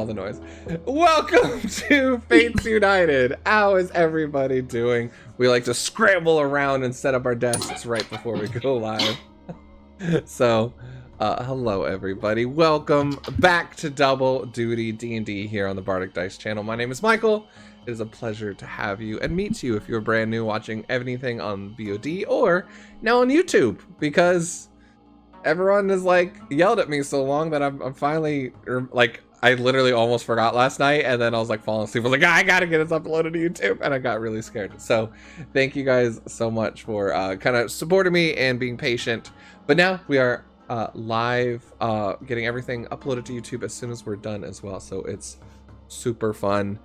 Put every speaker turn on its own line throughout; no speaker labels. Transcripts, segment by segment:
all the noise. Welcome to Fates United. How is everybody doing? We like to scramble around and set up our desks right before we go live. So, hello everybody. Welcome back to Double Duty D&D here on the Bardicdice channel. My name is Michael. It is a pleasure to have you and meet you if you're brand new watching anything on VOD or now on YouTube, because everyone has like yelled at me so long that I'm finally, like, I literally almost forgot last night, and then I was like falling asleep. I was like, I gotta get this uploaded to YouTube, and I got really scared. So thank you guys so much for kind of supporting me and being patient. But now we are live, getting everything uploaded to YouTube as soon as we're done as well. So it's super fun.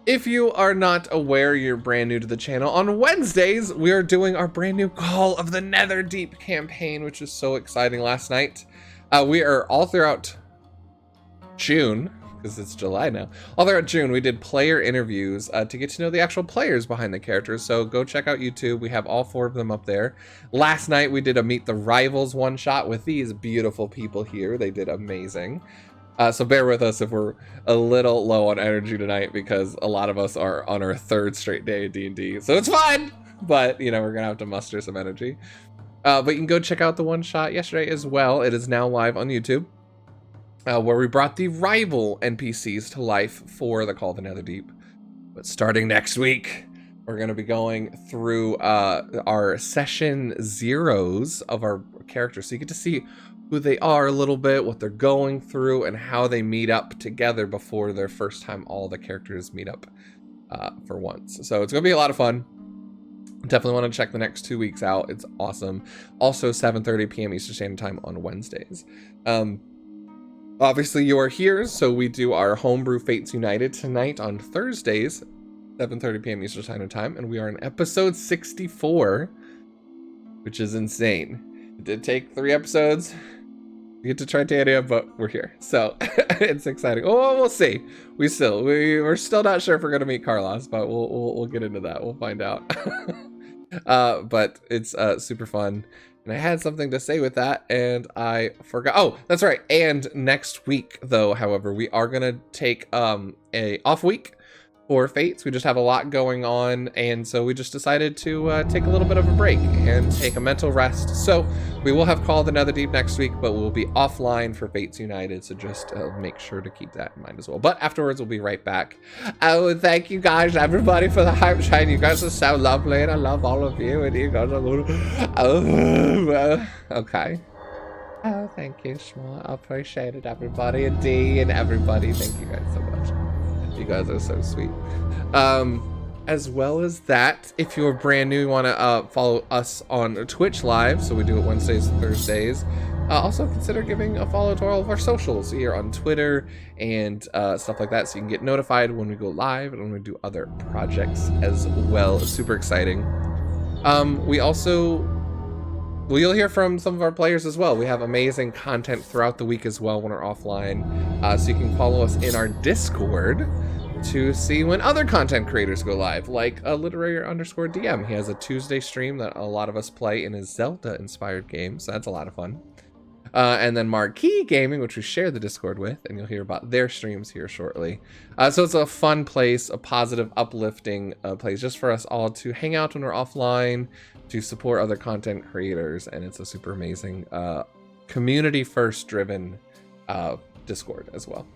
If you are not aware, you're brand new to the channel, on Wednesdays, we are doing our brand new Call of the Netherdeep campaign, which is so exciting. Last night, we are all throughout June, because it's July now, all throughout June, we did player interviews to get to know the actual players behind the characters. So go check out YouTube. We have all 4 of them up there. Last night, we did a Meet the Rivals one-shot with these beautiful people here. They did amazing. So bear with us if we're a little low on energy tonight, because a lot of us are on our 3rd straight day of D&D. So it's fine, but you know, we're gonna have to muster some energy. But you can go check out the one shot yesterday as well. It is now live on YouTube, where we brought the rival NPCs to life for the Call of the Netherdeep. But starting next week, we're gonna be going through our session zeros of our characters, so you get to see who they are a little bit, what they're going through, and how they meet up together before their first time all the characters meet up for once. So it's gonna be a lot of fun. Definitely want to check the next 2 weeks out. It's awesome. Also 7:30 p.m. Eastern Standard Time on Wednesdays. Obviously you are here, so we do our homebrew Fates United tonight on Thursdays, 7:30 p.m. Eastern Standard Time, and we are in episode 64, which is insane. It did take 3 episodes to get to Tritania, but we're here, so it's exciting. Oh, we'll see. We're still not sure if we're gonna meet Carlos, but we'll get into that. We'll find out. But it's super fun, and I had something to say with that, and I forgot. Oh, that's right. And next week, though, however, we are gonna take a off week for Fates. We just have a lot going on, and so we just decided to take a little bit of a break and take a mental rest. So we will have Call of the Netherdeep next week, but we'll be offline for Fates United, so just make sure to keep that in mind as well. But afterwards, we'll be right back. Oh, thank you guys, everybody, for the hype train. You guys are so lovely, and I love all of you, and you guys are okay. Oh, thank you, Shma. I appreciate it, everybody, and Dee and everybody. Thank you guys so much. You guys are so sweet. As well as that, if you're brand new, you want to follow us on Twitch Live, so we do it Wednesdays and Thursdays. Also consider giving a follow to all of our socials here on Twitter and stuff like that, so you can get notified when we go live and when we do other projects as well. It's super exciting. You'll hear from some of our players as well. We have amazing content throughout the week as well when we're offline. So you can follow us in our Discord to see when other content creators go live, like literary_DM. He has a Tuesday stream that a lot of us play in his Zelda-inspired game, so that's a lot of fun. And then Marquee Gaming, which we share the Discord with, and you'll hear about their streams here shortly. So it's a fun place, a positive, uplifting place just for us all to hang out when we're offline, to support other content creators, and it's a super amazing community first driven Discord as well.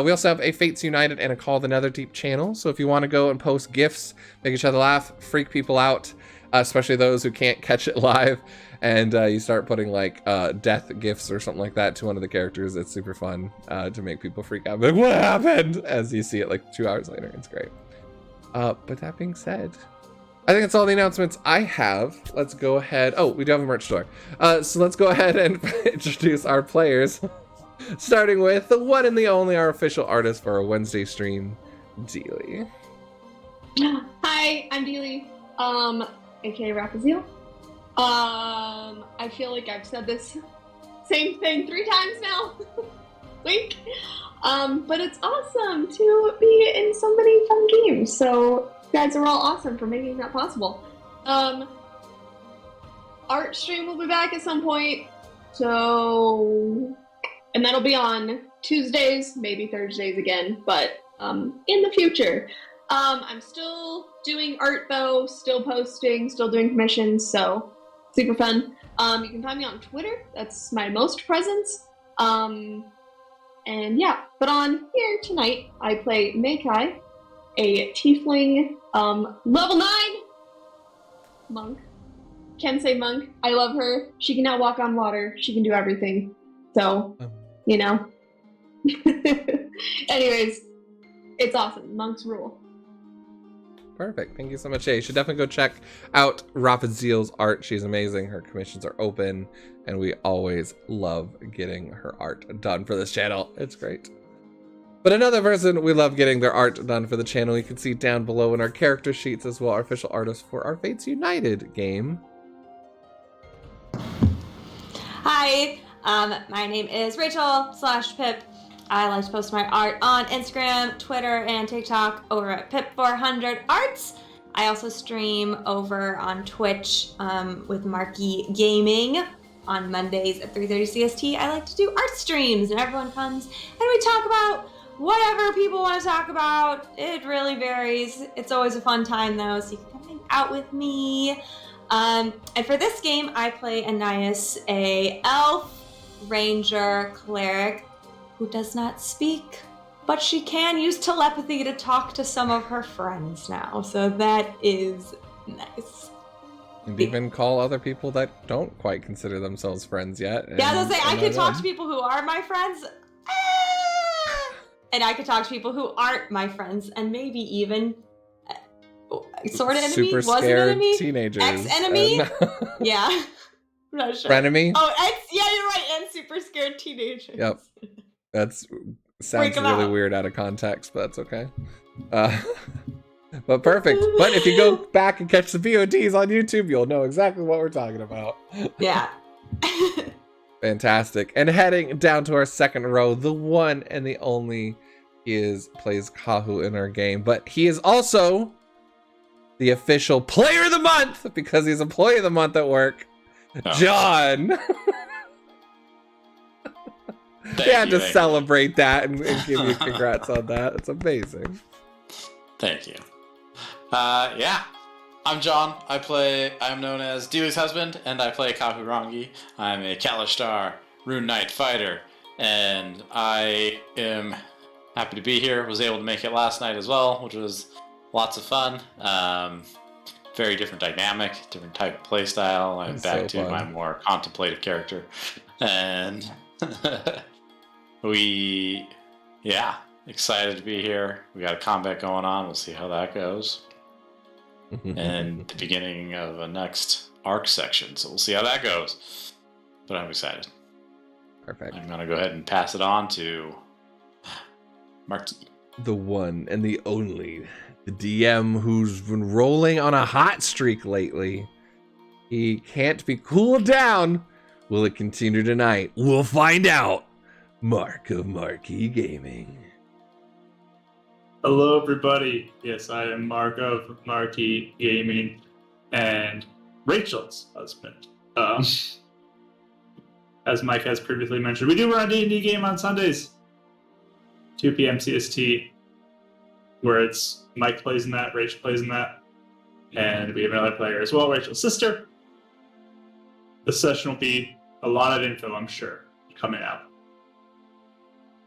We also have a Fates United and a Call of the Netherdeep channel, so if you want to go and post gifs, make each other laugh, freak people out, especially those who can't catch it live, and you start putting like death gifs or something like that to one of the characters, it's super fun to make people freak out, like, what happened, as you see it like 2 hours later. It's great. But that being said, I think that's all the announcements I have. Let's go ahead. Oh, we do have a merch store. So let's go ahead and introduce our players. Starting with the one and the only, our official artist for our Wednesday stream, Deely.
Hi, I'm Deely, aka Rapazil. I feel like I've said this same thing 3 times now. Wink. But it's awesome to be in so many fun games. So you guys are all awesome for making that possible. Art stream will be back at some point. So And that'll be on Tuesdays, maybe Thursdays again, but in the future. I'm still doing art though, still posting, still doing commissions, so super fun. You can find me on Twitter. That's my most presence. And yeah, but on here tonight, I play Meikai, a tiefling, level 9 monk. Can say monk. I love her. She can now walk on water. She can do everything. So, you know. Anyways, it's awesome. Monks rule.
Perfect. Thank you so much. Yeah, you should definitely go check out Rapunzel's art. She's amazing. Her commissions are open, and we always love getting her art done for this channel. It's great. But another person we love getting their art done for the channel, you can see down below in our character sheets as well, our official artist for our Fates United game.
Hi, my name is Rachel/Pip. I like to post my art on Instagram, Twitter, and TikTok over at Pip400Arts. I also stream over on Twitch with Marky Gaming on Mondays at 3:30 CST. I like to do art streams, and everyone comes and we talk about whatever people want to talk about. It really varies. It's always a fun time though, so you can come hang out with me. And for this game, I play Anais, a elf, ranger, cleric, who does not speak, but she can use telepathy to talk to some of her friends now, so that is nice.
And even call other people that don't quite consider themselves friends yet.
Yeah, I was gonna say, I can talk to people who are my friends, and I can talk to people who aren't my friends, and maybe even sort of enemy,
super
was an
scared
enemy,
teenagers.
ex-enemy, yeah, I'm not sure.
Frenemy?
Oh, yeah, you're right, and super scared teenagers.
Yep. That's sounds really weird out of context, but that's okay. But perfect. But if you go back and catch the VODs on YouTube, you'll know exactly what we're talking about.
Yeah.
Fantastic. And heading down to our second row, the one and the only plays Kahu in our game, but he is also the official player of the month because he's employee of the month at work. Oh. John. We had to celebrate that and give you congrats on that. It's amazing.
Thank you. Yeah, I'm John. I'm known as Deely's husband, and I play Kahurangi. I'm a Kalishtar Rune Knight fighter, and I am happy to be here. Was able to make it last night as well, which was lots of fun. Very different dynamic, different type of play style. I'm back to my more contemplative character, and excited to be here. We got a combat going on. We'll see how that goes. And the beginning of a next arc section, so we'll see how that goes. But I'm excited.
Perfect.
I'm gonna go ahead and pass it on to Marky.
The one and the only, the DM who's been rolling on a hot streak lately. He can't be cooled down. Will it continue tonight? We'll find out. Mark of Marky Gaming.
Hello, everybody. Yes, I am Mark of Marky Gaming and Rachel's husband. As Mike has previously mentioned, we do run a D&D game on Sundays, 2 p.m. CST, where it's Mike plays in that, Rachel plays in that, and we have another player as well, Rachel's sister. The session will be a lot of info, I'm sure, coming out.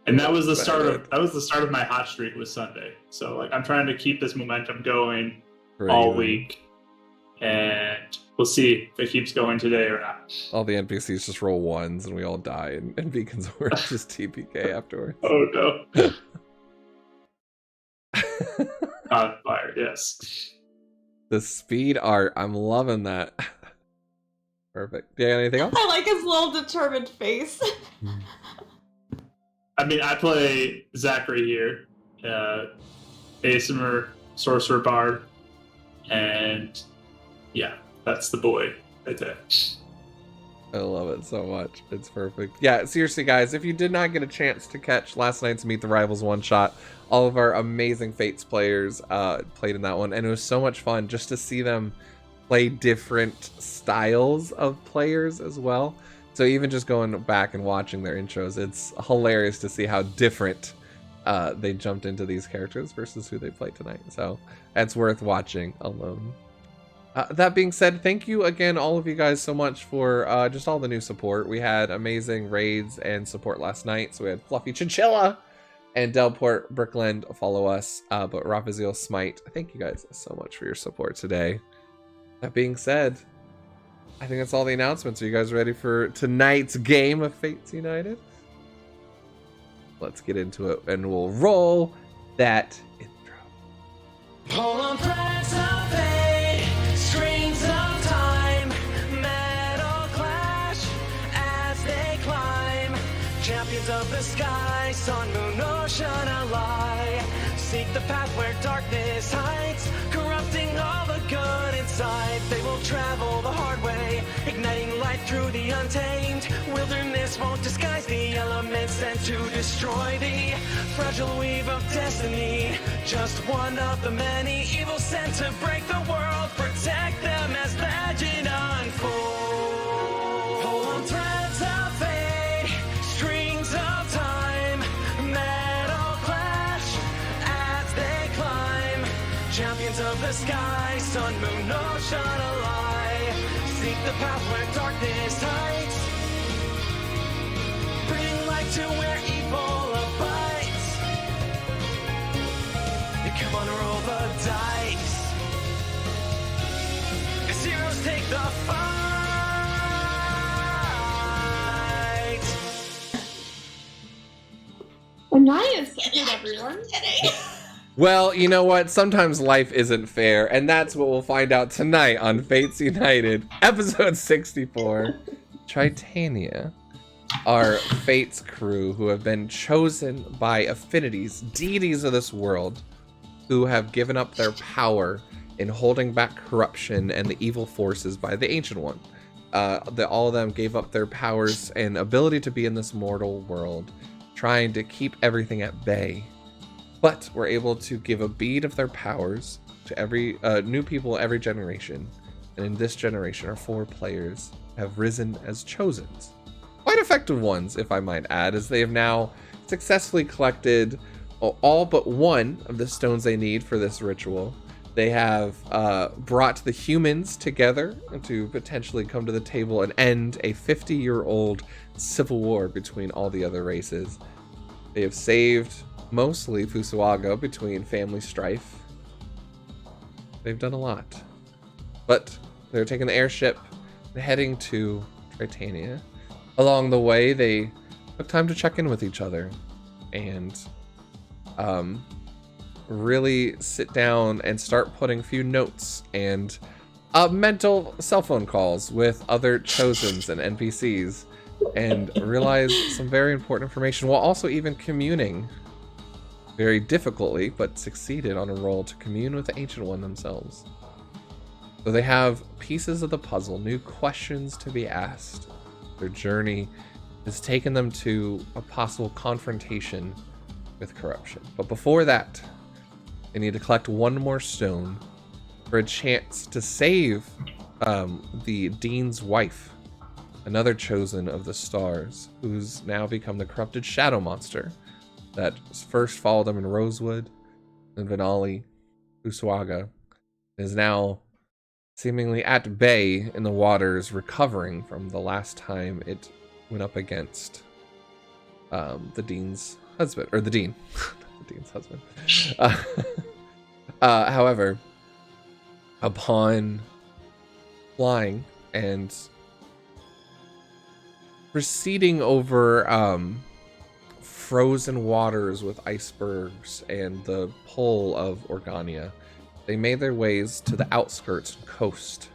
And that was the start of my hot streak was Sunday. So like I'm trying to keep this momentum going all week. And we'll see if it keeps going today or not.
All the NPCs just roll ones and we all die and Beacons are just TPK afterwards.
Oh no. On fire, yes.
The speed art, I'm loving that. Perfect. Do you have anything else?
I like his little determined face.
I mean, I play Zachary here, ASMR, Sorcerer Bard, and yeah, that's the boy right there.
I love it so much. It's perfect. Yeah, seriously, guys, if you did not get a chance to catch last night's Meet the Rivals one-shot, all of our amazing Fates players played in that one, and it was so much fun just to see them play different styles of players as well. So even just going back and watching their intros, it's hilarious to see how different they jumped into these characters versus who they played tonight. So that's worth watching alone. That being said, thank you again, all of you guys, so much for just all the new support. We had amazing raids and support last night. So we had Fluffy Chinchilla and Delport Brickland follow us, but Raphaziel Smite, thank you guys so much for your support today. That being said, I think that's all the announcements. Are you guys ready for tonight's game of Fates United? Let's get into it, and we'll roll that intro.
Pull on threads of fate, strings of time, metal clash as they climb. Champions of the sky, sun, moon, ocean, ally. Seek the path where darkness hides, corrupting all the good inside. They will travel the hard way, igniting light through the untamed. Wilderness won't disguise the elements sent to destroy the fragile weave of destiny. Just one of the many evils sent to break the world. Protect them as legend unfolds. Pull on threads of fate, strings of time, metal clash as they climb. Champions of the sky, sun, moon, ocean, ally. Seek the path where darkness hides. Bring light to where evil abides. You come on, roll the dice. As heroes take the fight.
Nice. Good, everyone.
Well, you know what? Sometimes life isn't fair, and that's what we'll find out tonight on Fates United, episode 64. Tritania, our Fates crew who have been chosen by affinities, deities of this world, who have given up their power in holding back corruption and the evil forces by the Ancient One. All of them gave up their powers and ability to be in this mortal world, trying to keep everything at bay. But we're able to give a bead of their powers to every new people every generation. And in this generation, our 4 players have risen as chosens. Quite effective ones, if I might add, as they have now successfully collected all but one of the stones they need for this ritual. They have brought the humans together to potentially come to the table and end a 50-year-old civil war between all the other races. They have saved mostly Fusuaga between family strife. They've done a lot. But they're taking the airship and heading to Tritania. Along the way, they took time to check in with each other and really sit down and start putting a few notes and mental cell phone calls with other chosens and NPCs, and realize some very important information, while also even communing very difficultly, but succeeded on a roll to commune with the Ancient One themselves. So they have pieces of the puzzle, new questions to be asked. Their journey has taken them to a possible confrontation with corruption. But before that, they need to collect one more stone for a chance to save the Dean's wife, another chosen of the stars, who's now become the corrupted shadow monster that first followed them in Rosewood and Vinali. Fusuaga is now seemingly at bay in the waters, recovering from the last time it went up against the Dean's husband, or the Dean, the Dean's husband. However, upon flying and proceeding over frozen waters with icebergs and the pole of Organia, they made their ways to the outskirts and coast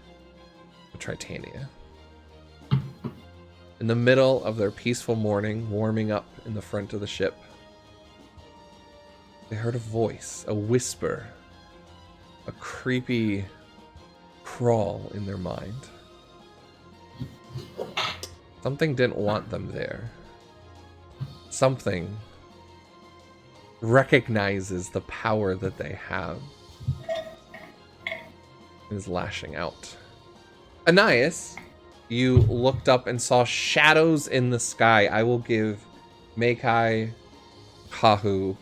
of Tritania. In the middle of their peaceful morning, warming up in the front of the ship, they heard a voice, a whisper, a creepy crawl in their mind. Something didn't want them there. Something recognizes the power that they have and is lashing out. Anais, you looked up and saw shadows in the sky. I will give Makai, Kahu,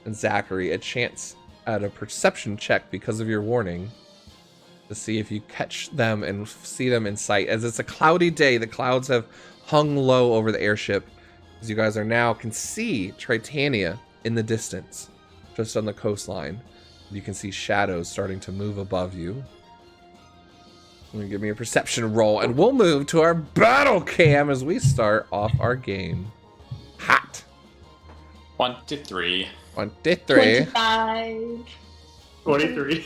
and Zachary a chance at a perception check because of your warning to see if you catch them and see them in sight. As it's a cloudy day, the clouds have hung low over the airship. As you guys are now can see Tritania in the distance, just on the coastline. You can see shadows starting to move above you. Give me a perception roll, and we'll move to our battle cam as we start off our game. Hot.
23.
23.
25.
23.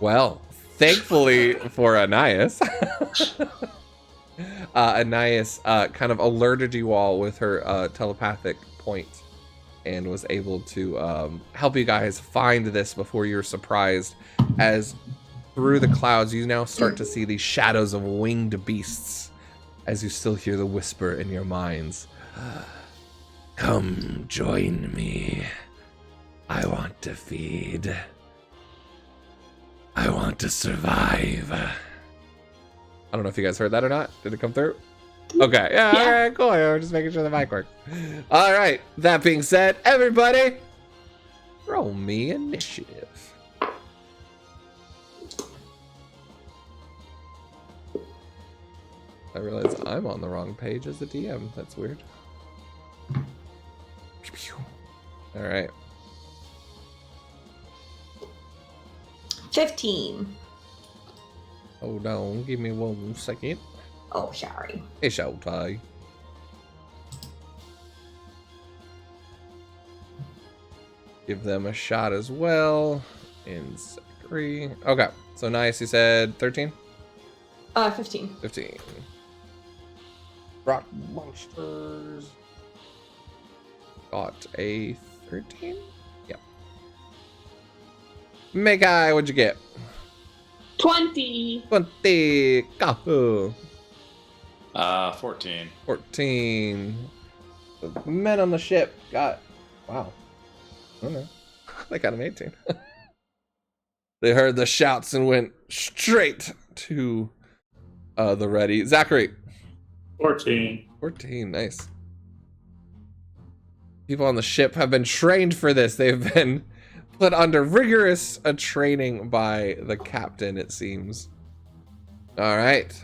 Well, thankfully for Anais, Anais kind of alerted you all with her telepathic point and was able to help you guys find this before you're surprised. As through the clouds, you now start to see these shadows of winged beasts as you still hear the whisper in your minds. Come join me. I want to feed. I want to survive. I don't know if you guys heard that or not. Did it come through? Okay. Yeah. All right. Cool. We're just making sure the mic works. All right. That being said, everybody, roll me initiative. I realize I'm on the wrong page as the DM. That's weird. All right.
15.
Hold on. Give me 1 second.
Oh, sorry.
It's okay. Give them a shot as well. And Zachary. Okay. So nice. You said 13?
15.
15. Rock monsters. Got a 13? Yep. Megai, what'd you get?
20.
20. Kahu.
14.
14. The men on the ship got. Wow. I don't know. They got an 18. They heard the shouts and went straight to the ready. Zachary.
14.
14. Nice. People on the ship have been trained for this. They've been put under rigorous training by the captain, it seems. All right.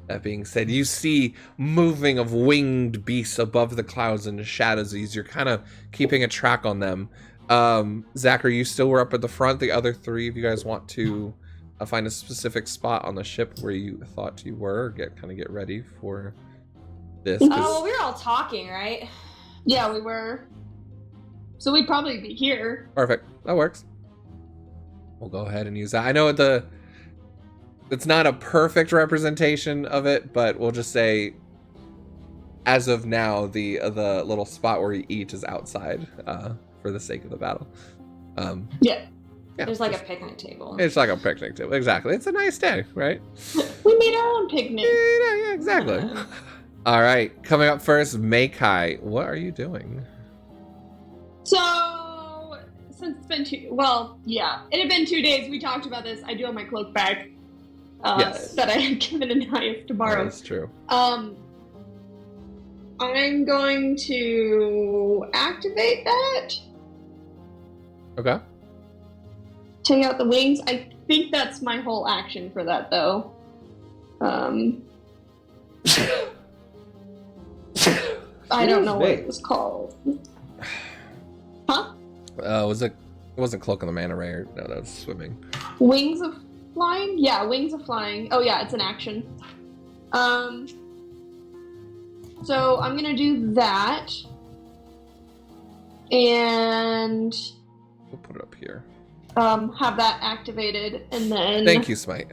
That being said, you see moving of winged beasts above the clouds and the shadows as you're kind of keeping a track on them. Zachary, you still were up at the front. The other three, if you guys want to find a specific spot on the ship where you thought you were, get ready for this.
Oh, well, we were all talking, right?
Yeah, we were. So we'd probably be here.
Perfect. That works. We'll go ahead and use that. I know it's not a perfect representation of it, but we'll just say, as of now, the little spot where you eat is outside for the sake of the battle.
Yeah.
There's like a picnic table.
It's like a picnic table. Exactly. It's a nice day, right?
We made our own picnic.
Yeah, exactly. All right. Coming up first, Makai. What are you doing?
So, since it's been it had been 2 days. We talked about this. I do have my cloak back
Yes.
that I had given Anais to borrow.
That's true.
I'm going to activate that.
Okay.
Take out the wings. I think that's my whole action for that, though. I don't know what it was called. Huh?
It wasn't Cloak on the Manta Ray. No, that was swimming.
Wings of Flying? Yeah, Wings of Flying. Oh yeah, it's an action. So I'm gonna do that. And
We'll put it up here.
have that activated, and then
Thank you, Smite.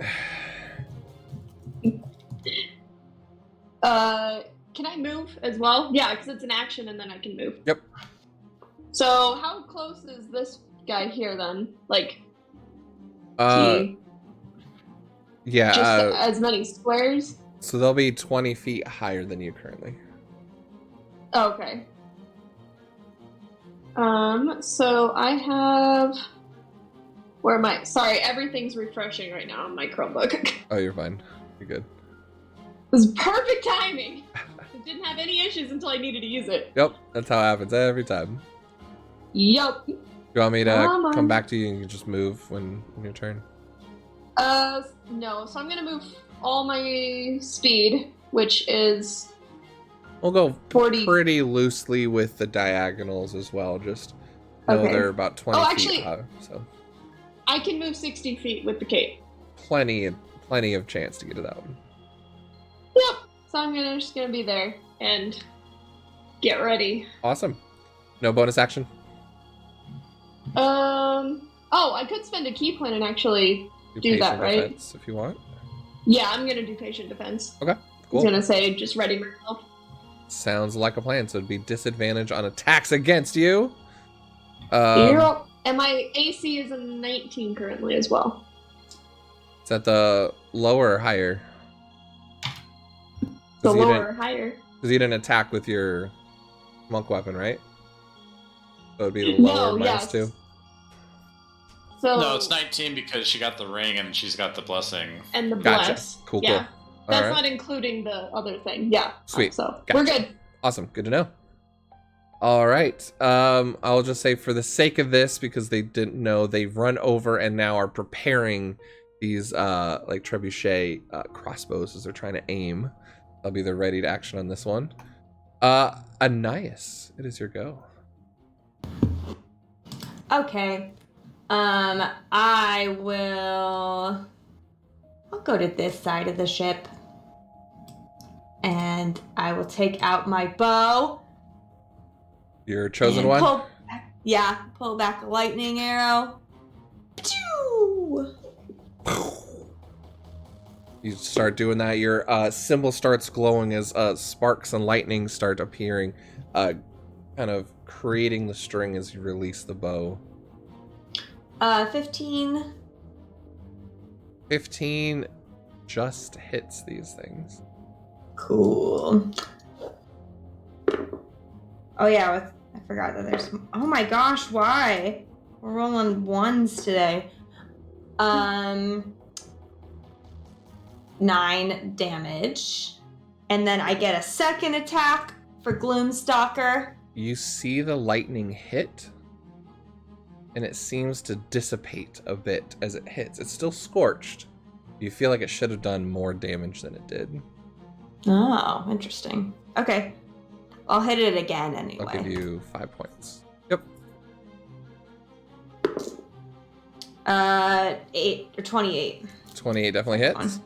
Can I move as well? Yeah, because it's an action and then I can move.
Yep.
So how close is this guy here then? Like,
Yeah.
just as many squares?
So they'll be 20 feet higher than you currently.
Oh, okay. So I have... Where am I? Sorry, everything's refreshing right now on my Chromebook.
Oh, you're fine. You're good.
It was perfect timing. It didn't have any issues until I needed to use it.
Yep, that's how it happens every time.
Yup.
You want me to
Come on.
come back to you and you can just move when your turn?
No. So I'm gonna move all my speed, which is
We'll go
40.
pretty loosely with the diagonals as well. Just know
Okay.
they're about 20
Oh,
feet
actually-
high, so
I can move 60 feet with the cape.
plenty of chance to get to that one.
Yep. So I'm just gonna be there and get ready.
Awesome. No bonus action.
Oh, I could spend a key point and actually do that,
patient
right?
defense if you want.
Yeah, I'm gonna do patient defense.
Okay,
I was
cool.
gonna say just ready myself.
Sounds like a plan. So it'd be disadvantage on attacks against you.
Yep. And my AC is a 19 currently as well.
Is that the lower or higher?
The
'Cause you
lower
didn't-
or higher.
Because you didn't attack with your monk weapon, right? So it'd be the
No,
lower minus
yes.
2.
So
No, it's 19 because she got the ring and she's got the blessing.
and the
Gotcha.
bless.
Cool,
Yeah.
cool.
That's
Alright.
not including the other thing. Yeah.
Sweet.
So
Gotcha.
we're good.
Awesome. Good to know. All right. I'll just say for the sake of this, because they didn't know, they run over and now are preparing these like trebuchet crossbows as they're trying to aim. They'll be the ready to action on this one. Anais, it is your go.
Okay. I'll go to this side of the ship. And I will take out my bow.
Your chosen
and
one.
pull back a lightning arrow. Pachoo!
You start doing that. Your symbol starts glowing as sparks and lightning start appearing, kind of creating the string as you release the bow.
15.
15 just hits these things.
Cool. Oh yeah, I forgot that there's. Oh my gosh, why? We're rolling ones today. 9 damage, and then I get a second attack for Gloomstalker.
You see the lightning hit, and it seems to dissipate a bit as it hits. It's still scorched. You feel like it should have done more damage than it did.
Oh, interesting. Okay, I'll hit it again anyway.
I'll give you 5 points. Yep.
8 or 28.
28 definitely hits.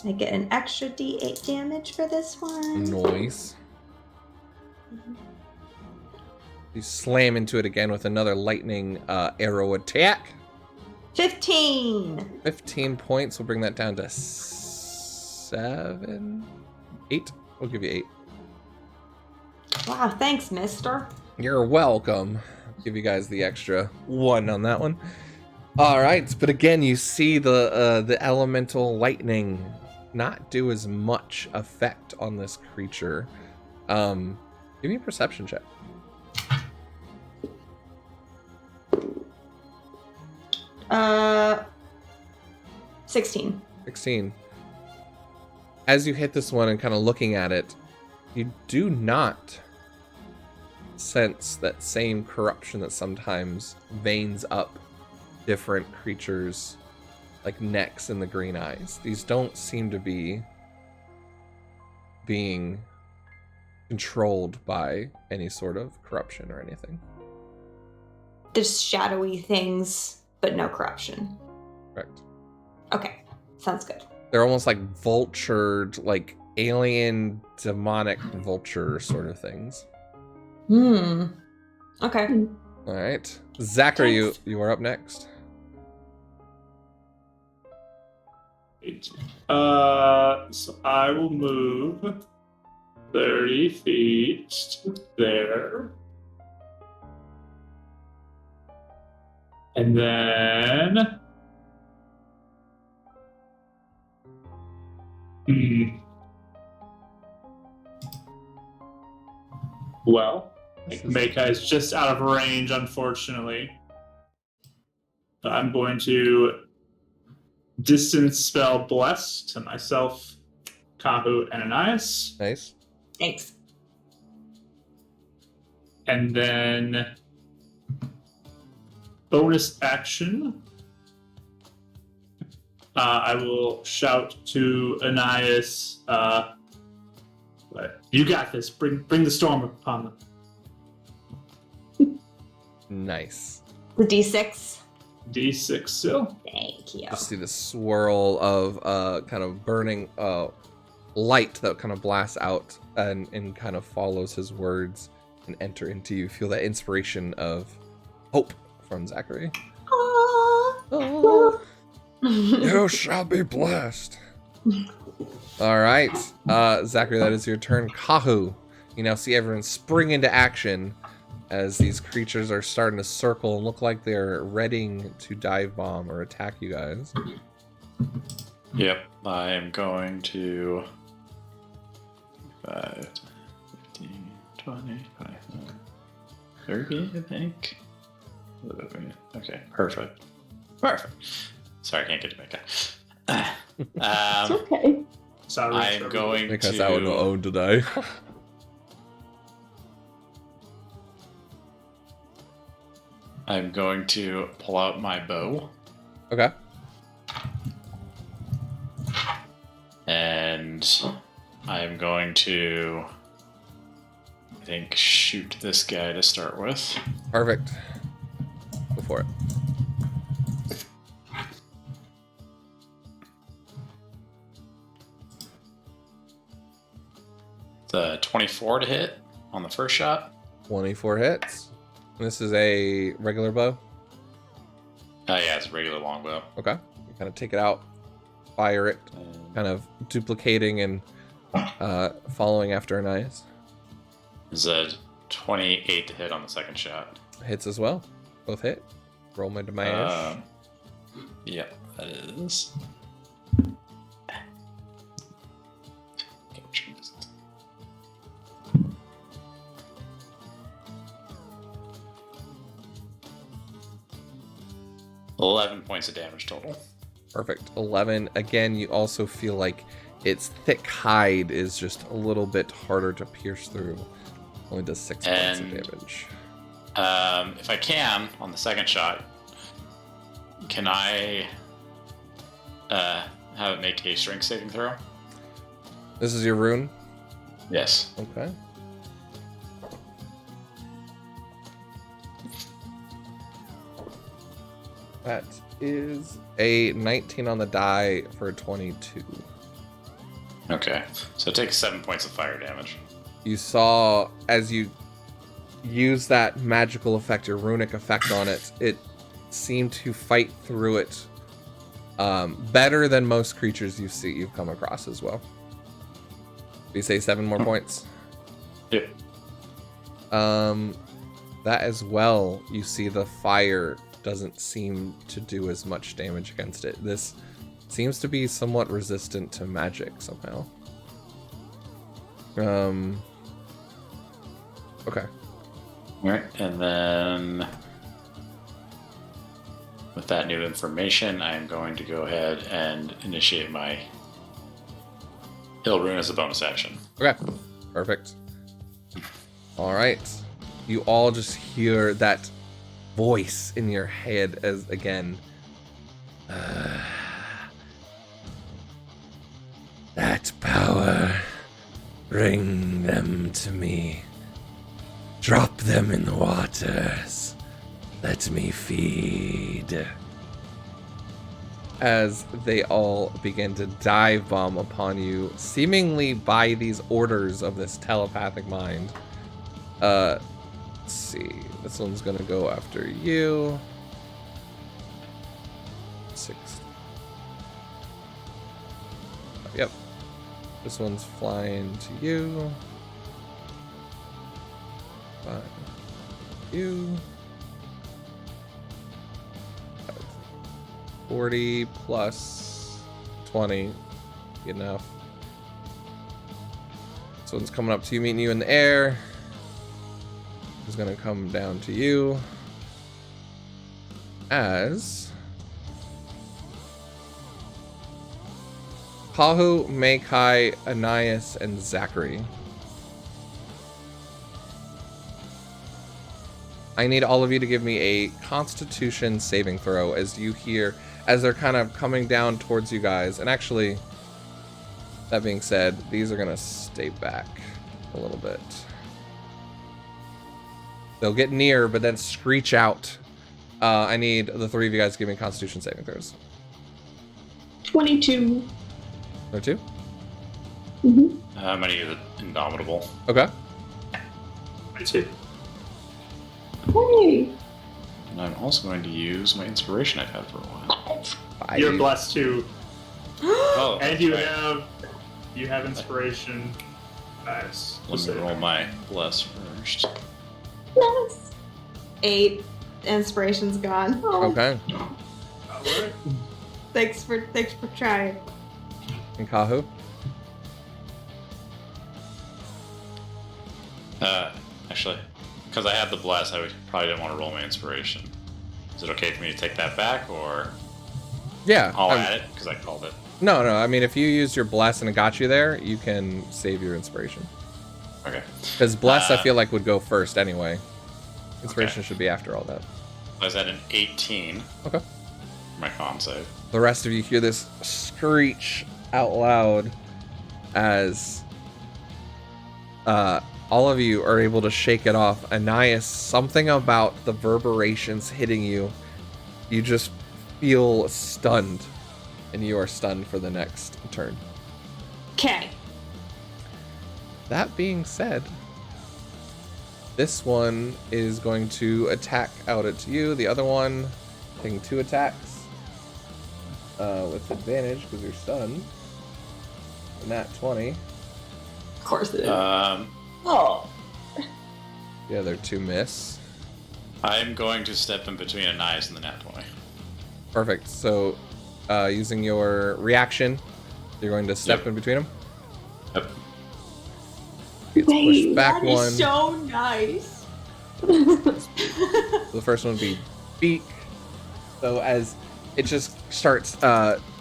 I get an extra D8 damage for this one.
Noise. You slam into it again with another lightning arrow attack.
15.
15 points. We'll bring that down to 7, 8. We'll give you 8.
Wow, thanks, mister.
You're welcome. I'll give you guys the extra 1 on that one. All right, but again, you see the elemental lightning not do as much effect on this creature. Give me a perception check.
Uh, 16.
16. As you hit this one and kind of looking at it, you do not sense that same corruption that sometimes veins up different creatures' like necks and the green eyes. These don't seem to be being controlled by any sort of corruption or anything.
There's shadowy things, but no corruption.
Correct.
Okay, sounds good.
They're almost like vultured, like alien demonic vulture sort of things.
Okay.
All right, Zachary, you are up next.
So I will move 30 feet to there. And then... Well, Meika is just out of range, unfortunately. But I'm going to distance spell Bless to myself, Kahu, and Ananias.
Nice.
Thanks.
And then bonus action. I will shout to Ananias, you got this. Bring the storm upon them.
Nice.
The D6.
D6 still.
Thank you.
Just see the swirl of kind of burning light that kind of blasts out and kind of follows his words and enter into you. Feel that inspiration of hope from Zachary. Oh. You shall be blessed. All right, Zachary, that is your turn. Kahu, you now see everyone spring into action as these creatures are starting to circle and look like they're readying to dive bomb or attack you guys.
Yep, I am going to 5, 15, 20, 30, I think. Okay, perfect. Sorry, I can't get to make that.
It's okay.
Sorry,
I'm going
Because
to...
I would own today.
I'm going to pull out my bow.
Okay.
And I'm going to, I think, shoot this guy to start with.
Perfect. Go for it.
The 24 to hit on the first shot.
24 hits. This is a regular bow.
Yeah, it's a regular longbow.
Okay. You kind of take it out, fire it, kind of duplicating and following after Ananias.
Is a 28 to hit on the second shot.
Hits as well. Both hit. Roll my damage.
Yep, that is. 11 points of damage total.
Perfect. 11. Again, you also feel like its thick hide is just a little bit harder to pierce through. Only does 6 points of damage.
If I can, on the second shot, can I have it make a strength saving throw?
This is your rune?
Yes.
Okay. That is a 19 on the die for 22.
Okay. So it takes 7 points of fire damage.
You saw, as you use that magical effect, your runic effect on it, it seemed to fight through it better than most creatures you've come across as well. You say 7 more points?
Yep.
That as well, you see the fire doesn't seem to do as much damage against it. This seems to be somewhat resistant to magic somehow. Okay.
Alright, and then with that new information, I'm going to go ahead and initiate my Hill Rune as a bonus action.
Okay. Perfect. Alright. You all just hear that voice in your head as again. That power. Bring them to me. Drop them in the waters. Let me feed. As they all begin to dive bomb upon you, seemingly by these orders of this telepathic mind. Let's see. This one's gonna go after you. 6. Yep. This one's flying to you. 5. You. 40 plus 20. Enough. This one's coming up to you, meeting you in the air. Is going to come down to you as Kahu, Makai, Anais, and Zachary. I need all of you to give me a Constitution saving throw as you hear, as they're kind of coming down towards you guys. And actually, that being said, these are going to stay back a little bit. They'll get near, but then screech out. I need the three of you guys to give me Constitution saving throws.
22.
Or two?
Mm-hmm.
I'm gonna use Indomitable.
Okay.
22.
Hey.
And I'm also going to use my inspiration I've had for a while.
You're blessed too.
Oh,
And you
right.
have inspiration. Nice.
Let me roll my bless first.
Yes.
8. Inspiration's gone.
Oh.
Okay.
Alright.
Thanks for trying.
And Kahu?
Actually, because I had the bless, I probably didn't want to roll my inspiration. Is it okay for me to take that back, or
Yeah.
I'll add it because I called it?
No. I mean, if you use your bless and it got you there, you can save your inspiration.
Okay.
Because bless, I feel like, would go first anyway. Inspiration
Okay.
should be after all that.
I was at an 18.
Okay.
For my con save.
The rest of you hear this screech out loud as all of you are able to shake it off. Anais, something about the reverberations hitting you, you just feel stunned, and you are stunned for the next turn.
Okay.
That being said, this one is going to attack out at you. The other one taking 2 attacks with advantage because you're stunned. Nat 20.
Of course it is.
Oh.
The other 2 miss.
I'm going to step in between Anais and the nat 20.
Perfect. So, using your reaction, you're going to step
Yep.
in between them.
Yep.
Gets pushed back
that
one.
is so nice.
The first one would be beak. So as it just starts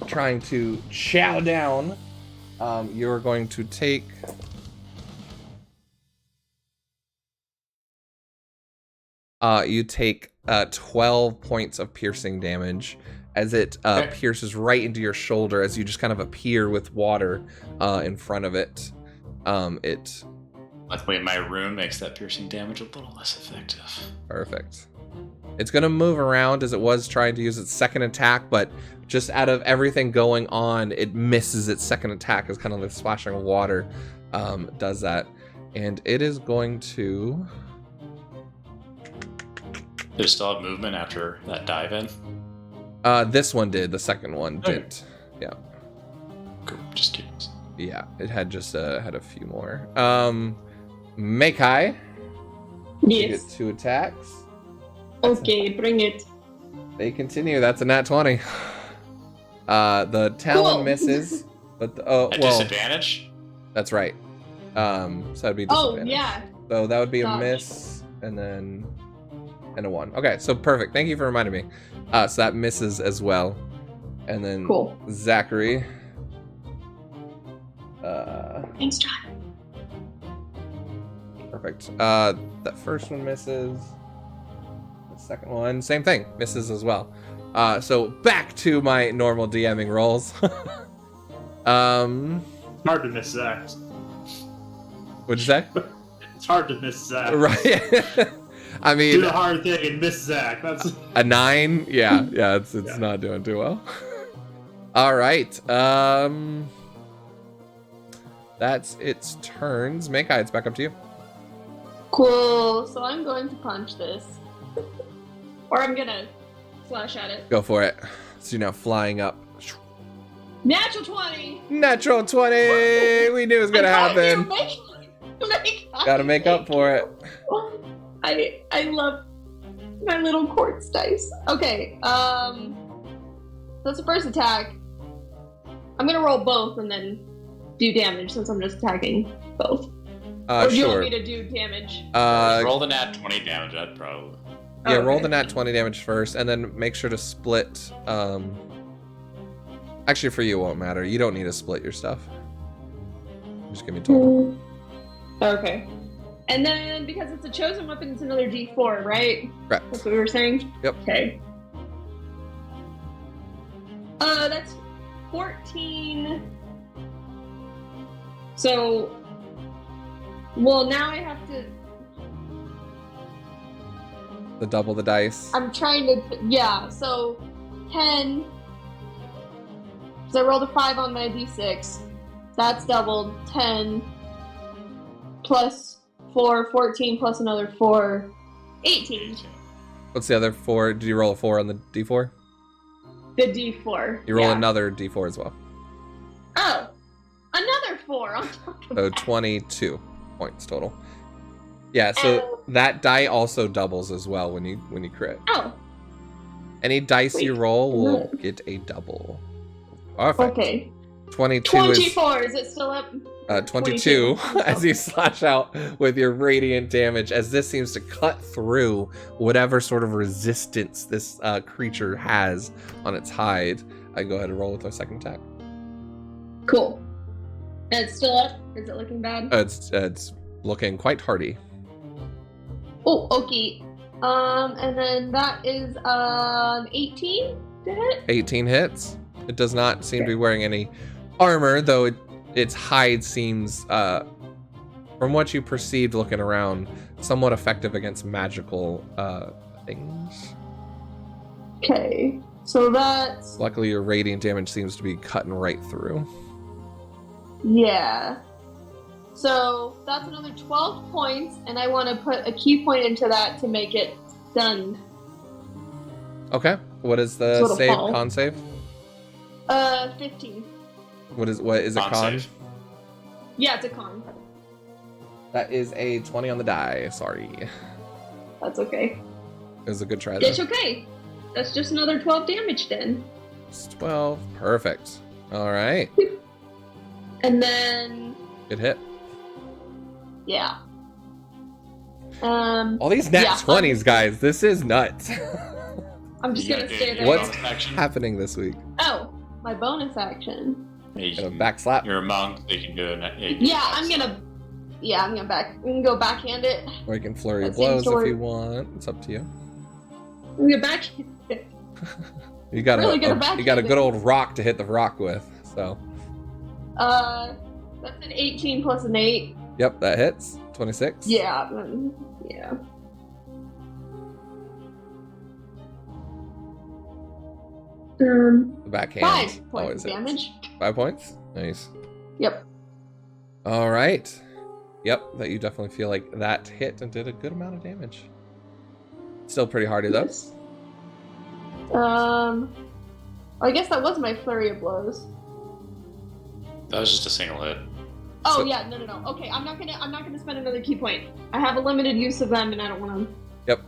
trying to chow down, you're going to take you take 12 points of piercing damage as it pierces right into your shoulder as you just kind of appear with water in front of it.
Luckily, my rune makes that piercing damage a little less effective.
Perfect. It's going to move around as it was trying to use its second attack, but just out of everything going on, it misses its second attack as kind of the splashing of water does that. And it is going to...
Did it still have movement after that dive in?
This one did. The second one didn't. Yeah.
Cool. Just curious.
Yeah, it had just had a few more. Makai. You
Yes.
get 2 attacks.
Okay, bring it.
They continue. That's a nat 20. The talon
Cool.
misses, but
At disadvantage?
that's right. So that'd be
Oh,
disadvantage.
yeah.
So that would be a
Dodge.
miss and then a 1. Okay, so perfect. Thank you for reminding me. So that misses as well. And then
Cool.
Zachary.
Thanks, John.
Perfect. That first one misses. The second one, same thing, misses as well. So back to my normal DMing rolls.
Hard to miss Zach.
What'd you say?
It's hard to miss Zach.
Right. I
Do
mean,
the hard thing and miss Zach. That's
a 9. Yeah, it's not doing too well. All right. That's its turns. Makai, it's back up to you.
Cool. So I'm going to punch this. Or I'm gonna slash at it.
Go for it. So you're now flying up.
Natural 20!
Natural 20. We knew it was gonna happen. Gotta make up for it.
I love my little quartz dice. Okay, that's the first attack. I'm gonna roll both and then do damage since I'm just attacking both. Or do you want
Sure.
me to do damage?
Roll the nat 20 damage, I'd probably.
Yeah, roll
Okay.
the nat 20 damage first, and then make sure to split Actually, for you, it won't matter. You don't need to split your stuff. Just give me total.
Okay. And then, because it's a chosen weapon, it's another D4, right?
Correct.
That's what we were saying?
Yep.
Okay. That's 14. So, well, now I have to...
The double the dice.
I'm trying to... Yeah, so 10... So I rolled a 5 on my D6. That's doubled. 10 plus 4, 14 plus another 4, 18.
What's the other 4? Did you roll a 4 on the D4?
The D4.
You roll
yeah.
another D4 as well.
Oh! Another 4 on top of
So
that.
22 points total. Yeah, so
Oh.
that die also doubles as well when you crit.
Oh,
Any dice you
Wait,
roll will
what?
get a double. Perfect.
okay.
22
24, is it still up?
is 22
22.
as you slash out with your radiant damage, as this seems to cut through whatever sort of resistance this creature has on its hide. I go ahead and roll with our second attack.
Cool. And it's still up? Is it looking bad?
It's looking quite hardy.
Oh, okay. And then that is 18 to hit?
18 hits. It does not seem to be wearing any armor, though its hide seems, from what you perceived looking around, somewhat effective against magical things.
Okay. So that's...
Luckily, your radiant damage seems to be cutting right through.
Yeah. So that's another 12 points, and I want to put a key point into that to make it stunned.
Okay. What is the
So it'll
save?
fall.
Con save?
15.
What is a con?
save.
Yeah, it's a con.
That is a 20 on the die. Sorry.
That's okay.
It was a good try though.
It's okay. That's just another 12 damage then.
It's 12. Perfect. All right.
And then,
Good hit.
yeah.
All these nat
Yeah,
20s, guys. This is nuts.
I'm just
You
gonna
gotta
stay
do
there.
your
What's
bonus action.
happening this week?
Oh, my bonus action.
Got a back slap.
You're a monk, so you can do it.
I'm gonna go backhand it.
Or you can flurry
That seems
blows
to
if
work.
you want. It's up to you.
I'm gonna backhand it.
You got
Really good
you got a
backhand
good
it.
old rock to hit the rock with. So,
That's an 18 plus an 8.
yep, that hits. 26.
Yeah, yeah.
The backhand
5 points
always
of
hits.
damage.
5 points. Nice.
Yep.
All right. Yep, that you definitely feel like that hit and did a good amount of damage. Still pretty hardy though.
Yes. I guess that was my flurry of blows.
That was just a single hit.
Oh
So-
yeah, no. Okay, I'm not gonna spend another key point. I have a limited use of them, and I don't want to.
Yep.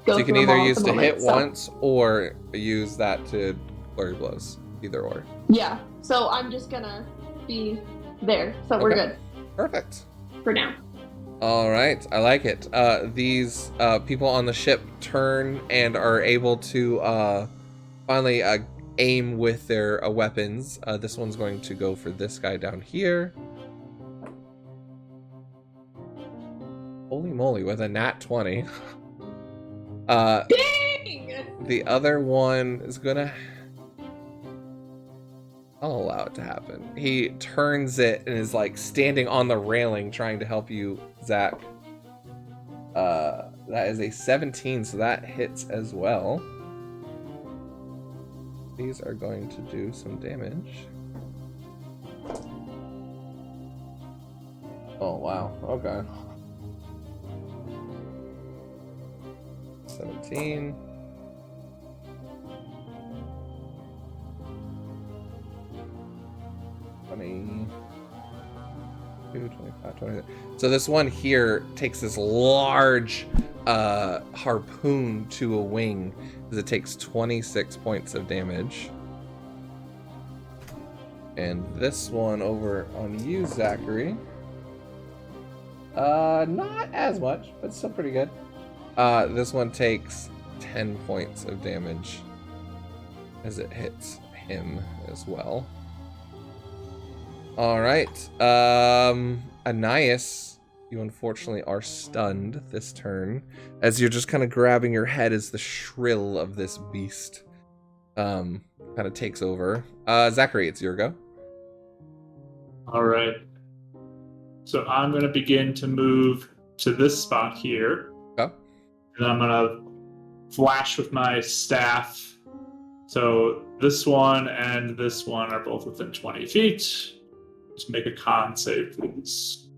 Go
So you can
through them
either
all at
use
the
to
moment,
hit
so-
once or use that to flurry blows. Either or.
Yeah. So I'm just gonna be there. So we're
Okay.
good
Perfect.
for now.
All right, I like it. These people on the ship turn and are able to finally aim with their weapons. This one's going to go for this guy down here. Holy moly, with a nat 20.
Dang!
The other one is gonna... I'll allow it to happen. He turns it and is like standing on the railing trying to help you, Zach. That is a 17, so that hits as well. These are going to do some damage. Oh, wow. Okay. 17. 22, 25, 26. So this one here takes this large harpoon to a wing, as it takes 26 points of damage. And this one over on you, Zachary. Not as much, but still pretty good. This one takes 10 points of damage as it hits. Man. him as well. All right. Anais, you unfortunately are stunned this turn as you're just kind of grabbing your head as the shrill of this beast kind of takes over. Zachary, it's your go.
All right. So I'm going to begin to move to this spot here.
Okay.
And I'm going to flash with my staff. So this one and this one are both within 20 feet. Just make a con save, please.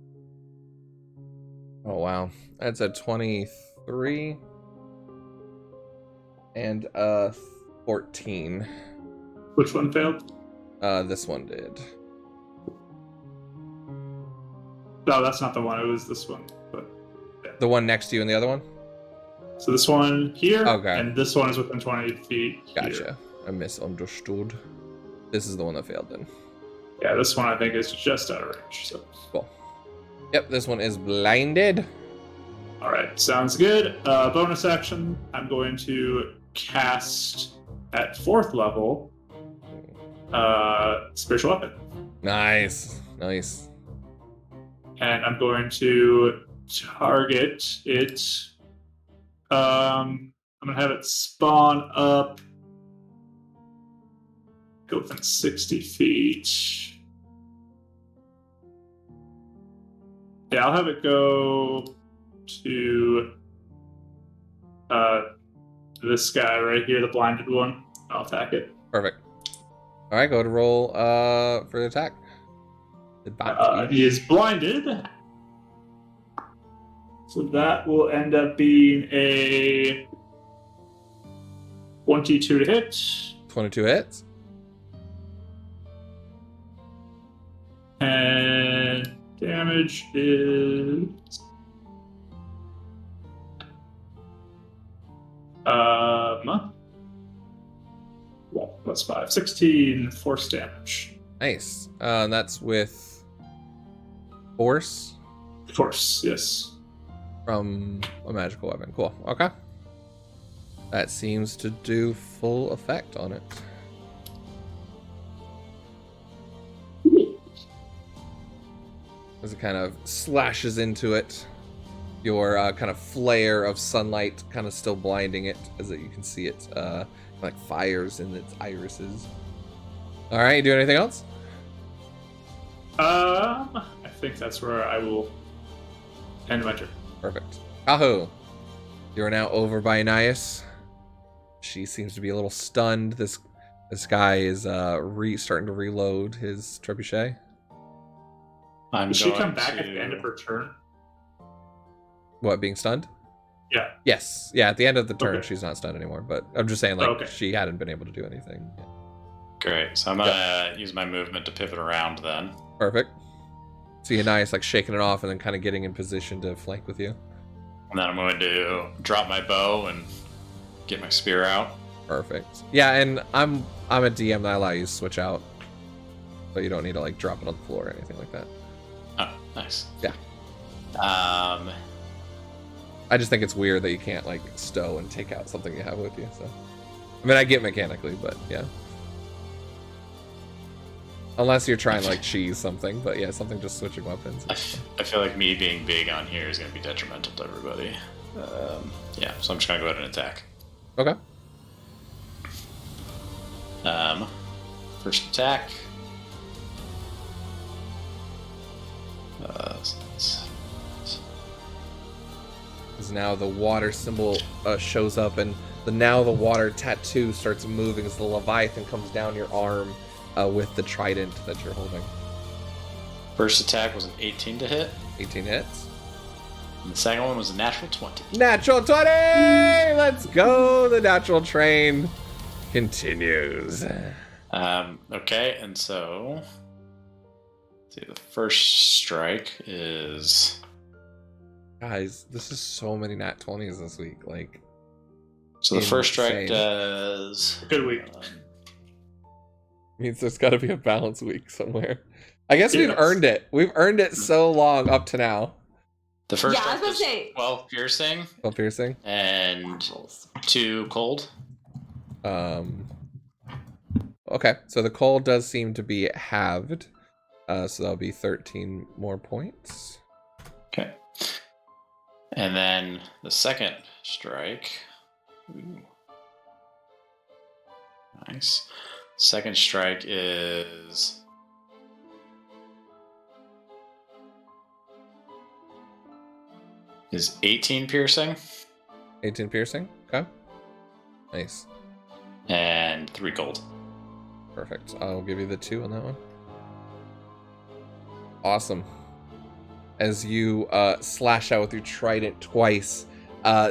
Oh, wow. That's a 23 and a 14.
Which one failed?
This one did.
No, that's not the one. It was this one. But yeah.
The one next to you and the other one?
So this one here,
Okay.
and this one is within 20 feet.
Gotcha.
Here.
I misunderstood. This is the one that failed then.
Yeah, this one I think is just out of range. So.
Cool. Yep, this one is blinded.
All right, sounds good. Bonus action, I'm going to cast at 4th level Spiritual Weapon.
Nice. Nice.
And I'm going to target it. I'm going to have it spawn up. Go within 60 feet. Yeah, I'll have it go to this guy right here, the blinded one. I'll attack it.
Perfect. All right, go to roll for the attack.
He is blinded. So that will end up being a 22 to hit.
22 hits.
And damage is... well, plus 5. 16 force damage.
Nice. That's with force
Force, yes.
from a magical weapon. Cool. Okay. That seems to do full effect on it. As it kind of slashes into it, your kind of flare of sunlight kind of still blinding it, as you can see it like fires in its irises. All right, you do anything else?
I think that's where I will end my turn.
Perfect. Kahu, you are now over by Anais. She seems to be a little stunned. This guy is starting to reload his trebuchet.
Does she come back at the end of her turn?
What, being stunned?
Yeah.
Yes. Yeah, at the end of the turn,
Okay.
she's not stunned anymore. But I'm just saying, like, she hadn't been able to do anything. Yeah.
Great. So I'm gonna use my movement to pivot around then.
Perfect. See Anais like shaking it off and then kind of getting in position to flank with you.
And then I'm going to drop my bow and get my spear out.
Perfect. Yeah, and I'm a DM that I allow you to switch out, so you don't need to like drop it on the floor or anything like that.
Oh, nice.
Yeah. I just think it's weird that you can't like stow and take out something you have with you. So, I mean, I get mechanically, but yeah. Unless you're trying to like cheese something, but yeah, something just switching weapons.
I feel like me being big on here is going to be detrimental to everybody. Yeah, so I'm just going to go ahead and attack.
Okay.
First attack.
Because now the water symbol shows up, and the water tattoo starts moving as the Leviathan comes down your arm with the trident that you're holding.
First attack was an 18 to hit.
18 hits.
And the second one was a natural 20.
Natural 20! Let's go! The natural train continues.
Okay, and so... Let's see, the first strike is...
Guys, this is so many nat 20s this week. Like,
so the first strike
insane.
does...
Good week.
Means there's got to be a balance week somewhere. I guess we've
Yes.
earned it. We've earned it so long up to now.
The first
Yeah, I was
strike
gonna
does
say-
12 piercing
Well, piercing.
and 2 cold.
Oh, Okay, so the cold does seem to be halved. So that'll be 13 more points.
Okay. And then the second strike. Ooh. Nice. Second strike is 18 piercing.
18 piercing. Okay. Nice.
And 3 gold.
Perfect. I'll give you the 2 on that one. Awesome. As you slash out with your trident twice,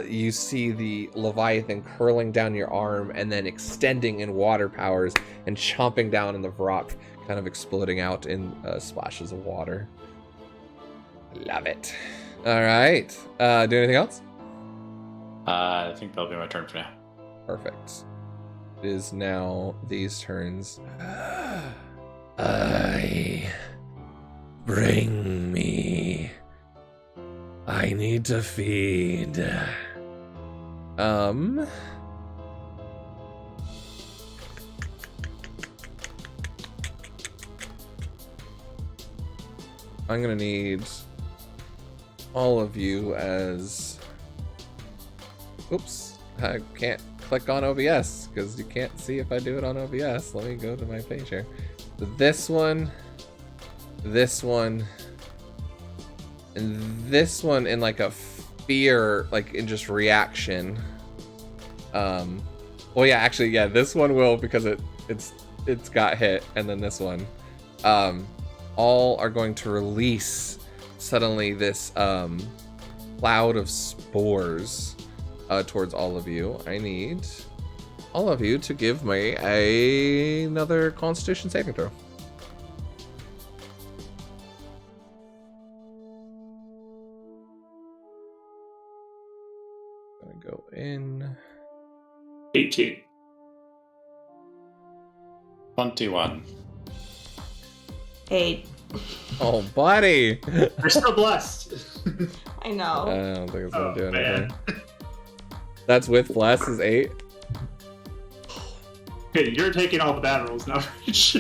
you see the Leviathan curling down your arm and then extending in water powers and chomping down in the rock, kind of exploding out in splashes of water. Love it. All right. Do anything else?
I think that'll be my turn for now.
Perfect. It is now these turns. Bring me. I need to feed. I'm gonna need all of you as... Oops, I can't click on OBS because you can't see if I do it on OBS. Let me go to my page here. This one, and this one in like a fear, like in just reaction. Well, yeah, actually, yeah, this one will because it's got hit, and then this one, all are going to release suddenly this cloud of spores towards all of you. I need all of you to give me another Constitution saving throw. Gonna go in
18.
21.
8.
Oh, buddy!
We're still blessed.
I know.
I don't think it's gonna
Oh,
do
man.
anything. That's with bless is 8.
Okay, you're taking all the bad rolls now, Rich.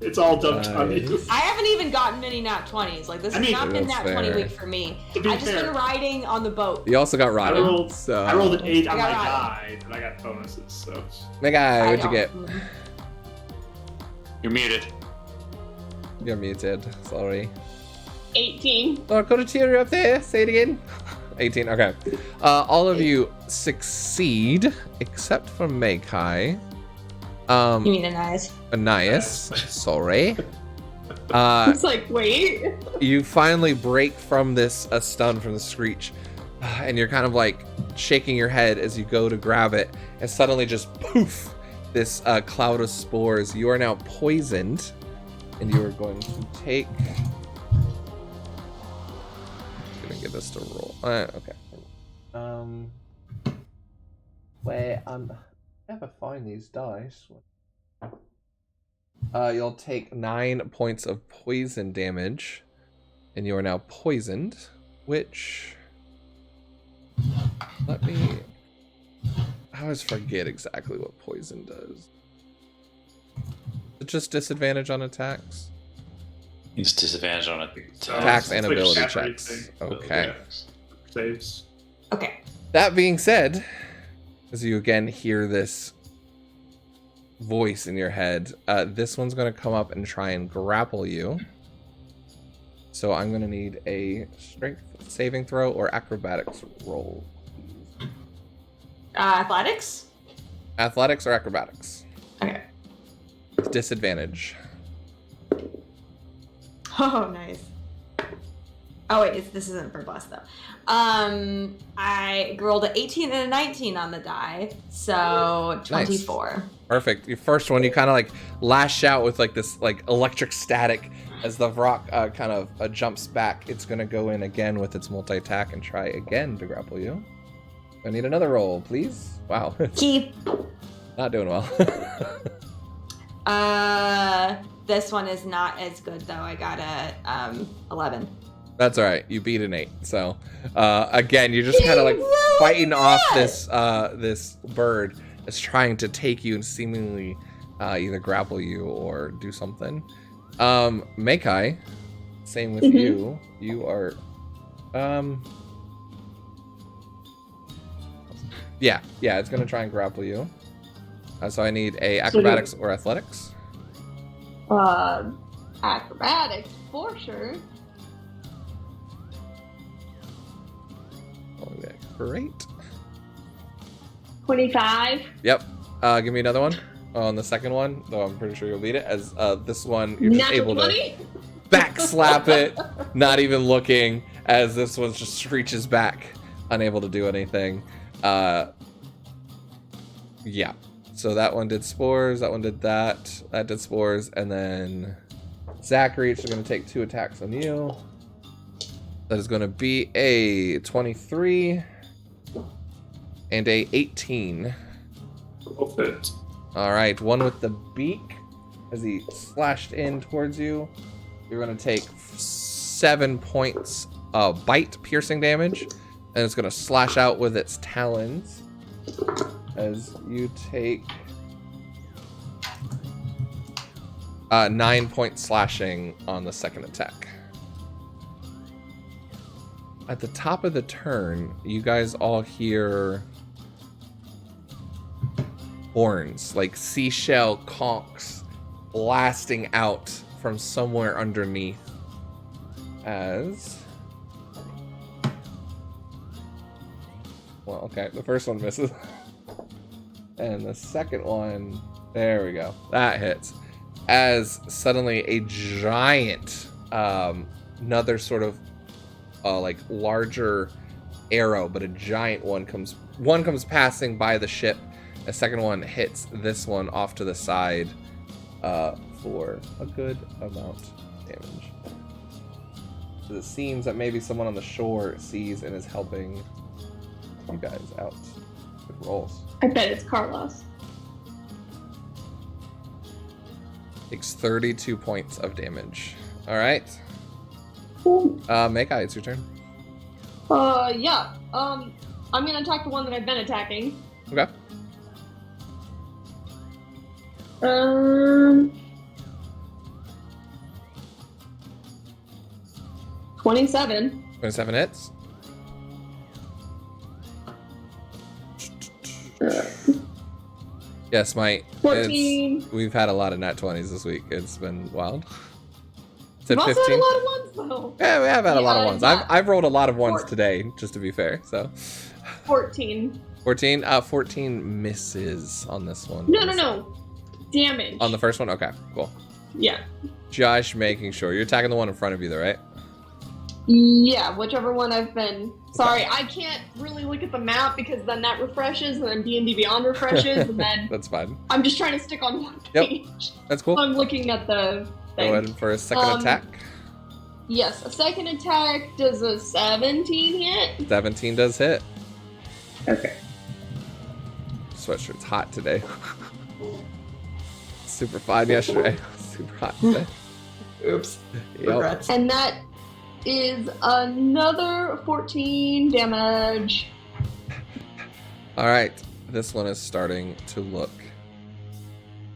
It's all dumped on you.
Nice.
I haven't even gotten many nat 20s. Like, this has not been
That's
nat 20
fair.
week for me.
To be
I've just
fair,
been riding on the boat.
You also got
I
rotted.
rolled,
So
I rolled an 8 on
I
my
got
die, and I got bonuses, so...
My guy, what'd you
I
get?
know.
You're muted.
You're muted. Sorry.
18.
Oh, got a tear up there. Say it again. 18. Okay. All of you succeed except for Mekai.
You mean Anais?
Anais. Sorry.
It's like, wait.
You finally break from this stun from the screech, and you're kind of like shaking your head as you go to grab it, and suddenly just poof, this cloud of spores. You are now poisoned, and you are going to take. I'm gonna give this to roll. Okay. Where never find these dice. You'll take 9 points of poison damage, and you are now poisoned, which... Let me... I always forget exactly what poison does. Is it just disadvantage on attacks?
It's disadvantage on it.
Attacks and
It's like a
ability
separate
checks.
thing.
Okay.
Saves.
Okay.
That being said, as you again hear this voice in your head, this one's going to come up and try and grapple you. So I'm going to need a strength saving throw or acrobatics roll.
Athletics?
Athletics or acrobatics?
Okay.
With disadvantage.
Oh, nice. Oh, wait, this isn't for bless, though. I rolled an 18 and a 19 on the die, so 24.
Nice. Perfect. Your first one, you kind of like lash out with like this like electric static as the rock kind of jumps back. It's going to go in again with its multi-attack and try again to grapple you. I need another roll, please. Wow.
Keep.
Not doing well.
This one is not as good, though. I got a 11.
That's all right. You beat an 8. So again, you're just kind of like fighting off this this bird that's trying to take you and seemingly either grapple you or do something. Mekai, same with you. You are, yeah, it's gonna try and grapple you. So I need a acrobatics or athletics.
Acrobatics for sure.
Oh, yeah, great.
25.
Yep. Give me another one on the second one, though I'm pretty sure you'll beat it. As this one, you're just
Natural
able
20?
to back slap it, not even looking, as this one just reaches back, unable to do anything. Yeah. So that one did spores, that one did that did spores, and then Zachary is going to take 2 attacks on you. That is going to be a 23 and a 18.
Both hit.
All right, one with the beak as he slashed in towards you. You're going to take 7 points of bite piercing damage, and it's going to slash out with its talons as you take 9 points slashing on the second attack. At the top of the turn, you guys all hear horns, like seashell conchs blasting out from somewhere underneath. Well, okay, the first one misses. And the second one, there we go. That hits. As suddenly a giant, another sort of like larger arrow, but a giant one comes passing by the ship. A second one hits this one off to the side for a good amount of damage. So it seems that maybe someone on the shore sees and is helping you guys out with rolls.
I bet it's Carlos.
Takes 32 points of damage. All right.
Cool.
Mekai, it's your turn.
Yeah. I'm gonna attack the one that I've been attacking.
Okay.
27.
27 hits. Yes, Mike.
14.
We've had a lot of nat 20s this week. It's been wild.
We've
Said
also
15.
had a lot of ones though.
Yeah, we have had a lot of ones.
Yeah.
I've rolled a lot of ones
14.
today, just to be fair. So
14.
14. 14 misses on this one.
No. Damage.
On the first one. Okay, cool.
Yeah.
Josh, making sure you're attacking the one in front of you, though, right?
Yeah, whichever one I've been. Sorry, I can't really look at the map because then that refreshes, and then D&D Beyond refreshes, and then
That's fine.
I'm just trying to stick on one
Yep.
page.
That's cool.
I'm looking at the thing.
Go ahead for a second attack.
Yes, a second attack does a 17 hit.
17 does hit.
Okay.
Sweatshirt's hot today. Super fine yesterday. Super hot today.
Oops.
Yep.
Regrets.
And that is another 14 damage.
All right. This one is starting to look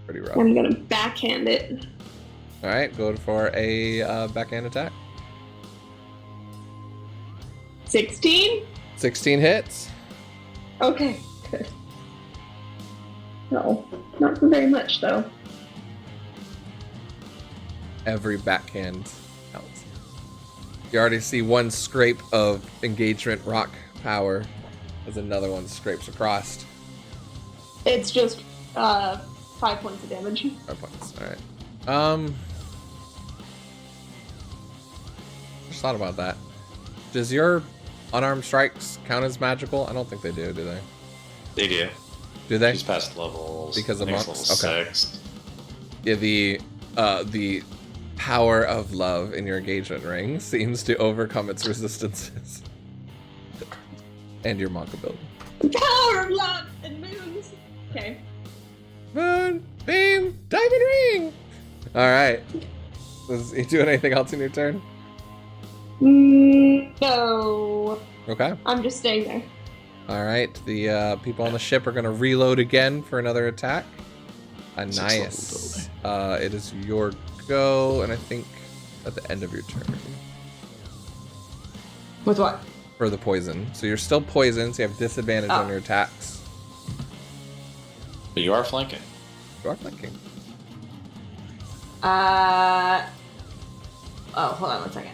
pretty rough.
I'm gonna backhand it.
All right. Go for a backhand attack.
16?
16 hits.
Okay, good. No, not for very much though.
Every backhand counts. You already see one scrape of engagement rock power as another one scrapes across.
It's just 5 points of damage.
5 points. All right. Just thought about that. Does your unarmed strikes count as magical? I don't think they do they?
They do.
Do they?
He's past levels.
Because of
I think it's
monks?
level
Okay.
6.
Yeah, the power of love in your engagement ring seems to overcome its resistances. And your monk ability.
Power of love and moons. Okay.
Moon, beam, diamond ring! Alright. Is he doing anything else in your turn?
No.
Okay.
I'm just staying there.
Alright, the people on the ship are going to reload again for another attack. Nice. It is your go, and I think at the end of your turn.
With what?
For the poison. So you're still poisoned, so you have disadvantage on your attacks.
But you are flanking.
You are flanking.
Oh, hold on one second.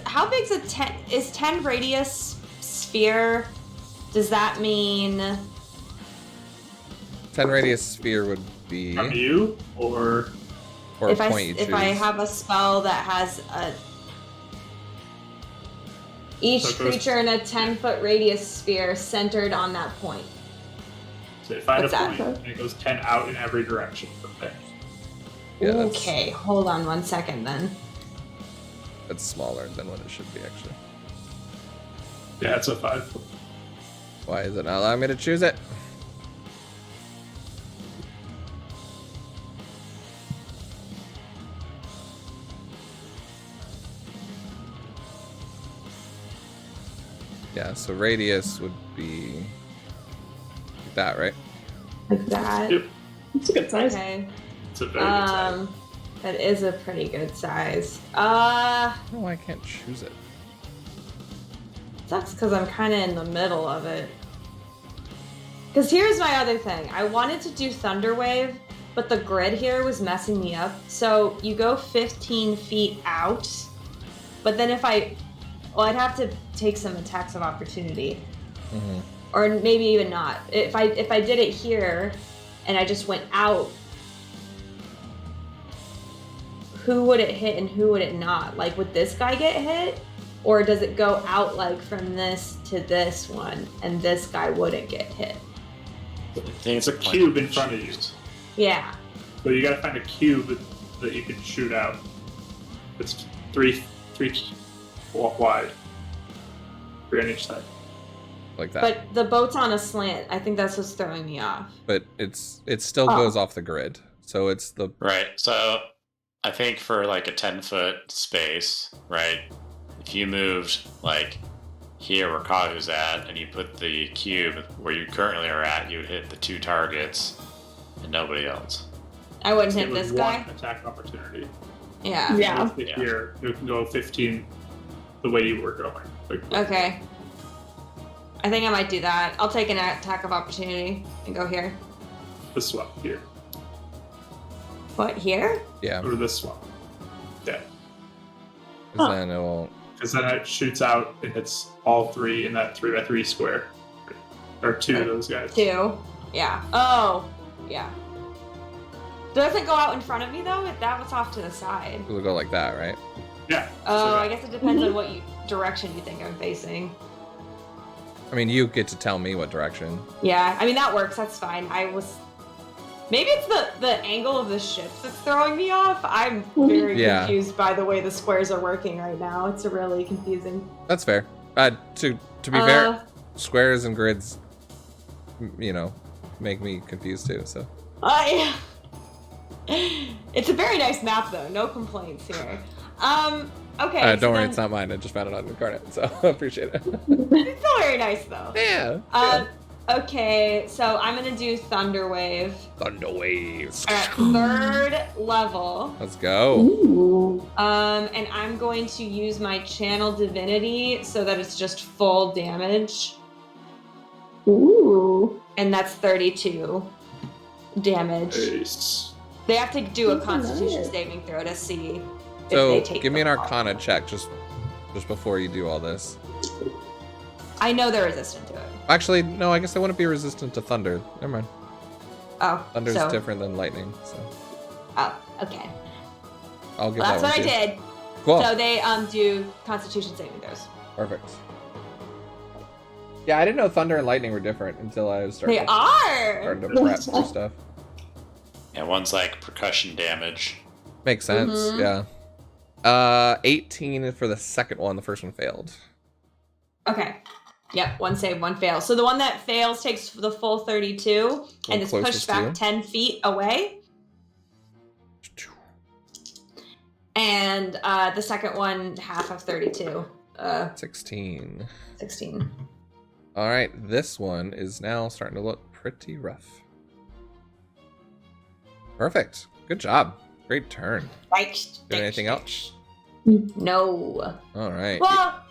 How big's a 10? Is 10 radius sphere? Does that mean
10 radius sphere would be
From you or
a
if
point you choose.
I have a spell that has each
So it goes-
creature in a 10-foot radius sphere centered on that point?
so you find
What's
a
that?
point and it goes 10 out in every direction from there.
Yeah, that's,
Okay, hold on one second then.
that's smaller than what it should be, actually.
Yeah, it's a 5.
Why is it not allowing me to choose it? Yeah, so radius would be like that, right?
Like that.
Yep.
It's a good size.
Okay.
It's a very good size.
That is a pretty good size.
No, I can't choose it.
Sucks because I'm kind of in the middle of it. Because here's my other thing. I wanted to do Thunder Wave, but the grid here was messing me up. So you go 15 feet out, but then I'd have to take some attacks of opportunity.
Mm-hmm.
Or maybe even not. If I did it here, and I just went out, who would it hit and who would it not? Like, would this guy get hit? Or does it go out, like, from this to this one, and this guy wouldn't get hit?
I think it's
It's a cube in front of you.
Yeah.
So you gotta find a cube that you can shoot out. It's three wide. 3 on each side.
Like that.
But the boat's on a slant. I think that's what's throwing me off.
But it still goes off the grid. So it's the
Right. So I think for like a 10-foot space, right? If you moved like here where Kahu's at, and you put the cube where you currently are at, you would hit the 2 targets and nobody else.
I wouldn't
It
hit
was
this
one
guy.
attack opportunity.
Yeah.
Yeah.
If here, you can go 15 the way you were going. Like,
Okay. I think I might do that. I'll take an attack of opportunity and go here.
this swap here.
What, here?
yeah.
Or this swap. Yeah.
'Cause then it won't.
Because then it shoots out and hits all 3 in that 3x3 square. Or 2 of those guys.
2. Yeah. Oh, yeah. Does it go out in front of me though? That was off to the side.
It'll go like that, right?
Yeah.
Oh, I guess it depends on what direction you think I'm facing.
I mean, you get to tell me what direction.
Yeah, I mean that works. That's fine. Maybe it's the angle of the ship that's throwing me off. I'm very
Yeah.
confused by the way the squares are working right now. It's really confusing.
That's fair. To be fair, squares and grids, make me confused too. So
It's a very nice map though. No complaints here. Okay.
don't worry, it's not mine. I just found it on Incarnate, so I appreciate it.
It's still very nice though.
Yeah.
Okay, so I'm gonna do Thunder Wave
Thunder waves.
at 3rd level.
Let's go.
Ooh.
And I'm going to use my Channel Divinity so that it's just full damage.
Ooh.
And that's 32 damage.
Nice.
They have to do a
That's
Constitution
nice.
saving throw to see if
So
they take
give me an
the fall.
Arcana check just before you do all this.
I know they're resistant to it.
Actually, no. I guess they wouldn't be resistant to thunder. Never mind.
Oh,
Thunder's
so,
different than lightning, so
Oh, okay.
I'll give
Well,
that
that's
one
what I
to you.
did.
Cool.
So they do Constitution saving throws.
Perfect. Yeah, I didn't know thunder and lightning were different until I was
They
starting
are.
to prep for stuff.
Yeah, one's like percussion damage.
Makes sense.
Mhm.
Yeah. 18 for the second one. The first one failed.
Okay. Yep, 1 save, 1 fail. So the one that fails takes the full 32 and is
closest
pushed
to you.
back 10 feet away. And the second one, half of 32.
16.
16.
All right, this one is now starting to look pretty rough. Perfect. Good job. Great turn.
Thanks.
Doing anything else?
No.
All right.
Well,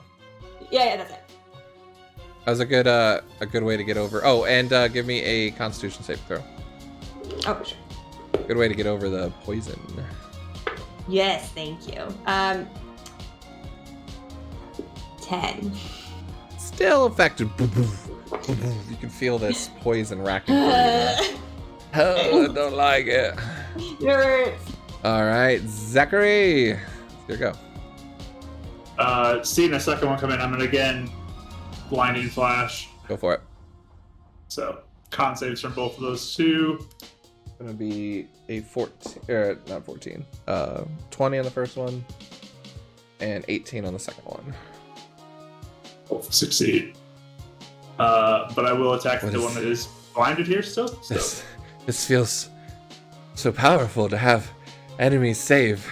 yeah, that's it.
That was a good way to get over. Oh, and give me a Constitution save throw.
Oh, for sure.
Good way to get over the poison.
Yes, thank you. 10.
Still effective. You can feel this poison racking through you. Oh, I don't like it.
Nerds.
All right, Zachary. Here you go.
Seeing a second one come in, I'm gonna again blinding flash.
Go for it.
So con saves from both of those two.
It's gonna be a 14, not 14. 20 on the first one, and 18 on the second one.
Both succeed. But I will attack the one that is blinded here still. So.
This feels so powerful to have enemies save.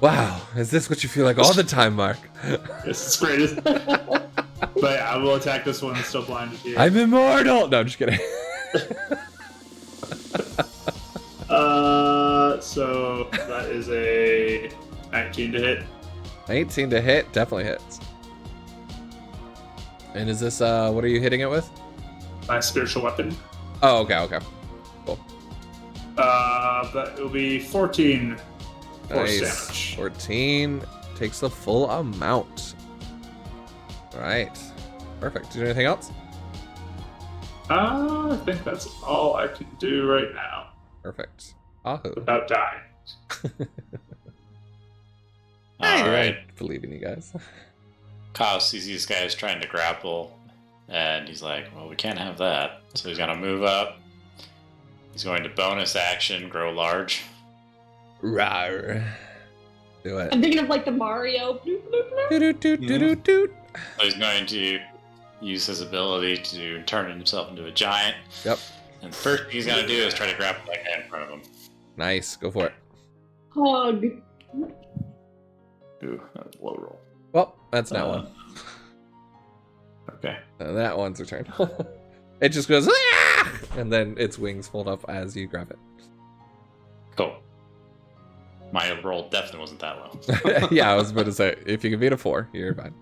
Wow, is this what you feel like all the time, Mark?
This is great. But yeah, I will attack this one that's still blinded here.
I'm immortal! No, I'm just kidding.
So that is a 19 to hit.
19 to hit, definitely hits. And is this, what are you hitting it with?
My spiritual weapon.
Oh, okay. Cool.
That will be 14 force
Nice.
damage.
14 takes the full amount. Alright. Perfect. Do you do anything else?
I think that's all I can do right now
Perfect. Ahu.
without dying.
Hey,
All right.
I believe in you guys.
Kyle sees these guys trying to grapple, and he's like, well, we can't have that. So he's going to move up. He's going to bonus action, grow large.
Rawr. Do it.
I'm thinking of like the Mario. Bloop, bloop, bloop.
Doot, doot, doot, doot, doot.
So he's going to use his ability to turn himself into a giant.
Yep.
And the first thing he's going to do is try to grapple that guy in front of him.
Nice. Go for it.
Hug.
Ooh, that's a low roll.
Well, that's not one.
Okay.
That one's a turn. It just goes, "Ah!" And then its wings fold up as you grab it.
Cool. My roll definitely wasn't that low.
Yeah, I was about to say, if you can beat a 4, you're fine.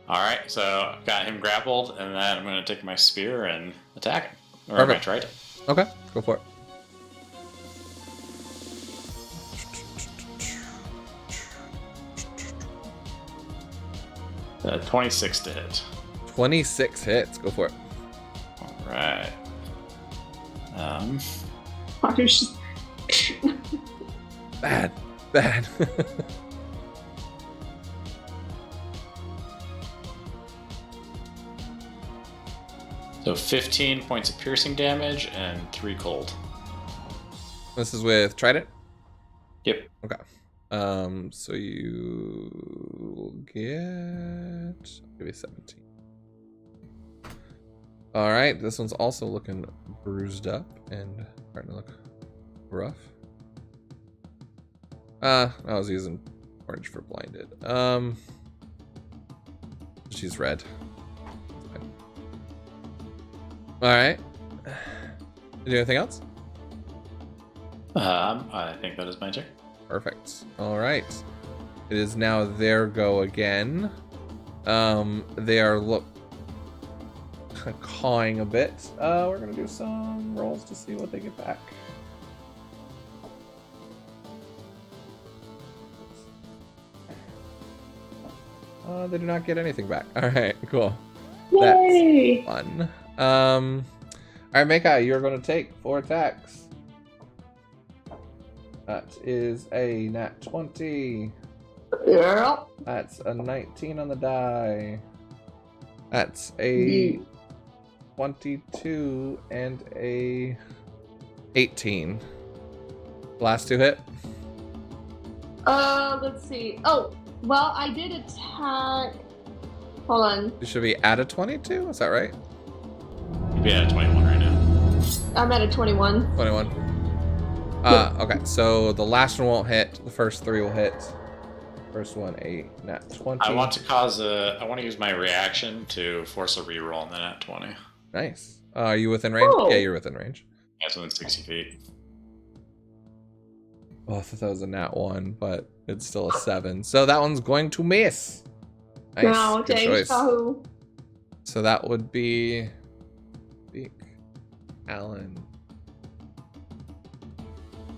Alright, so I've got him grappled, and then I'm going to take my spear and attack him. Or
Perfect.
my trident.
Okay, go for it.
Uh, 26 to hit.
26 hits. Go for it.
Alright.
Mario's just-
Bad.
So 15 points of piercing damage and 3 cold.
This is with Trident?
Yep.
Okay. So you will get... I'll give you 17. Alright, this one's also looking bruised up and starting to look rough. I was using orange for blinded. She's red. Alright. You do anything else?
I think that is my turn.
Perfect. Alright. It is now their go again. They are cawing a bit. We're gonna do some rolls to see what they get back. They do not get anything back. Alright, cool.
Yay!
That's fun. Alright, Mecha, you're gonna take 4 attacks. That is a nat 20.
Yeah.
That's a 19 on the die. That's a 22 and a 18. Last 2 hit.
Let's see. Oh, well, I did attack. Hold on.
You should be at a 22, is that right?
You'd be at a 21 right now.
I'm at a 21.
21. Okay, so the last one won't hit. The first 3 will hit. First one, a nat 20.
I want to use my reaction to force a reroll on the nat 20.
Nice. Are you within range?
Oh.
Yeah, you're within range.
Yeah, it's within 60 feet.
Oh, I thought that was a nat 1, but it's still a 7. So that one's going to miss. Nice.
No,
Good
dang,
choice.
Kahu.
So that would be Beak, Alan.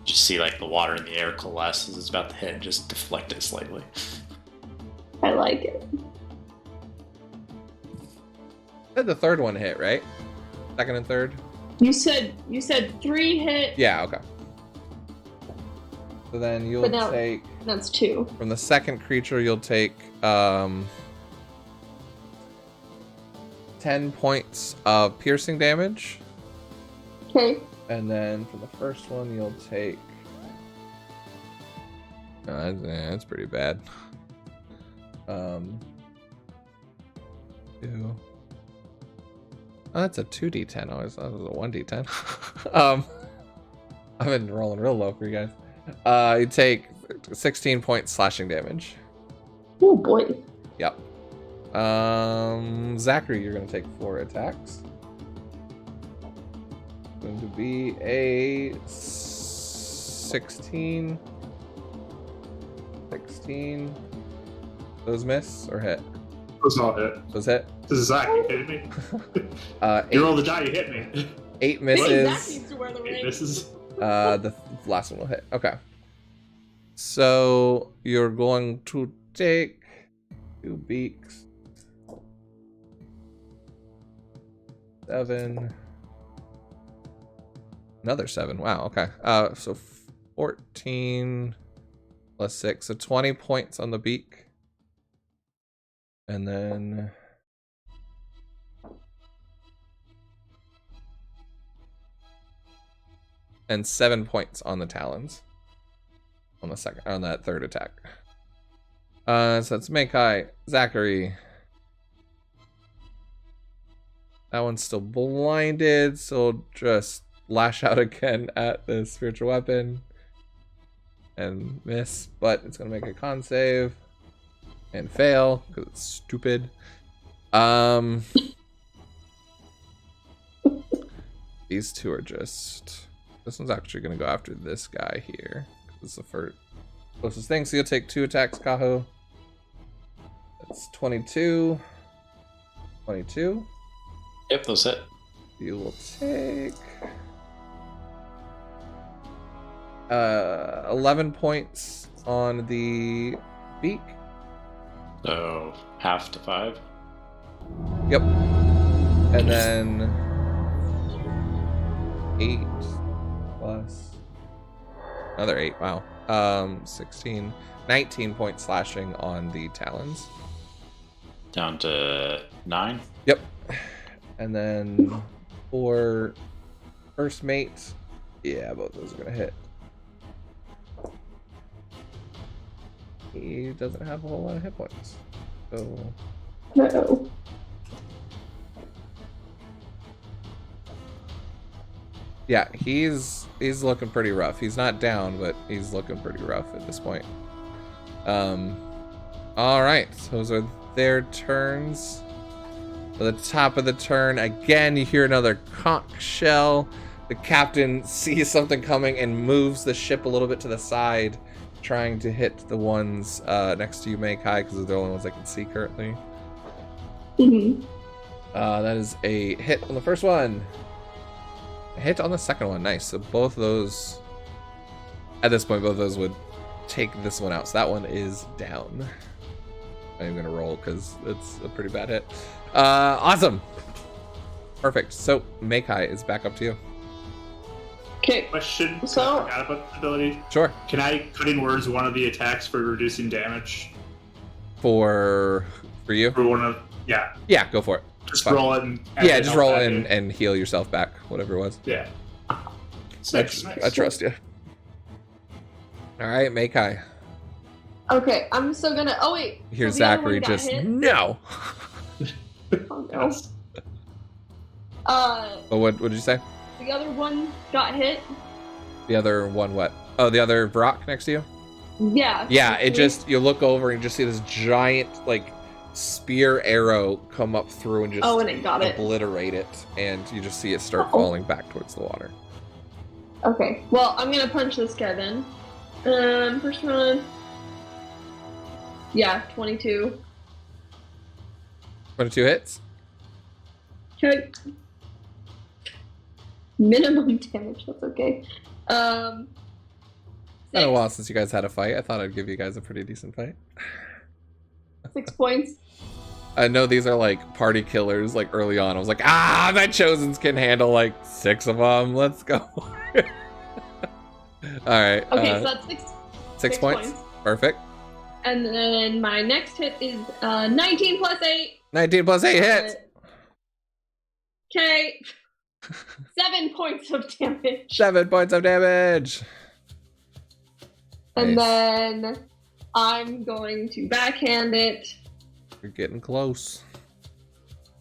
Just see like the water in the air coalesce as it's about to hit and just deflect it slightly.
I like it.
Said the third one hit, right? Second and third?
You said 3 hit.
Yeah, okay. So then you'll
But now-
take
That's 2.
from the second creature you'll take 10 points of piercing damage.
Okay.
And then for the first one you'll take that's pretty bad. 2. Oh, that's a 2d10. I always thought it was a 1d10. I've been rolling real low for you guys. You take 16 points slashing damage.
Oh boy.
Yep. Zachary, you're gonna take 4 attacks. Going to be a 16. 16. Those miss or hit?
Those all hit.
Those hit.
This is Zach, you kidding me? You roll the die, you hit me.
8
Zach
misses.
needs to wear the
8
ring.
misses.
The last one will hit. Okay. So you're going to take 2 beaks. 7. Another 7. Wow. Okay. So 14 plus 6. So 20 points on the beak. And then and 7 points on the talons. On that third attack. So that's Makai, Zachary. That one's still blinded, so just lash out again at the spiritual weapon and miss, but it's gonna make a con save and fail because it's stupid. These two are just. This one's actually gonna go after this guy here. This is the first closest thing. So you'll take 2 attacks, Kaho. That's 22. 22.
Yep, those hit.
You will take 11 points on the beak.
So half to 5.
Yep. And then 8 plus another 8. Wow. 16, 19 points slashing on the talons.
Down to 9.
Yep. And then for first mate, yeah, both those are gonna hit. He doesn't have a whole lot of hit points, so
No.
yeah, he's looking pretty rough. He's not down, but he's looking pretty rough at this point. All right, those are their turns. At the top of the turn, again, you hear another conch shell. The captain sees something coming and moves the ship a little bit to the side, trying to hit the ones next to you, Makai, because they're the only ones I can see currently.
Mm-hmm.
That is a hit on the first one. A hit on the second one. Nice. So both of those, at this point, both of those would take this one out. So that one is down. I'm going to roll because it's a pretty bad hit. Awesome. Perfect. So Makai is back up to you.
Okay.
Question.
So-
I forgot about the ability.
Sure.
Can I put in words one of the attacks for reducing damage?
For you?
For one of. Yeah.
Yeah, go for it.
Just
Fine.
roll it and.
Yeah, just roll
back
in and heal yourself back, whatever it was.
Yeah.
I trust you. All right, Makai.
Okay, I'm still gonna. Oh wait.
Here's
so the other one
Zachary
got
just
hit?
no.
Oh no.
Yes.
Oh, what did you say?
The other one got hit.
The other one, what? Oh, the other Vrock next to you?
Yeah.
Yeah, it just, you look over and you just see this giant, like, spear arrow come up through and just
and it got it.
obliterate it, and you just see it start falling back towards the water.
Okay, well, I'm gonna punch this guy then. First one. Yeah, 22.
22 hits.
Okay. Minimum damage, that's okay.
Been a while since you guys had a fight. I thought I'd give you guys a pretty decent fight.
6 points.
I know these are like party killers. Like early on, I was like, my chosens can handle like 6 of them. Let's go. All right.
Okay, so that's 6
points. Perfect.
And then my next hit is 19 plus 8.
19 plus 8 hits.
Okay. 7 points of damage.
7 points of damage.
And
Nice.
then I'm going to backhand it
You're getting close.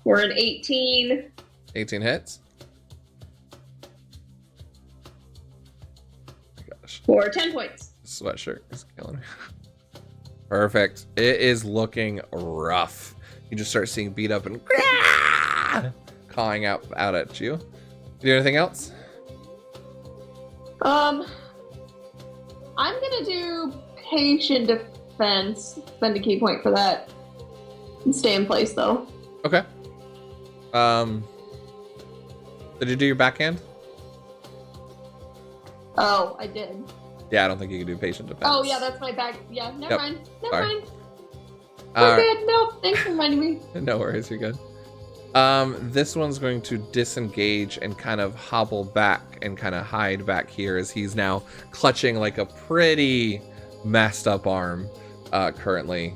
for an 18.
18 hits. Oh my gosh.
For 10 points.
Sweatshirt is killing me. Perfect. It is looking rough. You just start seeing beat up and cawing out at you. Do anything else?
I'm gonna do patient defense. Spend a key point for that. And stay in place though.
Okay. Did you do your backhand?
Oh, I did.
Yeah, I don't think you can do patient defense.
Oh yeah, that's my back. Yeah, never
Yep.
mind. Never
Sorry.
mind. We're
Alright.
good. No, thanks for reminding me.
No worries, you're good. This one's going to disengage and kind of hobble back and kind of hide back here as he's now clutching like a pretty messed up arm currently.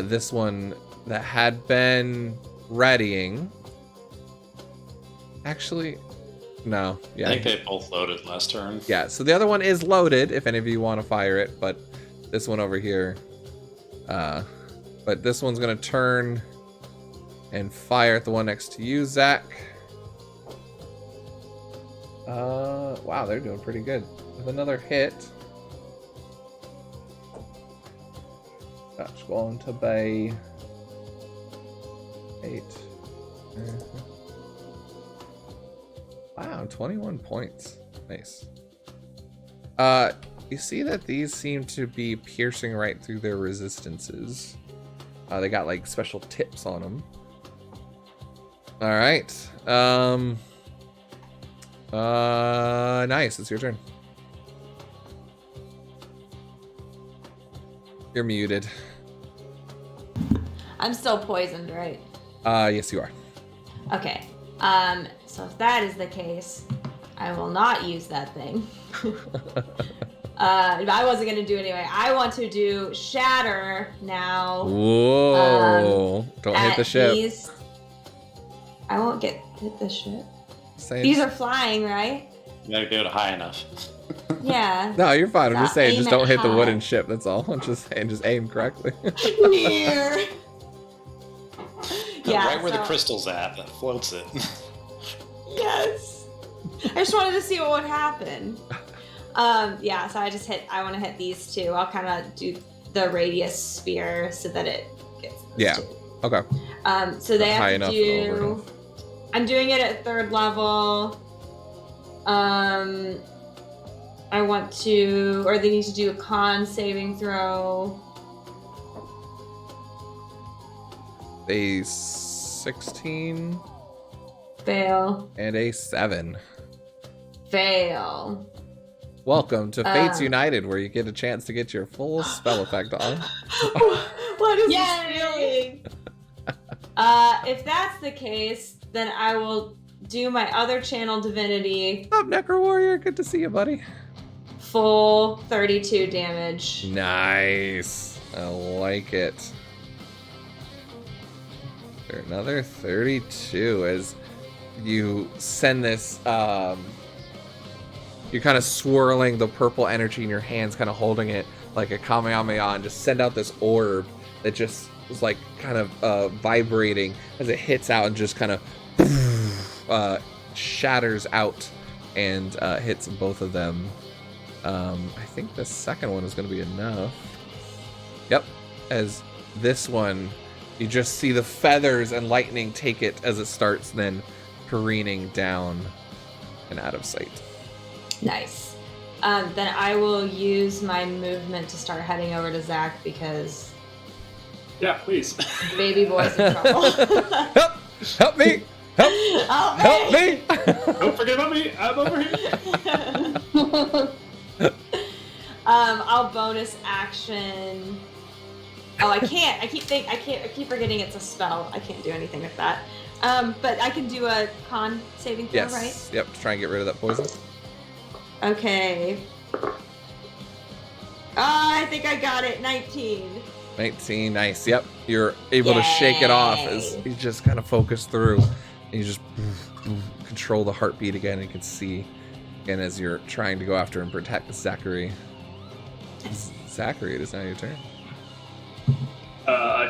This one that had been readying. Actually, no. Yeah.
I think they both loaded last turn.
Yeah, so the other one is loaded if any of you want to fire it, but this one over here, but this one's gonna turn and fire at the one next to you, Zach. Wow, they're doing pretty good with another hit. That's going to be 8. Wow, 21 points. Nice. You see that these seem to be piercing right through their resistances. They got like special tips on them. All right. Nice. It's your turn. You're muted.
I'm still poisoned, right?
Yes, you are.
Okay. So if that is the case, I will not use that thing. I wasn't gonna do it anyway. I want to do shatter now.
Whoa! Don't hit the ship.
These... I won't hit the ship.
Saying...
These are flying, right?
You gotta go to high enough.
Yeah.
No, you're fine. I'm just saying,
Aim
just don't
it
hit the
high.
wooden ship. That's all. I'm just saying, just aim correctly.
Near. Yeah.
Right where the
so-
crystal's at, that floats it.
Yes. I just wanted to see what would happen. Yeah, so I want to hit these two. I'll kind of do the radius spear so that it gets those
Yeah.
two.
Okay.
So they
High
have
enough
to
and over
do...
enough.
I'm doing it at 3rd level. I want to... Or they need to do a con saving throw.
A 16
Fail.
and a 7.
Fail.
Welcome to Fates United, where you get a chance to get your full spell effect on.
What is
Yay!
this feeling? If that's the case, then I will do my other channel divinity,
What's up, Necro Warrior? Good to see you, buddy.
full 32 damage.
Nice. I like it. Another 32 as you send this, you're kind of swirling the purple energy in your hands, kind of holding it like a Kamehameha, and just send out this orb that just is like kind of vibrating as it hits out and just kind of shatters out and hits both of them. I think the second one is going to be enough. Yep, as this one You just see the feathers and lightning take it as it starts then careening down and out of sight.
Nice. Then I will use my movement to start heading over to Zach because
Yeah, please.
baby boy's in trouble.
Help me! Help me!
Don't forget about me. I'm over here.
I'll bonus action. Oh, I can't. I keep forgetting it's a spell. I can't do anything with that. But I can do a con saving throw,
Yes.
right?
Yep, to try and get rid of that poison.
Okay. I think I got it. 19.
19, nice. Yep, you're able to shake it off as you just kind of focus through. And you just control the heartbeat again. And you can see again as you're trying to go after and protect Zachary. Zachary, it is now your turn.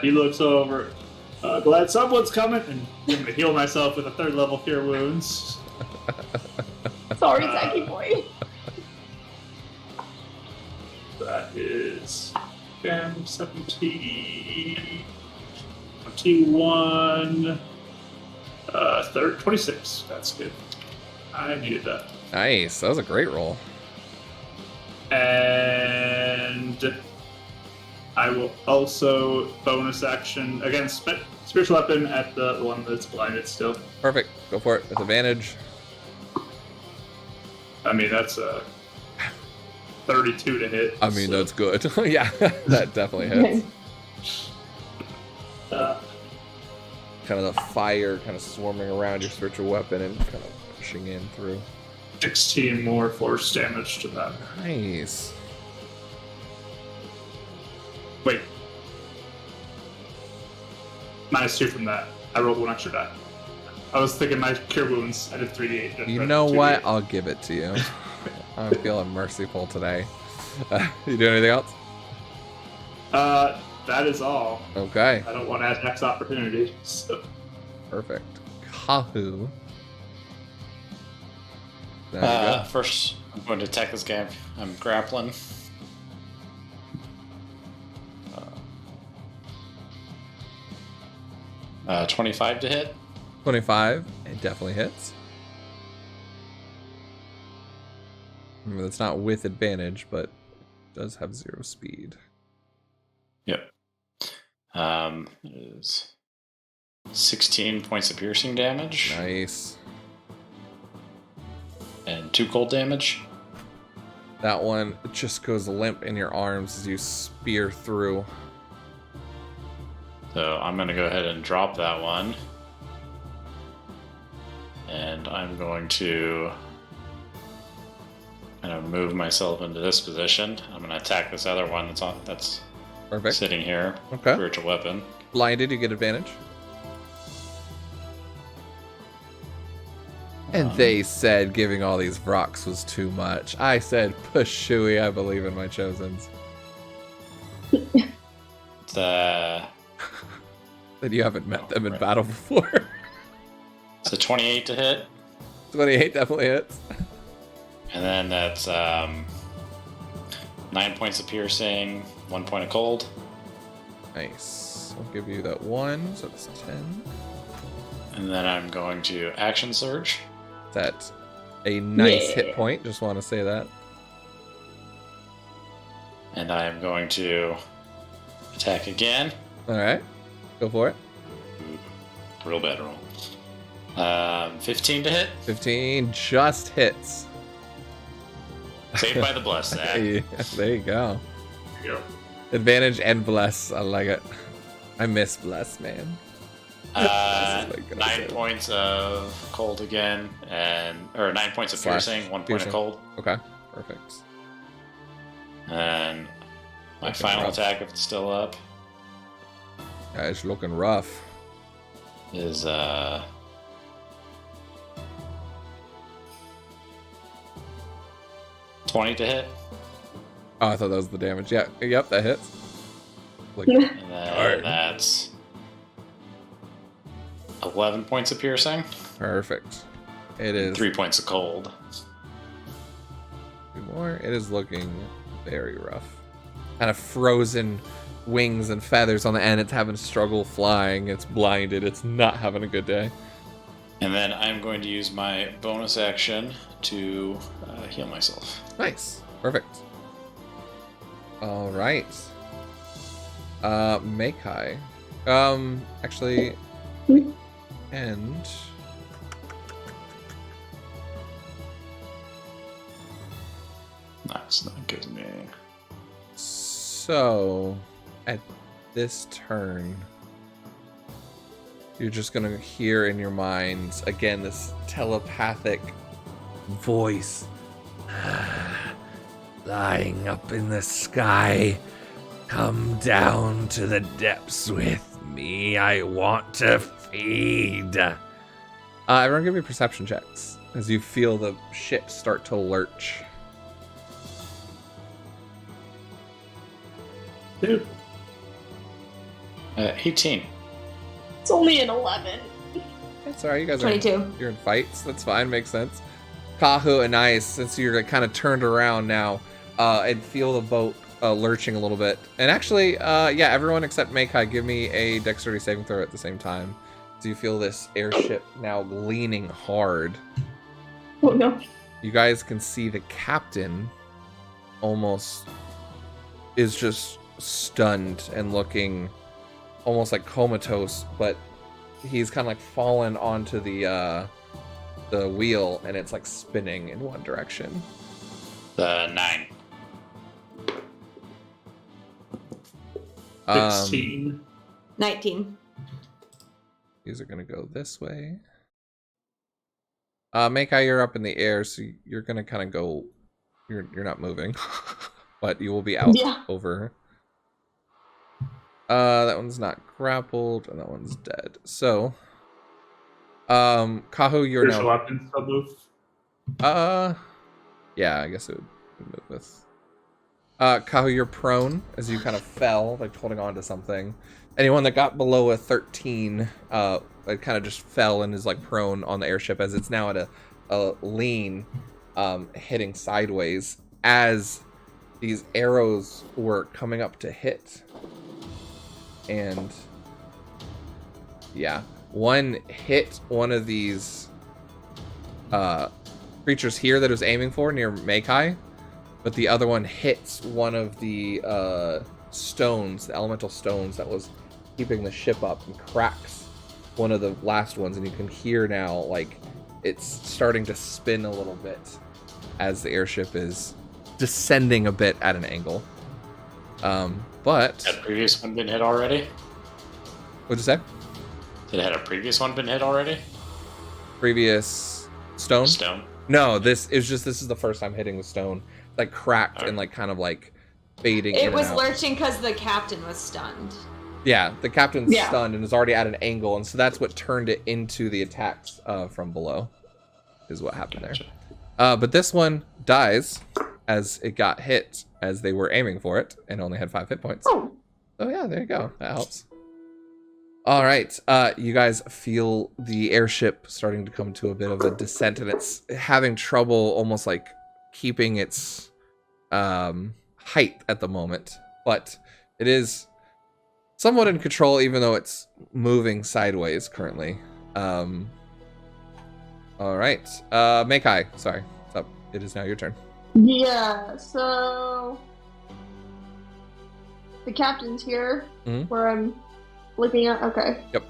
He looks over. Glad someone's coming, and I'm going to heal myself with a 3rd level Cure Wounds.
Sorry, Zachy boy.
That is 10, 17, 21, 26. That's good. I needed that.
Nice, that was a great roll.
And I will also bonus action against spiritual weapon at the one that's blinded still.
Perfect, go for it with advantage.
I mean, that's a 32 to hit.
I mean,
so,
that's good. Yeah, that definitely hits. Kind of the fire kind of swarming around your spiritual weapon and kind of pushing in through.
16 more force damage to that.
Nice.
Wait. -2 from that. I rolled 1 extra die. I was thinking my cure wounds. I did 3d8.
You know what? I'll give it to you. I'm feeling merciful today. You do anything else?
That is all.
Okay.
I don't want to add next opportunity. So.
Perfect. Kahu. There you go.
First, I'm going to attack this guy. I'm grappling. 25 to hit.
25. It definitely hits. Remember, that's not with advantage, but it does have 0 speed.
Yep. It is 16 points of piercing damage.
Nice.
And 2 cold damage.
That one just goes limp in your arms as you spear through.
So I'm going to go ahead and drop that one. And I'm going to kind of move myself into this position. I'm going to attack this other one that's
Perfect.
sitting here.
Okay.
Spiritual weapon.
Blinded, you get advantage. And they said giving all these rocks was too much. I said, Pashooey, I believe in my chosens. That you haven't met them in battle before.
It's a 28 to hit.
28 definitely hits.
And then that's 9 points of piercing, 1 point of cold.
Nice. I'll give you that 1, so it's 10.
And then I'm going to action surge.
That's a nice hit point, just want to say that.
And I am going to attack again.
Alright, go for it.
Real bad roll. 15 to hit.
15 just hits.
Saved by the bless, Zach.
Hey, there you go.
There you go.
Advantage and bless, I like it. I miss bless, man.
9 points of cold again, or 9 points of piercing, 1 point of cold.
Okay, perfect.
And my
Looking
final
rough.
attack, if it's still up,
Guys, looking rough.
is 20 to hit.
Oh, I thought that was the damage. Yeah, yep, that hits. Like,
And then
Alright.
that's 11 points of piercing,
perfect. It is
3 points of cold.
2 more. It is looking very rough. Kind of frozen wings and feathers on the end. It's having struggle flying. It's blinded. It's not having a good day.
And then I'm going to use my bonus action to heal myself.
Nice. Perfect. All right. Makai. Actually, and
That's not good to me.
so at this turn, you're just gonna hear in your minds again this telepathic voice. Lying up in the sky, come down to the depths with me. I want to feed. Everyone give me perception checks as you feel the ship start to lurch.
Dude,
18.
It's only an 11.
That's alright, you guys
22.
you're in fights. That's fine, makes sense. Kahu and Ice, since you're kind of turned around now, and feel the boat lurching a little bit. And actually, yeah, everyone except Makai, give me a dexterity saving throw at the same time. Do you feel this airship now leaning hard?
Oh no.
You guys can see the captain almost is just stunned and looking almost like comatose, but he's kind of like fallen onto the wheel, and it's like spinning in one direction.
9.
16.
19.
These are gonna go this way. Makai, you're up in the air, so you're gonna kind of go. You're not moving, but you will be out over. That one's not grappled, and that one's dead. So, Kahu, you're
There's a
now.
weapon still move.
Yeah, I guess it would move with. Kahu, you're prone as you kind of fell, like holding on to something. Anyone that got below a 13, like kind of just fell and is like prone on the airship as it's now at a lean, hitting sideways as these arrows were coming up to hit. And yeah, one hit one of these creatures here that it was aiming for near Makai, but the other one hits one of the stones, the elemental stones that was keeping the ship up, and cracks one of the last ones, and you can hear now like it's starting to spin a little bit as the airship is descending a bit at an angle. But
Had a previous one been hit already?
what'd you say?
Did it had a previous one been hit already?
Previous stone?
Stone.
No, this is the first time hitting the stone. Like cracked and like kind of like fading in
It
and
was
out.
lurching because the captain was stunned.
Yeah, the captain's
Yeah.
stunned and is already at an angle, and so that's what turned it into the attacks from below, is what happened there. But this one dies as it got hit as they were aiming for it and only had 5 hit points.
Oh.
Oh yeah, there you go. That helps. All right, you guys feel the airship starting to come to a bit of a descent, and it's having trouble almost like keeping its height at the moment, but it is somewhat in control, even though it's moving sideways currently. All right, Makai, sorry, what's up? It is now your turn.
Yeah, so the captain's here, where I'm looking at. Okay.
Yep.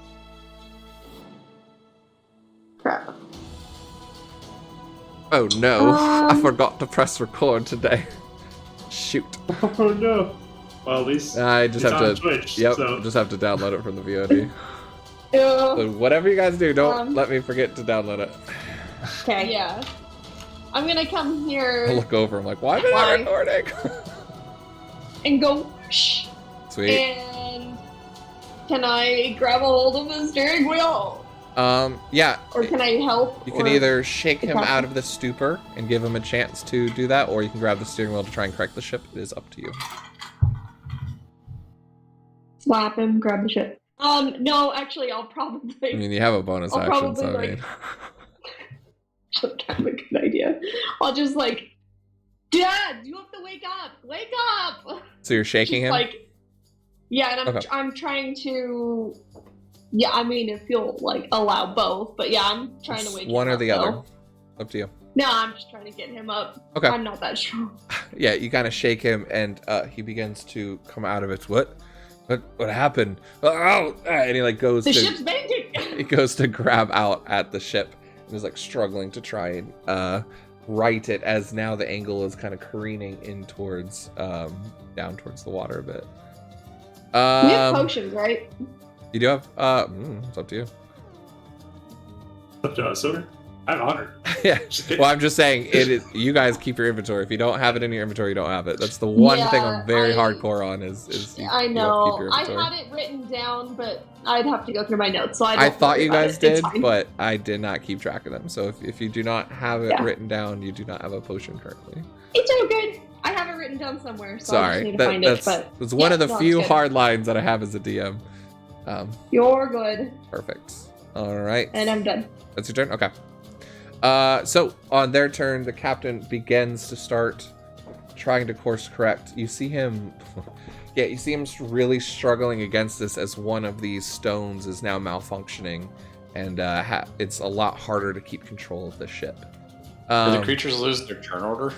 Crap.
Oh no, I forgot to press record today. Shoot.
Oh no. Well, at least
I just
it's
have
on
to.
Twitch,
Yep,
so.
just have to download it from the VOD.
Yeah.
So whatever you guys do, don't let me forget to download it.
Okay.
Yeah. I'm gonna come
I
here
look over, I'm like, why am I
Why?
not recording?
and go shh.
Sweet.
And can I grab a hold of the steering wheel?
Yeah,
Or can I help?
you can
or-
either shake him
captain?
out of the stupor and give him a chance to do that, or you can grab the steering wheel to try and correct the ship. It is up to you.
slap him, grab the shit. No, actually, I'll probably.
I mean, you have a bonus
I'll
action, so I
probably,
mean.
That's kind of a good idea. I'll just like, Dad, you have to wake up! Wake up!
So you're shaking
Just
him?
like, Yeah, and
Okay.
I'm trying to. Yeah, I mean, if you'll like allow both, but yeah, I'm trying to wake him
One or
up,
the
though.
other. Up to you.
No, I'm just trying to get him up.
Okay.
I'm not that strong.
Yeah, you kind of shake him, and he begins to come out of it. What happened? Oh! And he like goes
The
to
ship's banking.
he goes to grab out at the ship and is like struggling to try and right it, as now the angle is kind of careening in towards down towards the water a bit.
We have potions, right?
You do have it's up to you.
Up to us, over. I have 100.
Yeah. Well, I'm just saying it is. You guys keep your inventory. If you don't have it in your inventory, you don't have it. That's the one thing I'm very hardcore on. Is you,
I
you don't
know.
keep your
I
inventory.
had it written down, but I'd have to go through my notes. So
I thought you guys did,
but
but I did not keep track of them. So if you do not have it
Yeah.
written down, you do not have a potion currently.
it's all good. I have it written down somewhere, so I just
Sorry,
need to find it. But
that's one of the
no, it's
few
good.
hard lines that I have as a DM.
You're good,
Perfect. All right.
and I'm done.
That's your turn? Okay. So on their turn, the captain begins to start trying to course correct. You see him, you see him really struggling against this as one of these stones is now malfunctioning, and it's a lot harder to keep control of the ship.
Did the creatures lose their turn order?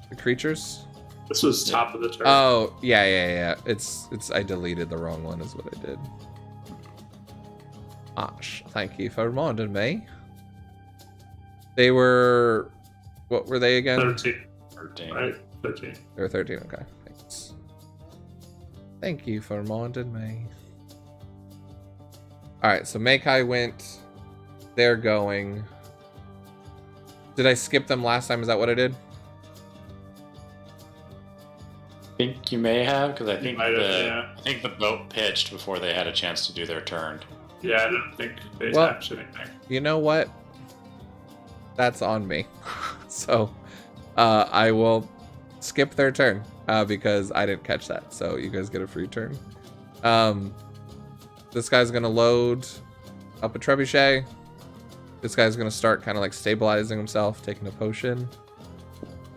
The creatures?
This was top of the turn.
Oh, yeah. It's I deleted the wrong one is what I did. Ash, thank you for reminding me. They were... What were they again?
13.
13.
Right? 13.
They were 13, okay. Thanks. Thank you for reminding me. Alright, so Makai went. They're going. Did I skip them last time? Is that what I did?
I think you may have, because I think
might have, yeah.
I think the boat pitched before they had a chance to do their turn.
Yeah, I don't think they
Well-
tapped anything.
You know what? That's on me. So, I will skip their turn because I didn't catch that. So you guys get a free turn. This guy's gonna load up a trebuchet. This guy's gonna start kind of like stabilizing himself, taking a potion.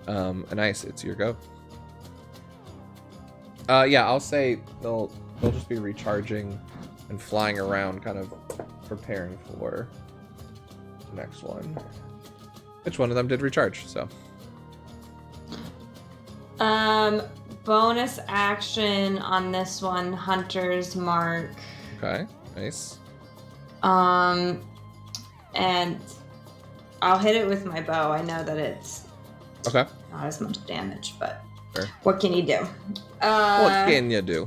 And Ice, it's your go. Yeah, I'll say they'll just be recharging and flying around, kind of preparing for the next one. Which one of them did recharge? So
bonus action on this one, Hunter's Mark.
okay, nice.
And I'll hit it with my bow. I know that it's
Okay,
not as much damage, but
Sure.
what can you do?
what can you do?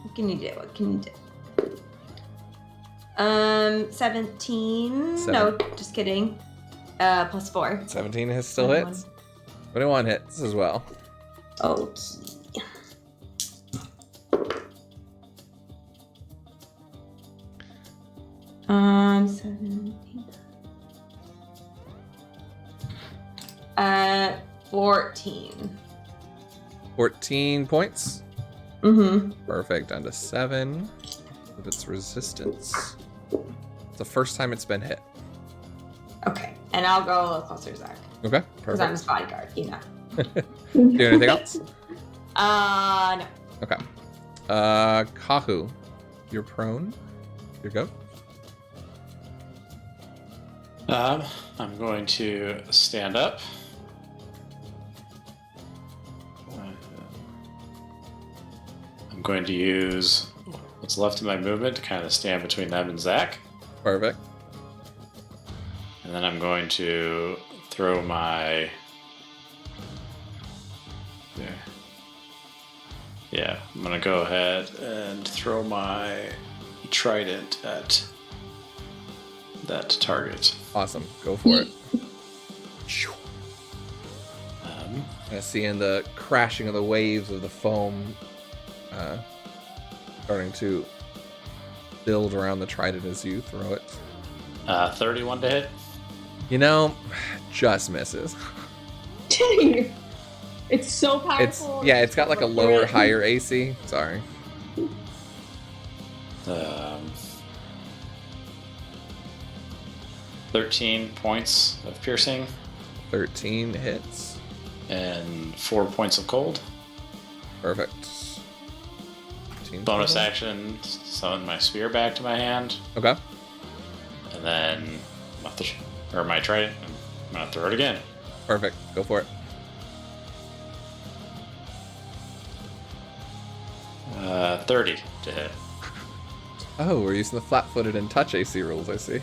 What can you do? What can you do? 17.
Seven.
No, just kidding. Plus 4.
17 still
21.
hits. 21 hits as well.
Okay. 17. 14.
14 points.
Mm-hmm.
Perfect. Down to 7 of its resistance. It's the first time it's been hit.
Okay, and I'll go a little closer, Zach,
Okay,
because I'm
perfect.
his bodyguard. You know.
Do anything else?
No.
Okay. Kahu, you're prone. Your go.
I'm going to stand up. I'm going to use what's left of my movement to kind of stand between them and Zach.
Perfect.
And then I'm going to throw my... There. Yeah, I'm going to go ahead and throw my trident at that target.
Awesome. Go for it. Seeing the crashing of the waves of the foam starting to build around the trident as you throw it.
31 to hit.
You know, just misses.
Dang. It's so powerful.
It's got like a lower, higher AC. Sorry.
13 points of piercing
13 hits.
and 4 points of cold.
Perfect. 13.
Bonus
total.
action, summon my spear back to my hand,
Okay.
and then my trident. I'm gonna throw it again.
Perfect. Go for it.
30 to hit.
Oh, we're using the flat-footed and touch AC rules, I see.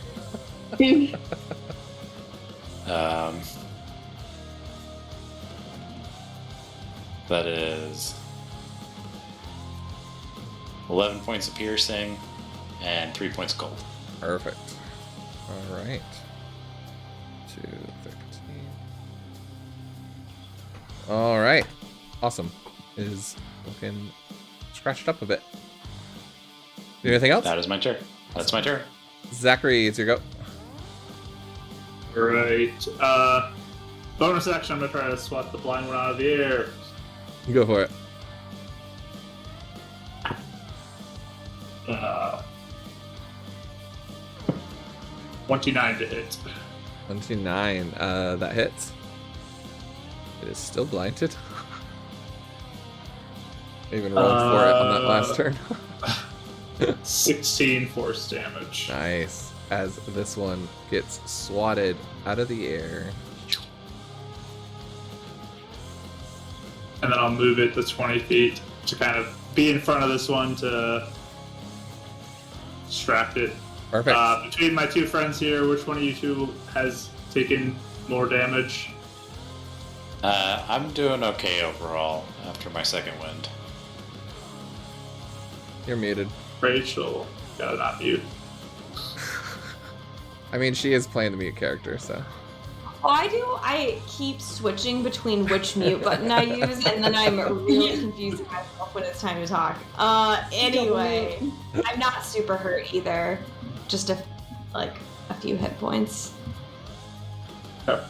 That is 11 points of piercing and 3 points of gold.
Perfect. All right. 2, 13. All right. Awesome. Is looking scratched up a bit. Anything else?
That is my turn. That's my turn.
Zachary, it's your go.
Right. Bonus action, I'm gonna try to swat the blind one out of the air.
Go for it.
29 to hit.
29. That hits. It is still blinded. Even rolled for it on that last turn.
16 force damage.
Nice. As this one gets swatted out of the air.
And then I'll move it to 20 feet to kind of be in front of this one to distract it.
Perfect.
Between my two friends here, which one of you two has taken more damage?
I'm doing okay overall after my second wind.
You're muted.
Rachel. Gotta not mute.
I mean, she is playing the mute character, so.
I keep switching between which mute button I use, and then I'm really confusing myself when it's time to talk. Anyway, I'm not super hurt either. Just a few hit points.
Okay.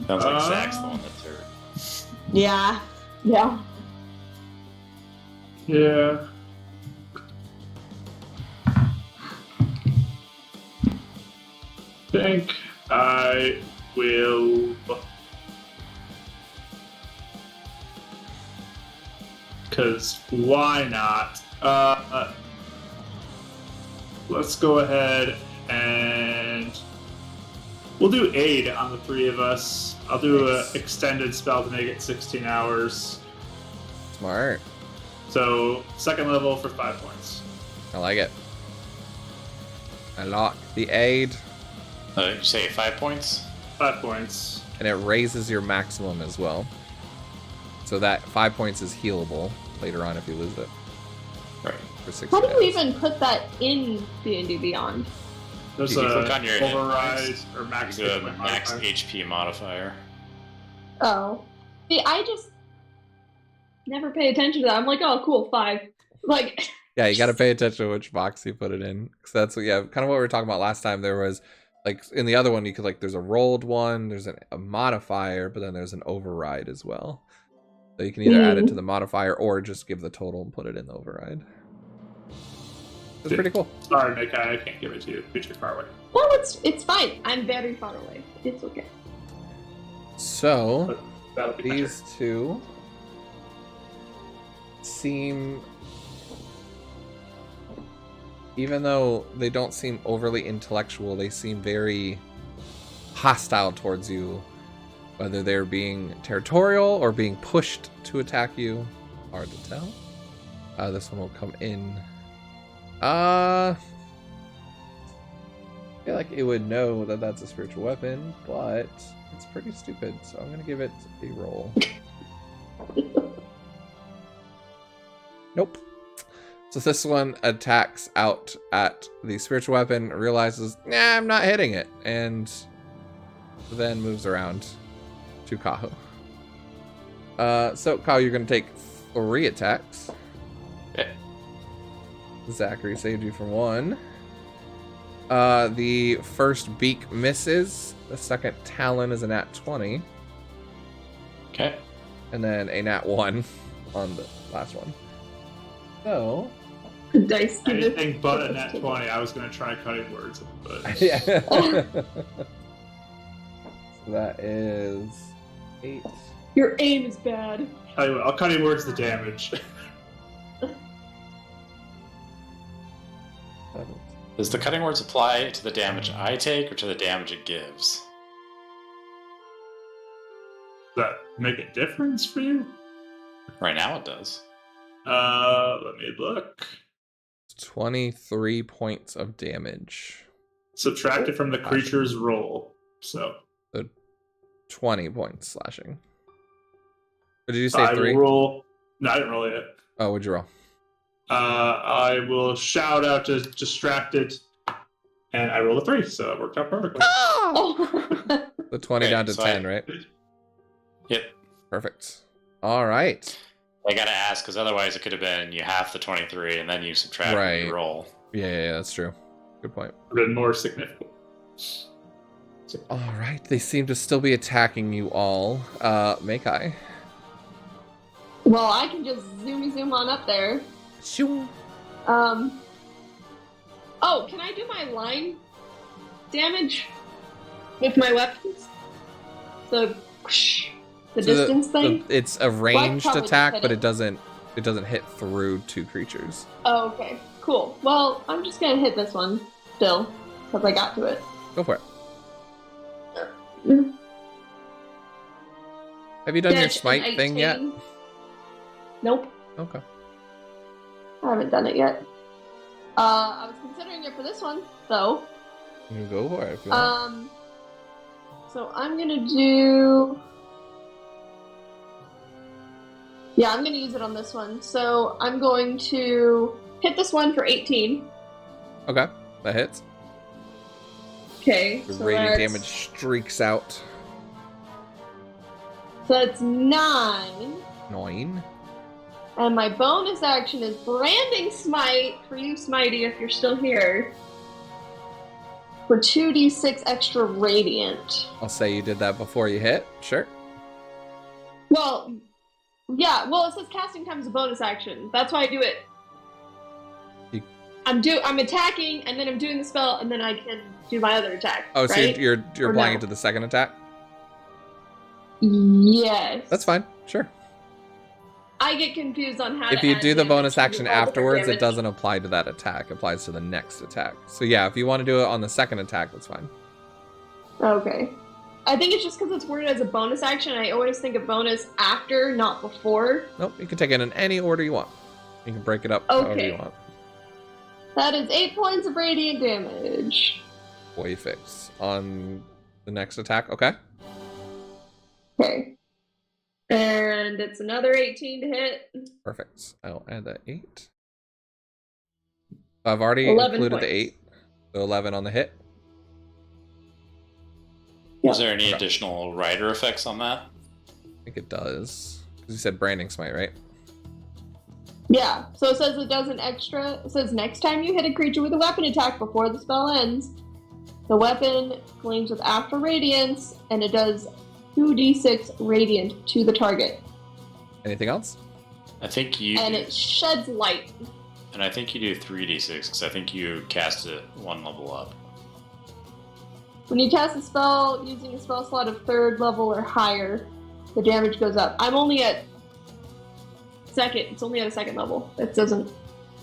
Sounds like Zach's the one that's hurt.
Yeah.
Yeah.
Yeah. Think I will. Because why not? Let's go ahead and we'll do aid on the three of us. I'll do an extended spell to make it 16 hours.
Smart.
So second level for 5 points.
I like it. I lock the aid,
You say 5 points?
5 points.
and it raises your maximum as well. So that 5 points is healable later on if you lose it.
Right.
For 60
How do you
days.
even put that in D&D Beyond?
There's
You can
a
click on your hit
override
points.
or max
Do
hit
a
point
max
modifier.
HP modifier.
Oh. See, I just never pay attention to that. I'm like, oh, cool, 5. Like,
Yeah, you got to pay attention to which box you put it in. Because that's, kind of what we were talking about last time. There was, in the other one, you could, there's a rolled one, there's a modifier, but then there's an override as well. So you can either add it to the modifier or just give the total and put it in the override. It's pretty cool.
Sorry, Nick, I can't give it to you. You're too far away.
well, it's fine. I'm very far away. It's okay.
So,
That'll be my
these two seem, even though they don't seem overly intellectual, they seem very hostile towards you, whether they're being territorial or being pushed to attack you. Hard to tell. This one will come in. I feel like it would know that that's a spiritual weapon, but it's pretty stupid, so I'm gonna give it a roll. Nope. So this one attacks out at the spiritual weapon, realizes, nah, I'm not hitting it, and then moves around to Kahu. So Kahu, you're gonna take 3 attacks.
Yeah.
Zachary saved you from 1. The first beak misses. The second talon is a nat 20.
Okay.
And then a nat 1 on the last one. So,
Dice give it-
Anything but a nat 20. I was going to try cutting words, but
yeah. So that is 8.
Your aim is bad.
tell you what, I'll cutting words the damage.
Does the cutting words apply to the damage I take or to the damage it gives?
Does that make a difference for you?
Right now it does.
Let me look.
23 points of damage.
Subtract it from the creature's roll. So
20 points slashing. What did you say,
I
3?
will roll. No, I didn't roll yet.
Oh, what'd you roll?
I will shout out to distracted, and I rolled a 3, so it worked out perfectly.
Oh.
The 20
Okay,
down to
so
10, right?
Yep.
Perfect. All right.
I gotta ask, because otherwise it could have been you half the 23 and then you subtract
Right.
and you roll.
Yeah, that's true. Good point.
Would have been more significant.
All right. They seem to still be attacking you all. Makai.
Well, I can just zoom on up there.
Shoo.
Oh, can I do my line damage with my weapons? The distance thing?
It's a
Well, I
ranged
probably just
attack,
hit
but
it.
it doesn't hit through 2 creatures.
Oh, okay. Cool. Well, I'm just gonna hit this one still, because I got to it.
Go for it. Have you done your
Dash
smite
an
thing yet?
18. Nope.
Okay.
I haven't done it yet. I was considering it for this one, though.
You go for it if you want.
So I'm gonna do... Yeah, I'm gonna use it on this one. So I'm going to hit this one for 18.
Okay, that hits.
Okay,
The
so
radiant
that's...
damage streaks out.
So that's 9.
9.
And my bonus action is Branding Smite for you, Smitey, if you're still here. For 2d6 extra radiant.
I'll say you did that before you hit. Sure.
Well, yeah. Well, it says casting time is a bonus action. That's why I do it. I'm attacking, and then I'm doing the spell, and then I can do my other attack.
Oh, so
right?
you're
Or
applying
no?
it to the second attack?
Yes.
That's fine. Sure.
I get confused on how
If
to
you
add
do the
damage
bonus
to
action
all different
afterwards, it
damage.
doesn't apply to that attack. It applies to the next attack. So yeah, if you want to do it on the second attack, that's fine.
Okay. I think it's just because it's worded as a bonus action. I always think of bonus after, not before.
Nope, you can take it in any order you want. You can break it up however
Okay.
you want.
That is 8 points of radiant damage.
Boy fix on the next attack. Okay.
Okay. And it's another 18 to hit.
Perfect. I'll add that 8. I've already
11
included
points.
the 8. So 11 on the hit.
Is there any
Okay.
additional rider effects on that?
I think it does. Because you said branding smite, right?
Yeah, so it says it does an extra. It says next time you hit a creature with a weapon attack before the spell ends, the weapon flames with after radiance, and it does 2d6 radiant to the target.
Anything else?
I think you
And
do,
it sheds light.
and I think you do 3d6 because I think you cast it 1 level up.
When you cast a spell using a spell slot of 3rd level or higher, the damage goes up. I'm only at 2nd. It's only at a 2nd level. It doesn't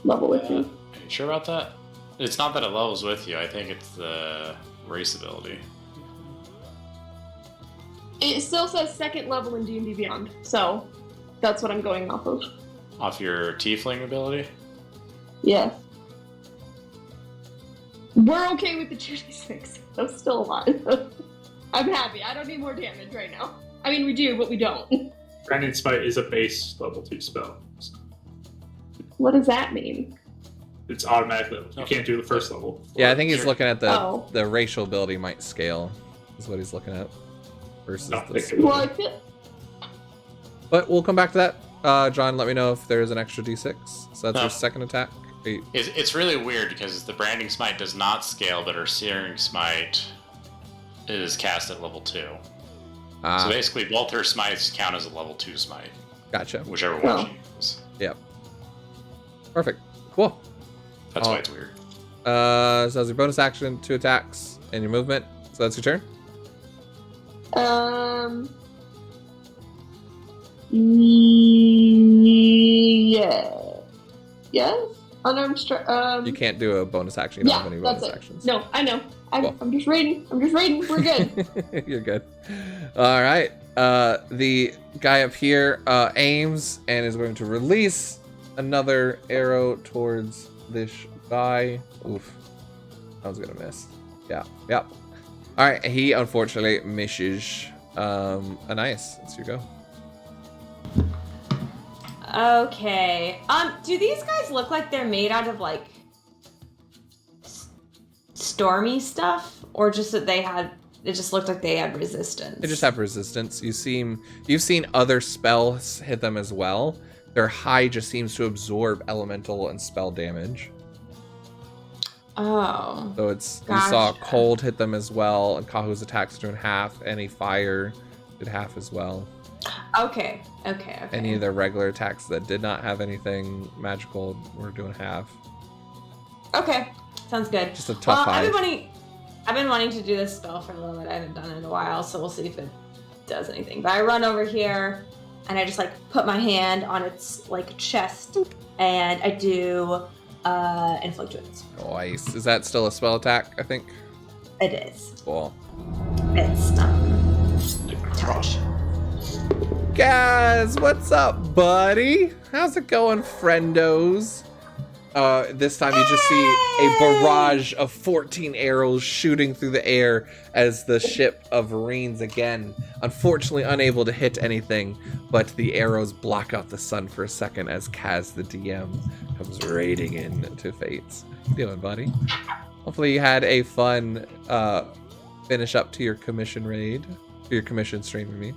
level with me.
Are you sure about that? It's not that it levels with you. I think it's the race ability.
It still says 2nd level in D&D Beyond, so that's what I'm going off of.
Off your tiefling ability?
Yeah. We're okay with the 2d6. That's still a lot. I'm happy. I don't need more damage right now. I mean, we do, but we don't.
Branding Smite is a base level 2 spell.
What does that mean?
It's automatically. You can't do the first level.
Yeah, I think he's
Sure.
looking at
Oh.
the racial ability might scale. Is what he's looking at. Versus
No,
this.
Well, I feel...
But we'll come back to that. John, let me know if there's an extra d6. So that's
No.
your second attack. 8.
It's really weird because the branding smite does not scale, but her searing smite is cast at level 2. So basically, both her smites count as a level 2 smite,
Gotcha.
whichever one
Oh.
she uses.
Yep. Perfect. Cool.
That's
Oh.
why it's weird.
So that's your bonus action, 2 attacks, and your movement. So that's your turn.
Yeah. Yes? Unarmed strike.
You can't do a bonus action. You don't have any bonus
that's it.
actions.
No, I know.
Cool.
I'm just reading. We're good.
You're good. All right. The guy up here aims and is going to release another arrow towards this guy. Oof. I was gonna miss. Yeah. Yep. All right. He unfortunately misses. Nice. It's your go.
Okay. Do these guys look like they're made out of like stormy stuff, or just that they had? It just looked like they had resistance.
They just have resistance. You've seen other spells hit them as well. Their high just seems to absorb elemental and spell damage.
Oh.
So it's
Gotcha.
You saw cold hit them as well, and Kahu's attacks doing half. Any fire did half as well.
Okay.
Any of their regular attacks that did not have anything magical were doing half.
Okay, sounds good.
Just a tough high.
I've been wanting to do this spell for a little bit. I haven't done it in a while, so we'll see if it does anything. But I run over here, and I just like put my hand on its like chest, and I do inflict wounds.
Nice. Is that still a spell attack? I think.
It is.
Cool.
It's touch.
Guys, what's up, buddy? How's it going, friendos? This time you just see a barrage of 14 arrows shooting through the air as the ship of Marines again. Unfortunately unable to hit anything, but the arrows block out the sun for a second as Kaz, the DM, comes raiding in to Fates. How you doing, buddy? Hopefully you had a fun finish up to your commission raid. Your commission stream, I mean.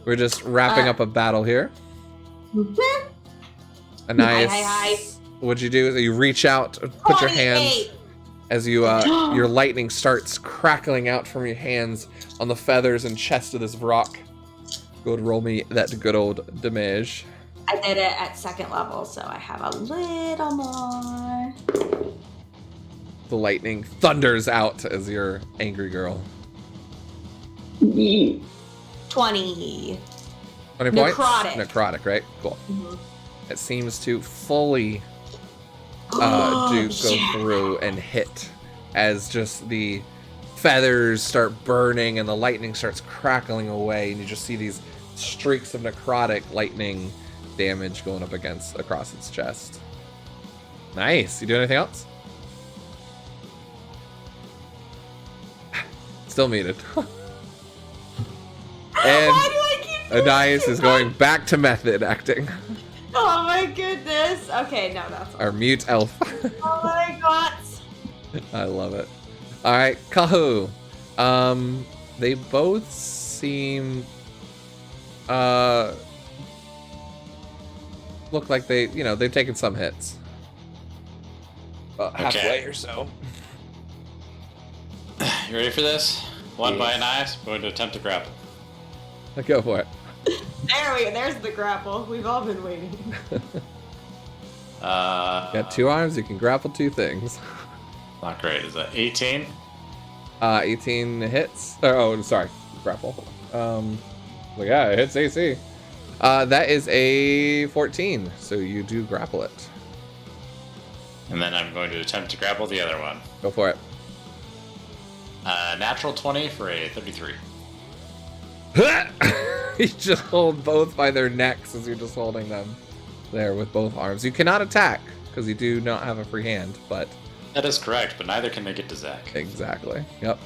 We're just wrapping up a battle here. A nice...
Hi.
What'd you do? You reach out, put your hands as you your lightning starts crackling out from your hands on the feathers and chest of this rock. Go and roll me that good old damage.
I did it at 2nd level, so I have a little more.
The lightning thunders out as your angry girl.
20.
20 points? Necrotic, right? Cool. It seems to fully go through and hit as just the feathers start burning and the lightning starts crackling away, and you just see these streaks of necrotic lightning damage going up across its chest. Nice. You do anything else? Still muted. And
Why do I keep
Anais is going back to method acting.
Oh my goodness. Okay, no, that's all.
Our mute elf.
Oh my god.
I love it. All right, Kahu. They both seem look like they've taken some hits. Halfway or so.
You ready for this? One by an eye, going to attempt to grapple.
Go for it.
There's the grapple. We've all been waiting.
Got 2 arms, you can grapple 2 things.
Not great. Is that 18?
18 hits. Sorry, grapple. Yeah, it hits AC. That is a 14, so you do grapple it.
And then I'm going to attempt to grapple the other one.
Go for it.
Natural 20 for a 33.
You just hold both by their necks as you're just holding them there with both arms. You cannot attack because you do not have a free hand, but...
That is correct, but neither can they get to Zach.
Exactly. Yep.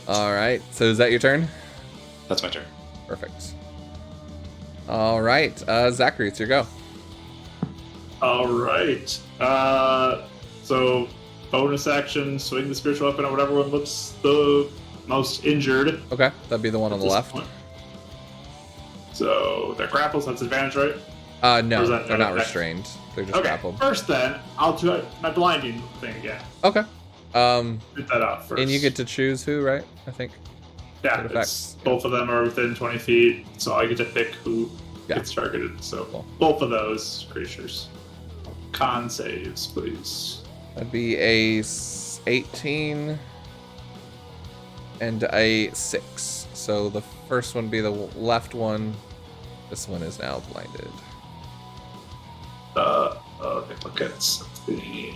All right. So is that your turn?
That's my turn.
Perfect. All right. Zachary, it's your go.
All right. So bonus action, swing the spiritual weapon on whatever one looks the most injured.
Okay. That'd be the one on the left.
Point. So they're grapples, that's advantage, right?
No, they're not restrained. They're just grappled.
First then, I'll do my blinding thing again.
Okay.
Get that off first.
And you get to choose who, right? I think.
Yeah, both of them are within 20 feet, so I get to pick who gets targeted. So
cool.
Both of those creatures. Con saves, please.
That'd be a 18 and a 6. So the first one be the left one. This one is now blinded.
look at something.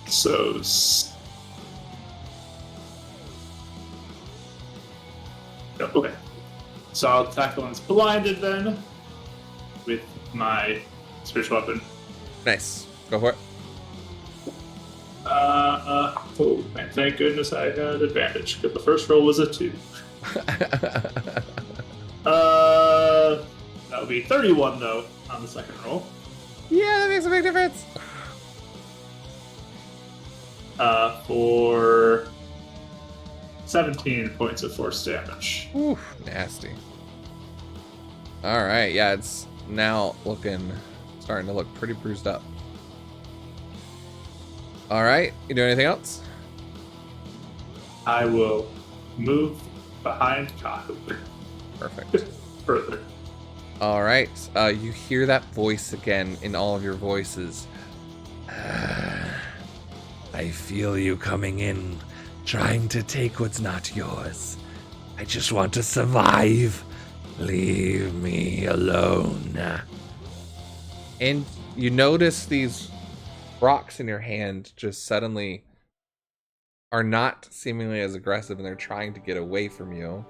So. Okay. So I'll attack the one that's blinded then with my spiritual weapon.
Nice. Go for it.
Oh, man, thank goodness I had advantage because the first roll was a 2. That would be 31 though on the second roll.
Yeah, that makes a big difference.
For 17 points of force damage.
Ooh, nasty. All right, yeah, it's now starting to look pretty bruised up. All right, you do anything else?
I will move behind Kahu.
Perfect.
Further.
All right, you hear that voice again in all of your voices. I feel you coming in, trying to take what's not yours. I just want to survive. Leave me alone. And you notice these rocks in your hand just suddenly are not seemingly as aggressive, and they're trying to get away from you.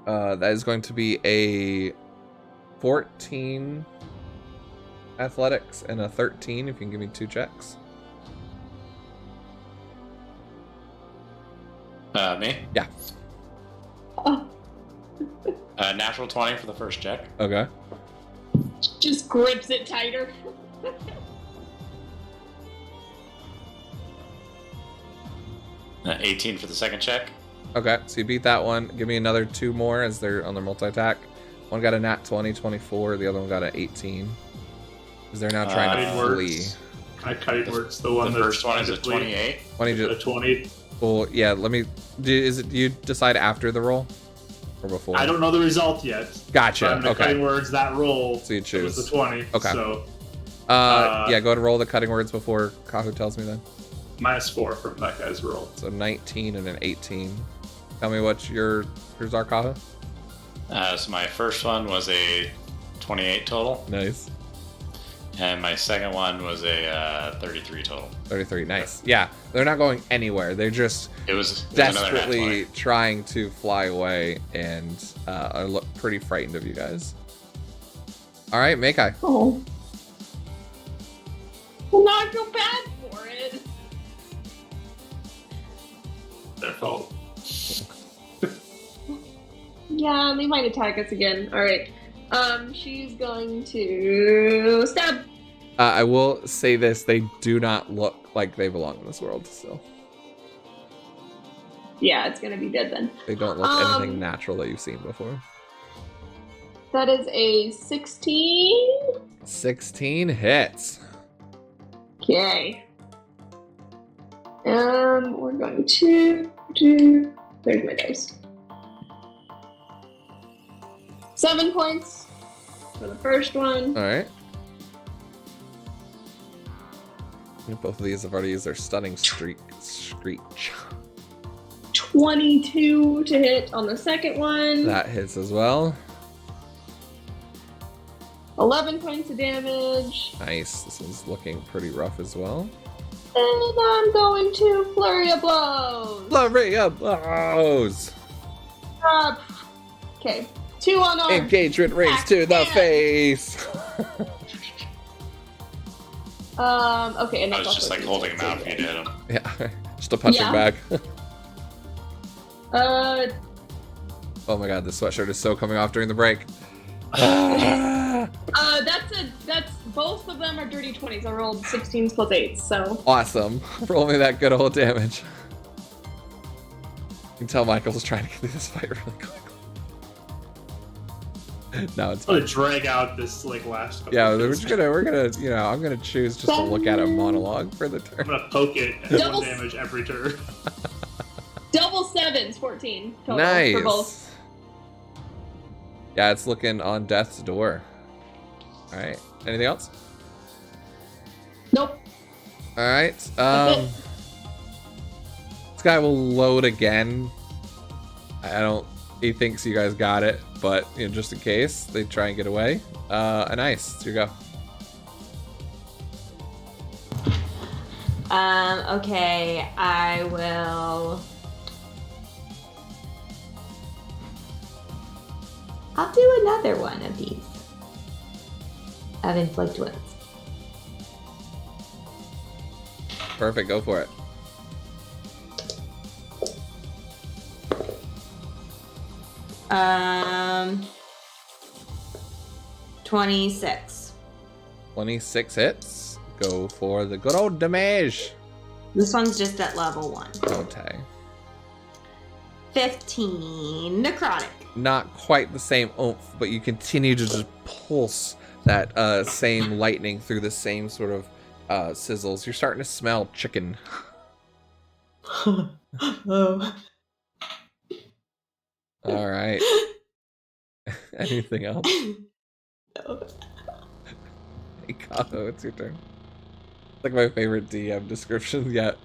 That is going to be a 14 athletics and a 13, if you can give me 2 checks.
Me?
Yeah.
Oh,
Natural 20 for the first check.
Okay.
just grips it tighter.
18 for the second check.
Okay, so you beat that one. Give me another 2 more as they're on their multi-attack. One got a nat 20, 24. The other one got an 18. Because they're now trying to flee.
Cutting words. The one
The
that's
first one is a
trying to
28.
20
flee. A 20.
Well, yeah, let me... Do you decide after the roll? Or before?
I don't know the result yet.
Gotcha,
But I'm gonna
okay.
cutting words that roll.
So you choose.
It was the 20.
Okay.
So
Yeah, go ahead and roll the cutting words before Kahu tells me then.
-4 from that guy's roll.
So 19 and an 18. Tell me what yours are, Kahu.
So my first one was a 28 total,
Nice.
and my second one was a 33 total.
33, nice. Yeah, they're not going anywhere. They're just
It was another nat 20.
desperately trying to fly away, and I look pretty frightened of you guys. All right, Makai.
Oh. Well, now I feel bad for it.
Their fault.
Yeah, they might attack us again. Alright. She's going to stab.
I will say this: they do not look like they belong in this world still.
Yeah, it's gonna be dead then.
They don't look anything natural that you've seen before.
That is a 16.
16 hits.
Okay. We're going to do. There's my dice. 7 points for the first one.
All right. Both of these have already used their stunning screech.
22 to hit on the second one.
That hits as well.
11 points of damage.
Nice. This one's looking pretty rough as well.
And I'm going to flurry of blows.
Flurry of blows.
Okay. 2 unarmed.
Engagement rings to the face.
Okay, and
I
that's
was just
also
like holding him out if you did him.
Yeah, just a punching
Yeah.
bag.
Uh,
Oh my god, this sweatshirt is so coming off during the break.
that's both of them are dirty 20s. I rolled 16s plus 8s, so.
Awesome. Roll me that good old damage. You can tell Michael's trying to get through this fight really quickly. No, it's
I'm gonna drag out this last. couple
yeah.
of
We're
hits.
just gonna, I'm gonna choose just to look at a monologue for the
I'm
turn.
gonna poke it at
Double-
1 damage every turn.
Double 7s, 14 total
Nice.
for both.
Yeah, it's looking on death's door. All right. Anything else?
Nope.
All right.
That's it.
This guy will load again. I don't. He thinks you guys got it, but you know, just in case they try and get away. Nice. Here you go.
Okay, I will. I'll do another one of these. Of inflict wounds.
Perfect. Go for it.
Um, 26.
26 hits. Go for the good old damage.
This one's just at level 1.
Okay.
15 necrotic.
Not quite the same oomph, but you continue to just pulse that same lightning through the same sort of sizzles. You're starting to smell chicken.
Oh.
All right. Anything else?
No.
Hey, Kaho, it's your turn. It's like my favorite DM description yet.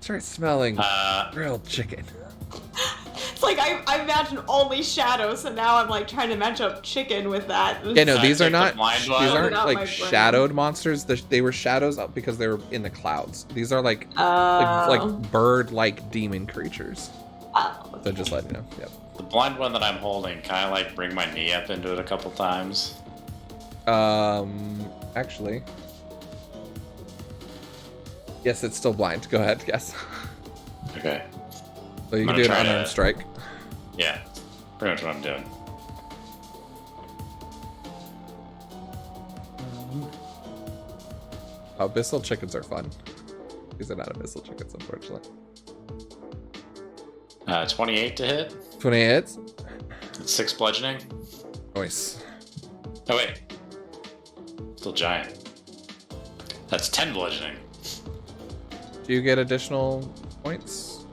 Start smelling grilled chicken.
It's like I imagine only shadows, so now I'm like trying to match up chicken with that.
Yeah, no, these are
take the
not.
blind
These
one.
aren't
Out my
like
brain.
shadowed monsters. They were shadows because they were in the clouds. These are like
Oh.
like bird-like demon creatures.
Oh,
So just let you know. Yep.
The blind one that I'm holding, can I like bring my knee up into it a couple times?
Actually, yes, it's still blind. Go ahead, yes.
Okay.
So you
I'm
can
gonna
do an
try
unarmed
to-
strike.
Yeah. Pretty much what I'm doing.
Abyssal chickens are fun. These are not abyssal chickens, unfortunately.
28 to hit.
28 hits.
It's 6 bludgeoning.
Nice.
Oh wait. Still giant. That's 10 bludgeoning.
Do you get additional points?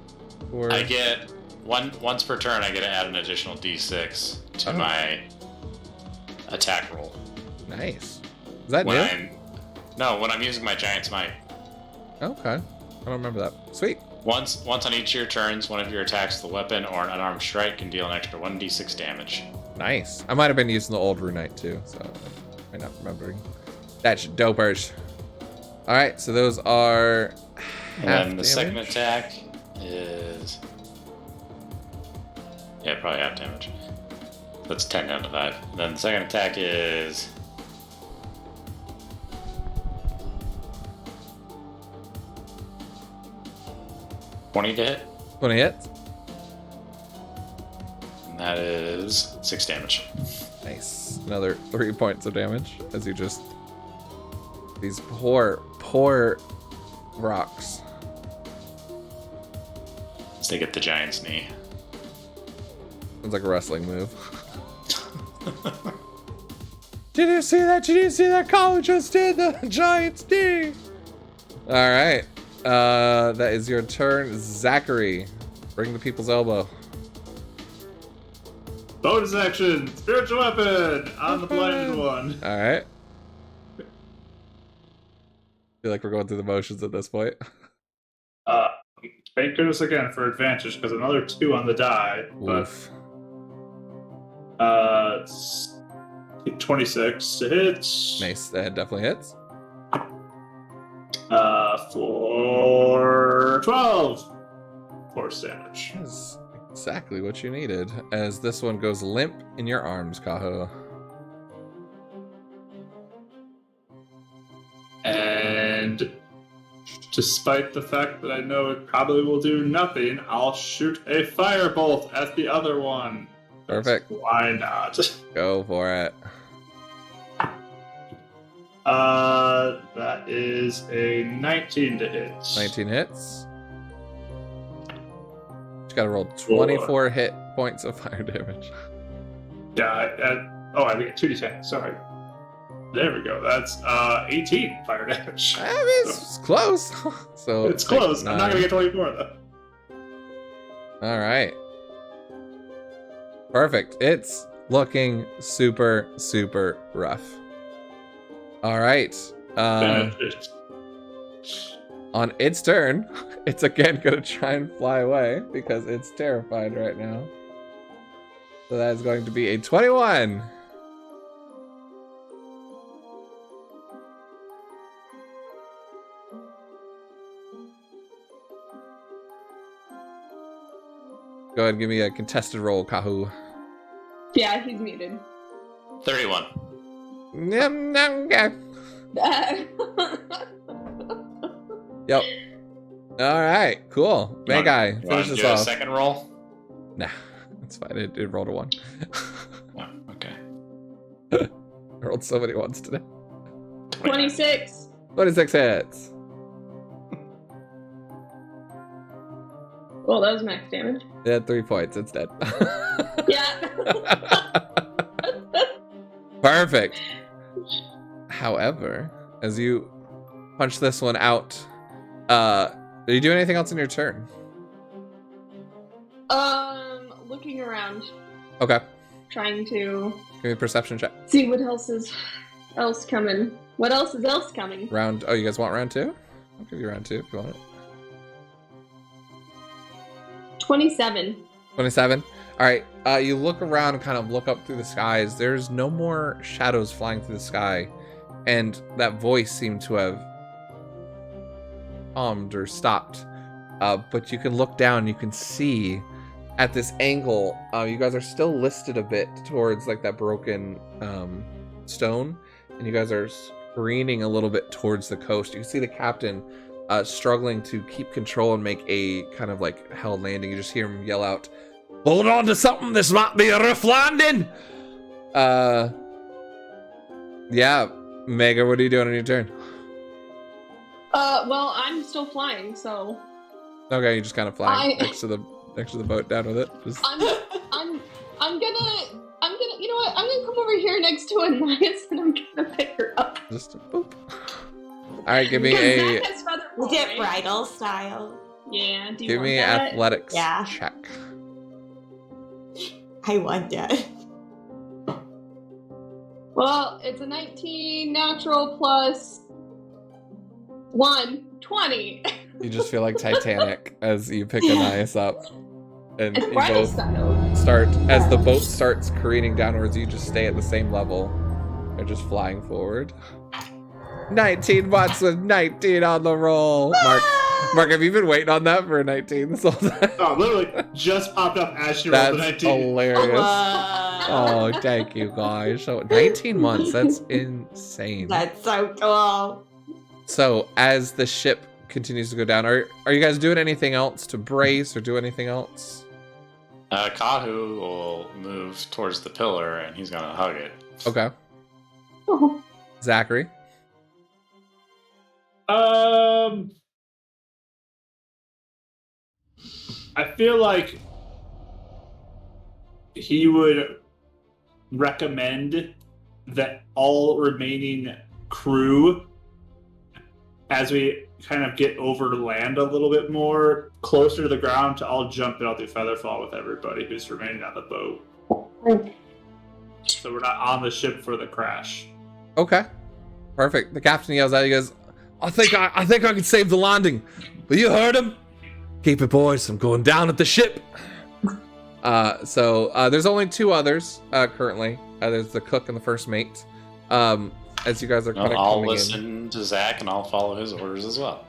Or
I get once per turn. I get to add an additional D6 to
Oh.
my attack roll.
nice. Is that
When
new?
when I'm using my giant smite.
Okay. I don't remember that. Sweet.
Once on each of your turns, one of your attacks with a weapon or an unarmed strike can deal an extra 1d6 damage.
Nice. I might have been using the old Runite too, so I'm not remembering. That's dopers. All right, so those are
And
half
then the
damage.
second attack is probably half damage. That's 10 down to 5. And then the second attack is 20 to hit,
20 hits.
and that is 6 damage.
Nice. Another 3 points of damage as you just these poor rocks.
Let's take it the giant's knee.
Sounds like a wrestling move. Did you see that? Did you see that? Colin just did the Giants knee. All right. That is your turn, Zachary. Bring the people's elbow.
Bonus action, spiritual weapon on the blinded one.
All right. Feel like we're going through the motions at this point.
Thank goodness again for advantage because another 2 on the die.
Oof.
But 26 to hit.
Nice. That definitely hits.
For 12 force damage.
That's exactly what you needed. As this one goes limp in your arms, Kaho.
And despite the fact that I know it probably will do nothing, I'll shoot a firebolt at the other one.
Perfect.
Why not?
Go for it.
That is a 19 to hit.
19 hits. Just gotta roll 24 hit points of fire damage.
Yeah, I get 2d10. Sorry. There we go. That's 18 fire damage.
I mean, it's close. So
It's close. I'm not
9.
gonna get 24 though.
All right. Perfect. It's looking super, super rough. All right.
Finished.
On its turn, it's again gonna try and fly away because it's terrified right now. So that is going to be a 21. Go ahead and give me a contested roll, Kahu.
Yeah, he's muted.
31.
Yep. All right, cool. May guy,
You want
finish
to
this
do a
off.
second roll?
Nah, it's fine. It rolled a 1.
No, okay.
I rolled so many ones today.
26.
26 hits.
Well, that was max damage.
It had 3 points. It's dead.
Yeah.
Perfect. However, as you punch this one out, do you do anything else in your turn?
Looking around,
Okay.
trying to
Give me a perception check.
see what else is coming. What else is coming?
Round. Oh, you guys want round 2? I'll give you round 2 if you want it.
27.
27. All right. You look around and kind of look up through the skies. There's no more shadows flying through the sky, and that voice seemed to have calmed or stopped. But you can look down. You can see at this angle. You guys are still listed a bit towards like that broken stone, and you guys are careening a little bit towards the coast. You can see the captain struggling to keep control and make a kind of like held landing. You just hear him yell out, "Hold on to something, this might be a rough landing!" Yeah, Mega, what are you doing on your turn?
Well, I'm still flying, so
Okay, you just kind of fly next to the boat down with it. Just...
I'm gonna, you know what? I'm gonna come over here next to Anais and I'm gonna pick her up.
Just boop. All right, give me
Because
a
Zach has feather
We'll
fall,
get
right?
bridal style.
Yeah. Do you
give
want
me
that?
athletics
Yeah.
check.
I want that.
Well, it's a 19 natural plus 1, 20.
You just feel like Titanic as you pick Anais up, and
It's
you
bridal
both
style.
start as the boat starts careening downwards. You just stay at the same level. They're just flying forward. 19 watts with 19 on the roll. Mark, have you been waiting on that for a 19 this whole time?
Oh, literally just popped up as she rolled the
That's
19.
hilarious.
Whoa.
Oh, thank you guys. So 19 months, that's insane.
That's so cool.
So as the ship continues to go down, are you guys doing anything else to brace or do anything else?
Kahu will move towards the pillar and he's gonna hug it.
Okay.
Oh.
Zachary?
I feel like he would recommend that all remaining crew, as we kind of get over land a little bit more, closer to the ground, to all jump out through Featherfall with everybody who's remaining on the boat. So we're not on the ship for the crash.
Okay. Perfect. The captain yells out, he goes, I think I can save the landing. But you heard him? Keep it, boys. I'm going down at the ship. So there's only 2 others currently. There's the cook and the first mate. As you guys are kind of
I'll
coming
listen to Zach and I'll follow his orders as well.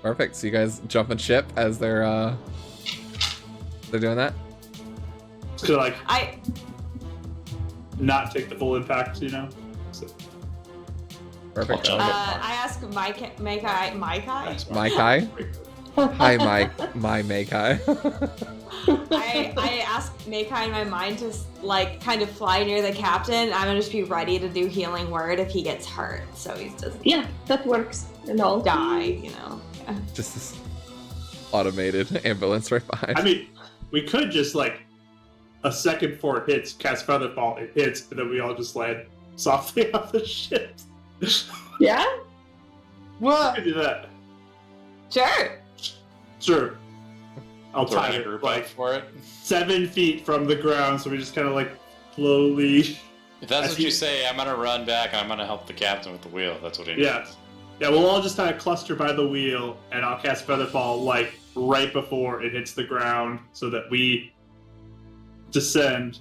Perfect. So you guys jump in ship as they're doing that.
To like
I
not take the full impact, you know? So,
Perfect.
I'll jump.
I asked Maikai.
Thanks, Mark.
Maikai. Hi, my Maikai.
I asked Maikai in my mind to like kind of fly near the captain. I'm gonna just be ready to do healing word if he gets hurt, so he doesn't
Yeah, that works. And all.
die. You know. Yeah.
Just this automated ambulance right behind.
I mean, we could just like a second before it hits, cast Featherfall, it hits, and then we all just land softly off the ship.
Yeah?
We could do that.
Sure.
Sure. I'll
Throw
time
a
it
group
like
up for it.
7 feet from the ground, so we just kind of like slowly.
If that's
As
what
he-
you say, I'm gonna run back and I'm gonna help the captain with the wheel. If that's what he needs.
Yeah. Yeah, we'll all just kind of cluster by the wheel, and I'll cast Featherfall like right before it hits the ground, so that we descend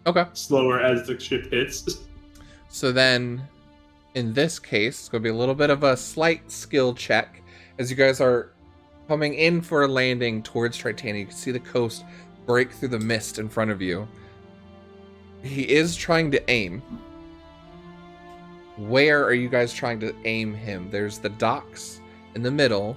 Okay.
slower as the ship hits.
So then, in this case, it's going to be a little bit of a slight skill check. As you guys are coming in for a landing towards Tritania, you can see the coast break through the mist in front of you. He is trying to aim. Where are you guys trying to aim him? There's the docks in the middle.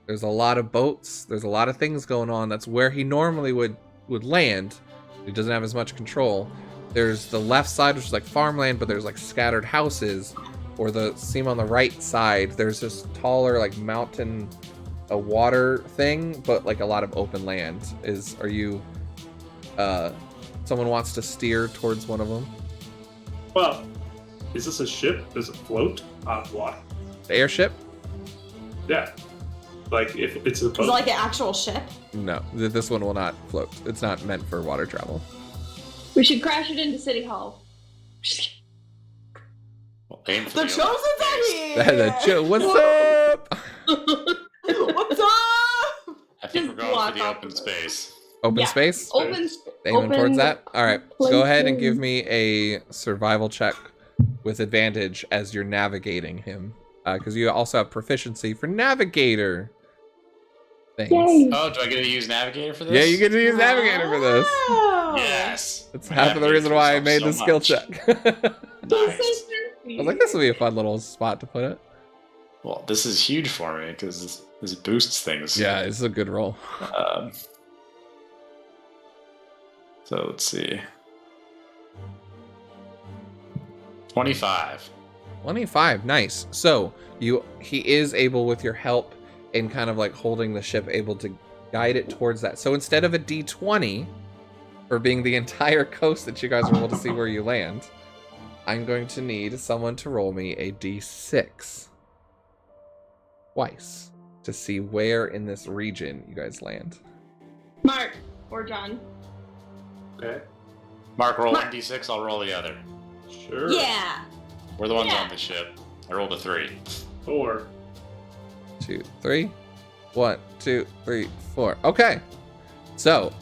There's a lot of boats. There's a lot of things going on. That's where he normally would land. He doesn't have as much control. There's the left side, which is like farmland, but there's like scattered houses. Or the seam on the right side, there's this taller like mountain, a water thing, but like a lot of open land. Are you someone wants to steer towards one of them?
Well, is this a ship? Does it float on water?
The airship?
Yeah. Like if it's a boat.
Is it like an actual ship?
No, this one will not float. It's not meant for water travel.
We should crash it into City Hall.
Well, aim for
The
open
chosen's
space.
are here!
What's up?
What's up?
I think we're
Just
going
block
for the
off
open
the-
space.
Open
Yeah.
space?
Open.
Aiming towards that? All right. So go ahead and give
places.
me a survival check with advantage as you're navigating him. Because you also have proficiency for navigator things.
Yay.
Oh, do I get to use Navigator for this?
Yeah, you get to use navigator for this.
Wow.
Yes.
That's half of the reason why I made the skill check. I
Nice.
was like, this will be a fun little spot to put it.
Well, this is huge for me because this boosts things.
Yeah, it's a good roll.
So let's see. 25.
25, nice. So he is able, with your help in kind of like holding the ship, able to guide it towards that. So instead of a D20 for being the entire coast that you guys are able to see where you land, I'm going to need someone to roll me a D6 twice to see where in this region you guys land.
Mark or John.
Okay.
Mark, roll 1d6, I'll roll the other.
Sure.
Yeah.
We're the ones
Yeah.
on the ship. I rolled a 3.
4.
2, 3. 1, 2, 3, 4. Okay. So,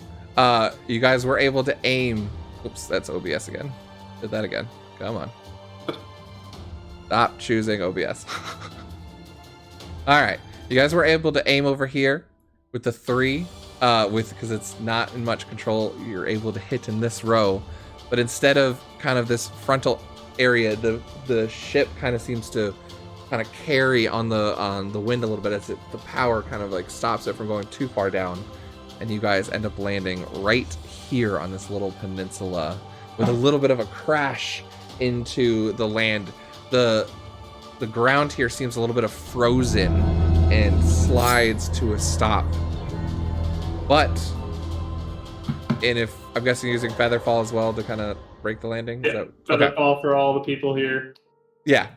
you guys were able to aim. Oops, that's OBS again. Did that again. Come on. Stop choosing OBS. All right. You guys were able to aim over here with the 3. Because it's not in much control, you're able to hit in this row. But instead of kind of this frontal area, the ship kind of seems to kind of carry on the wind a little bit as the power kind of like stops it from going too far down, and you guys end up landing right here on this little peninsula with a little bit of a crash into the land. The ground here seems a little bit of frozen and slides to a stop. But, and if I'm guessing using Featherfall as well to kind of break the landing.
Yeah.
So,
Featherfall for all the people here.
yeah.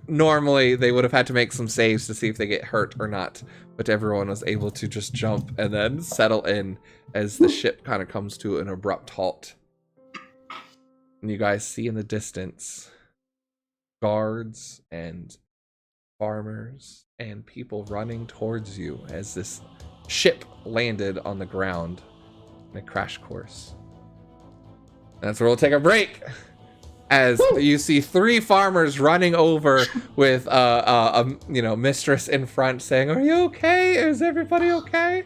Normally they would have had to make some saves to see if they get hurt or not, but everyone was able to just jump and then settle in as the ship kind of comes to an abrupt halt. And you guys see in the distance guards and farmers and people running towards you as this ship landed on the ground in a crash course. And that's where we'll take a break. As you see 3 farmers running over with a mistress in front saying, "Are you okay? Is everybody okay?"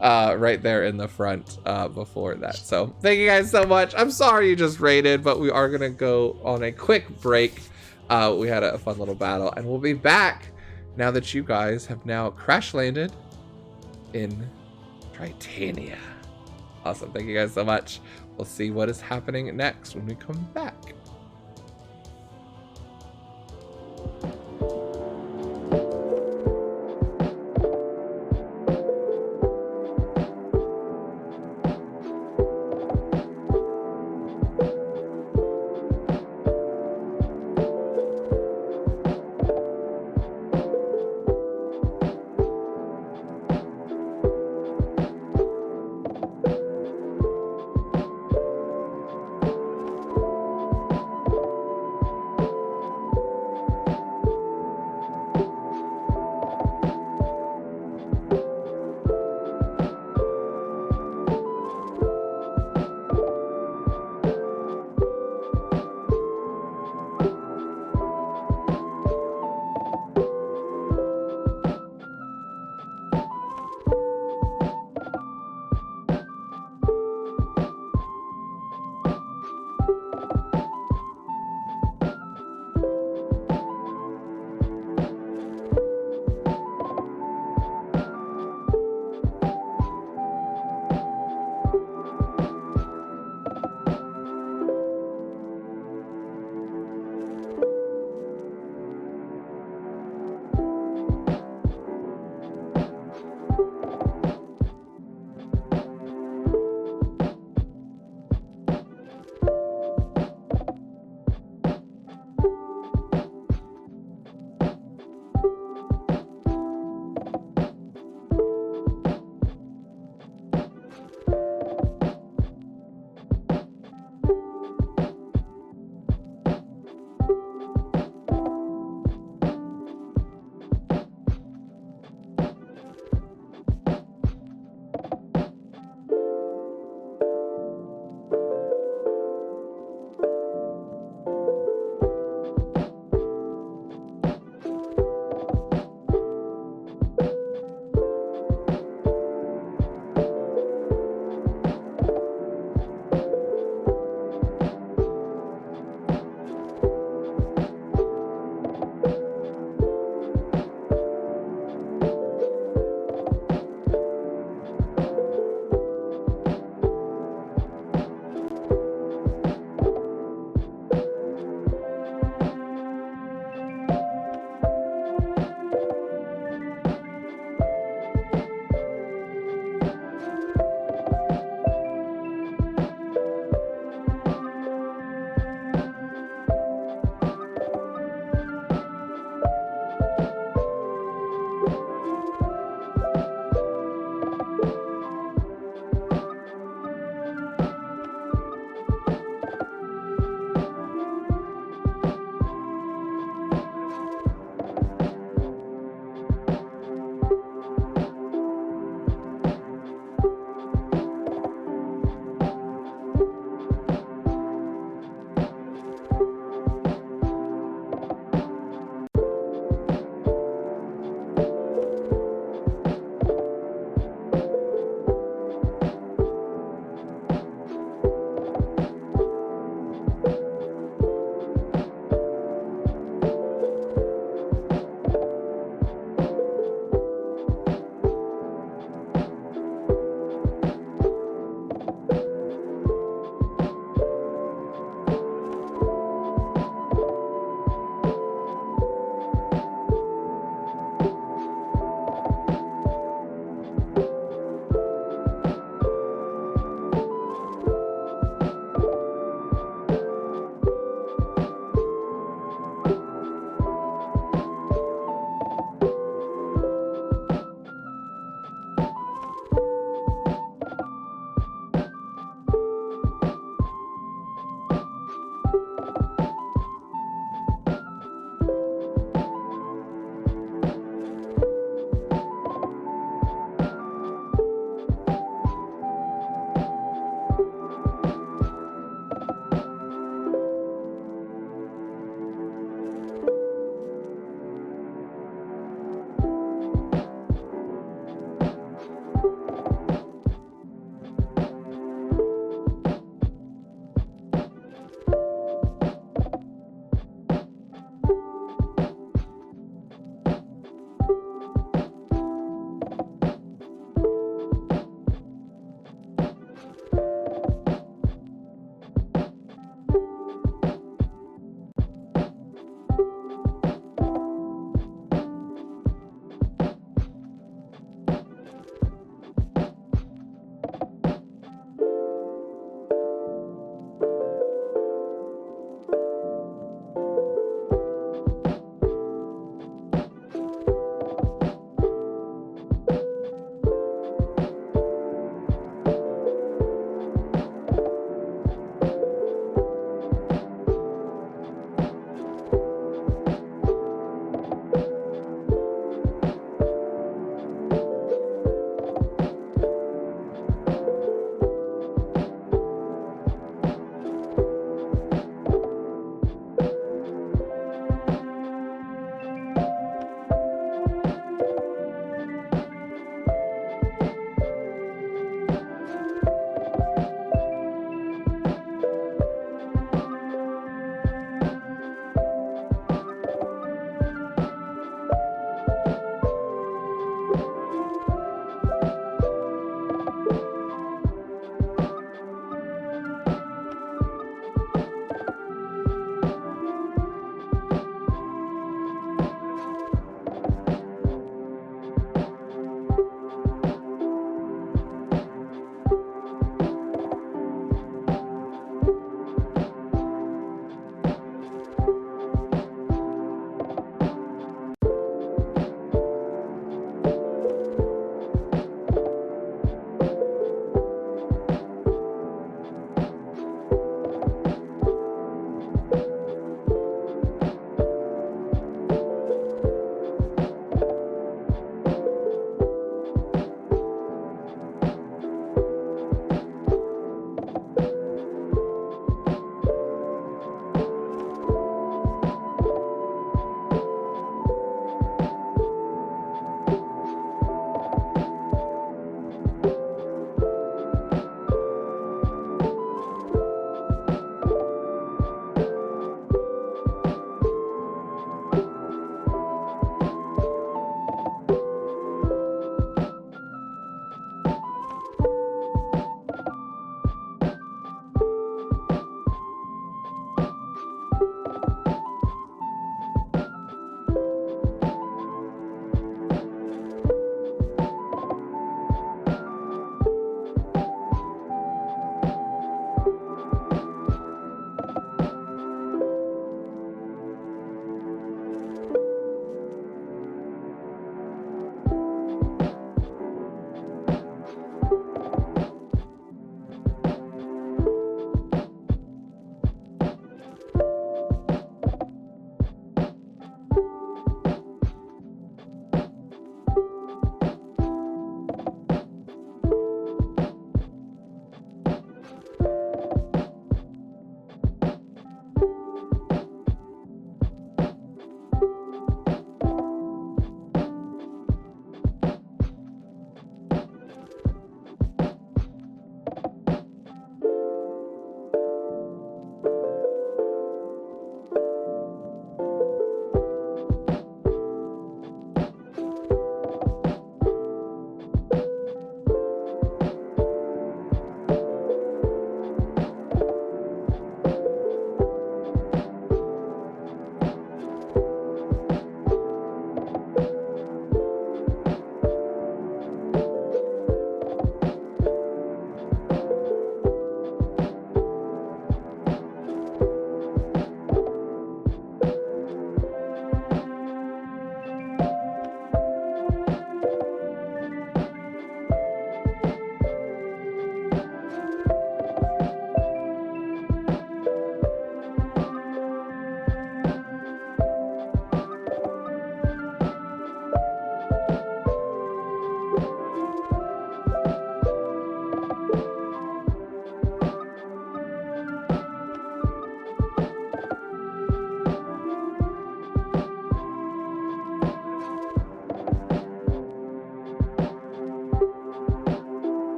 Right there in the front before that. So thank you guys so much. I'm sorry you just raided, but we are gonna go on a quick break. We had a fun little battle, and we'll be back now that you guys have now crash landed in Tritania. Awesome. Thank you guys so much. We'll see what is happening next when we come back.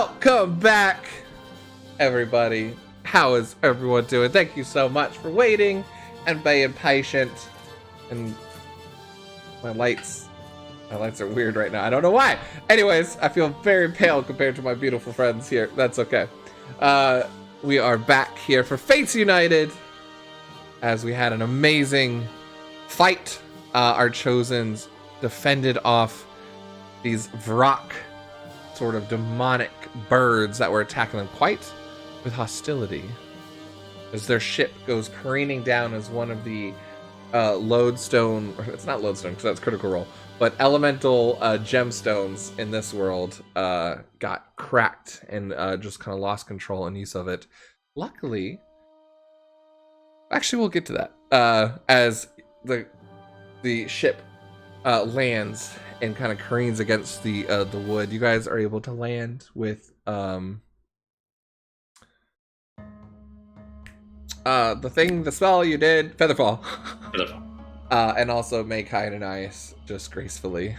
Welcome back, everybody. How is everyone doing? Thank you so much for waiting and being patient. And my lights are weird right now. I don't know why. Anyways, I feel very pale compared to my beautiful friends here. That's okay. We are back here for Fates United, as we had an amazing fight. Our Chosens defended off these Vrak, sort of demonic birds that were attacking them quite with hostility, as their ship goes careening down as one of the lodestone, or it's not lodestone because that's critical role, but elemental gemstones in this world got cracked and just kind of lost control and use of it. Luckily, actually we'll get to that as the ship lands and kind of careens against the wood. You guys are able to land with the spell you did, Featherfall. And also make Hide and Ice just gracefully.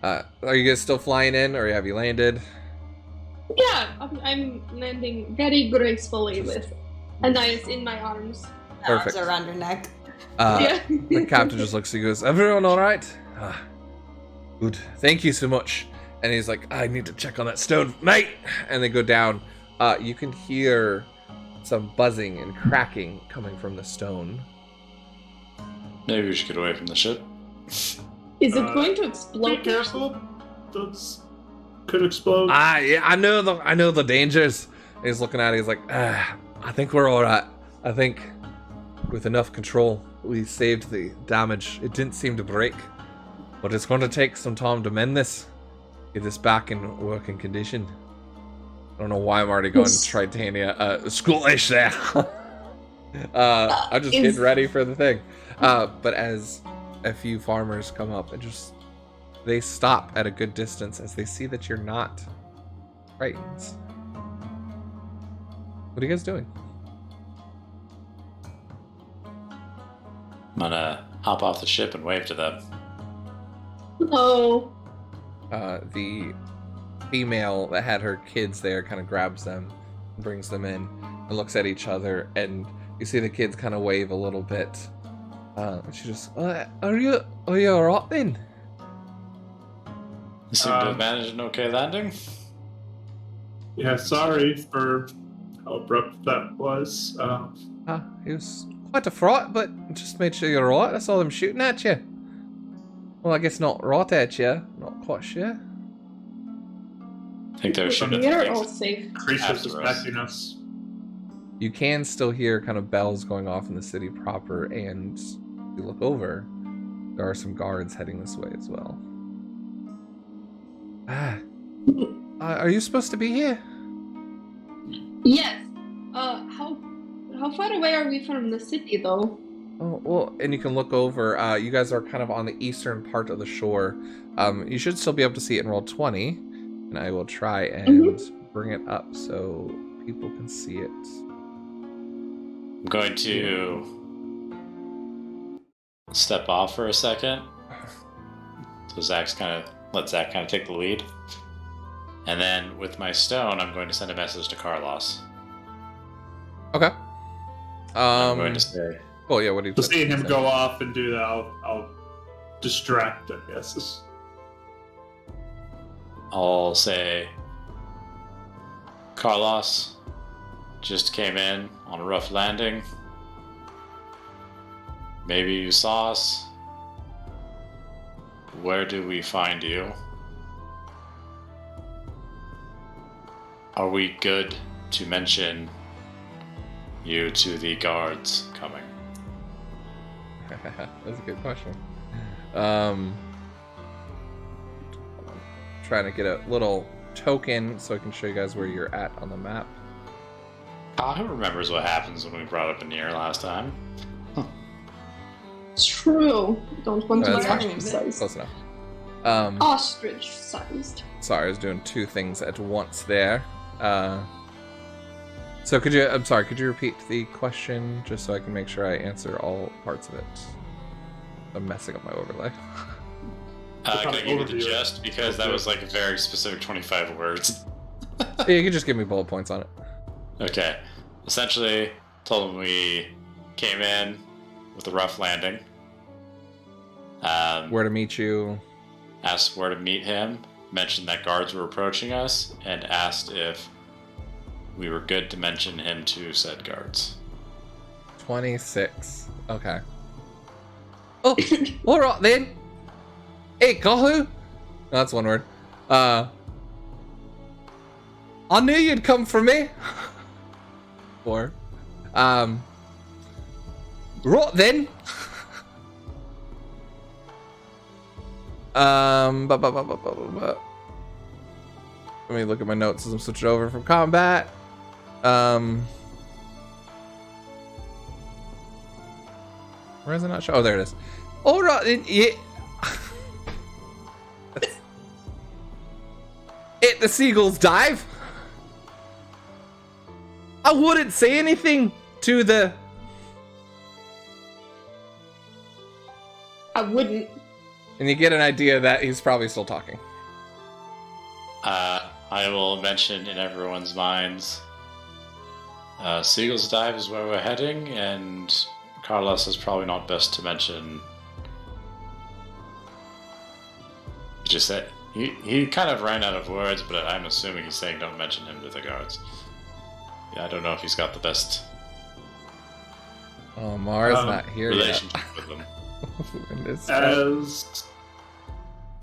Are you guys still flying in, or have you landed?
Yeah, I'm landing very gracefully with Anais in my arms.
Perfect.
Arms around your neck.
Yeah.
The captain just looks at you and goes, "Everyone all right?" Good. Thank you so much. And he's like, "I need to check on that stone, mate." And they go down. You can hear some buzzing and cracking coming from the stone.
Maybe we should get away from the ship.
Is it going to
Be
explode?
careful. Those could explode.
Yeah, I know the dangers. And he's looking at it. He's like, I think we're all right. I think with enough control, we saved the damage. It didn't seem to break, but it's going to take some time to mend this, get this back in working condition. I don't know why I'm already going to Tritania. Scottish there. I'm just getting ready for the thing. But as a few farmers come up and they stop at a good distance as they see that you're not frightened. What are you guys doing?
I'm gonna hop off the ship and wave to them.
Oh.
The female that had her kids there kind of grabs them, brings them in, and looks at each other, and you see the kids kind of wave a little bit. She just, are you alright then?
You seem to have managed an okay landing.
Yeah, sorry for how abrupt that was.
It was quite a fright, but just made sure you're alright. I saw them shooting at you. Well, I guess not right at you. Not quite sure.
I think they were shooting
We
at
are
the
all
things
safe.
Creatures
after us.
attacking us.
You can still hear kind of bells going off in the city proper, and you look over. There are some guards heading this way as well. Are you supposed to be here?
Yes. How far away are we from the city, though?
Oh, well, and you can look over. You guys are kind of on the eastern part of the shore. You should still be able to see it in roll 20, and I will try and bring it up so people can see it.
I'm going to step off for a second. So let Zach kind of take the lead. And then with my stone, I'm going to send a message to Carlos.
Okay.
I'm going to say,
Well, yeah. What do you?
So seeing him go off and do that, I'll distract, I guess.
I'll say, Carlos just came in on a rough landing. Maybe you saw us. Where do we find you? Are we good to mention you to the guards coming?
That's a good question. Trying to get a little token so I can show you guys where you're at on the map.
Who remembers what happens when we brought up a near last time?
It's true. Don't want to be
That's fine.
ostracized.
Close enough.
Ostrich-sized.
Sorry, I was doing two things at once there. So could you repeat the question just so I can make sure I answer all parts of it? I'm messing up my overlay.
Can I give you the gist? Because that was like a very specific 25 words.
Yeah, you can just give me bullet points on it.
Okay. Essentially, told him we came in with a rough landing.
Where to meet you.
Asked where to meet him. Mentioned that guards were approaching us, and asked if we were good to mention him to said guards.
26. Okay. Oh, all right then. Hey, Kahu. No, that's one word. I knew you'd come for me. 4. Right then. Let me look at my notes as I'm switching over from combat. Where is it not show? Oh, there it is. All right then. Yeah. Hit the seagulls dive. I wouldn't say anything to the.
I wouldn't.
And you get an idea that he's probably still talking.
I will mention in everyone's minds, Seagull's Dive is where we're heading, and Carlos is probably not best to mention. He just said he kind of ran out of words, but I'm assuming he's saying don't mention him to the guards. Yeah, I don't know if he's got the best
Oh, Mara's not here
relationship with them.
yet.
As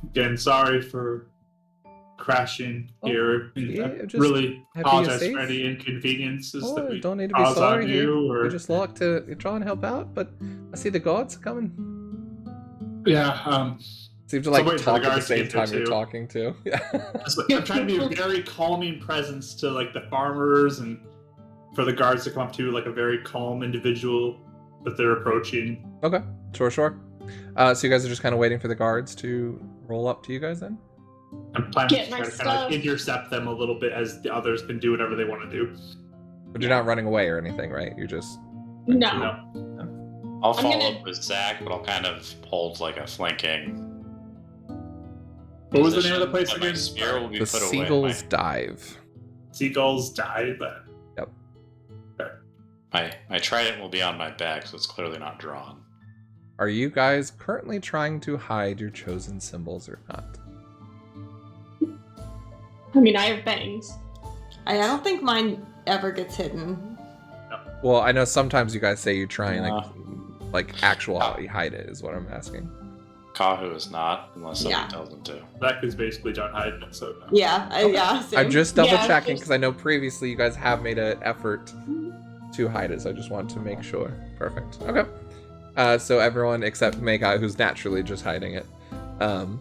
again, sorry for crashing here.
yeah,
I
just
really
happy you're
apologize
safe.
for any inconveniences that we
don't need to be
cause
sorry
on
here.
you. Or
We just like to try and help out, but I see the guards are coming.
yeah,
Seem to
So
like
wait for the
talk at the
guards to
same
get there,
time you're
too.
talking too. Yeah.
I'm trying to be a very calming presence to like the farmers and for the guards to come up to like a very calm individual that they're approaching.
Okay, sure. So you guys are just kind of waiting for the guards to roll up to you guys then?
I'm planning
Get
to
my
try to kind of
stuff.
intercept them a little bit as the others can do whatever they want to do.
But you're not running away or anything, right? You're just...
No.
No.
I'll
I'm
follow
gonna-
up with Zach, but I'll kind of hold like a flanking.
What was the name of the place
position, but my
again?
spear will be
The
put away.
seagulls dive.
Seagulls died.
My trident will be on my back, so it's clearly not drawn.
Are you guys currently trying to hide your chosen symbols or not?
I mean, I have bangs.
I don't think mine ever gets hidden.
Well, I know sometimes you guys say you try and
Uh.
like actually hide it is what I'm asking.
Kahu is not, unless someone
Yeah.
tells him to.
That is basically done hiding it, so no.
Yeah, yeah. Same.
I'm just double
Yeah,
checking
there's-
because I know previously you guys have made an effort to hide it, so I just want to make sure. Perfect. Okay. So everyone except Megai, who's naturally just hiding it.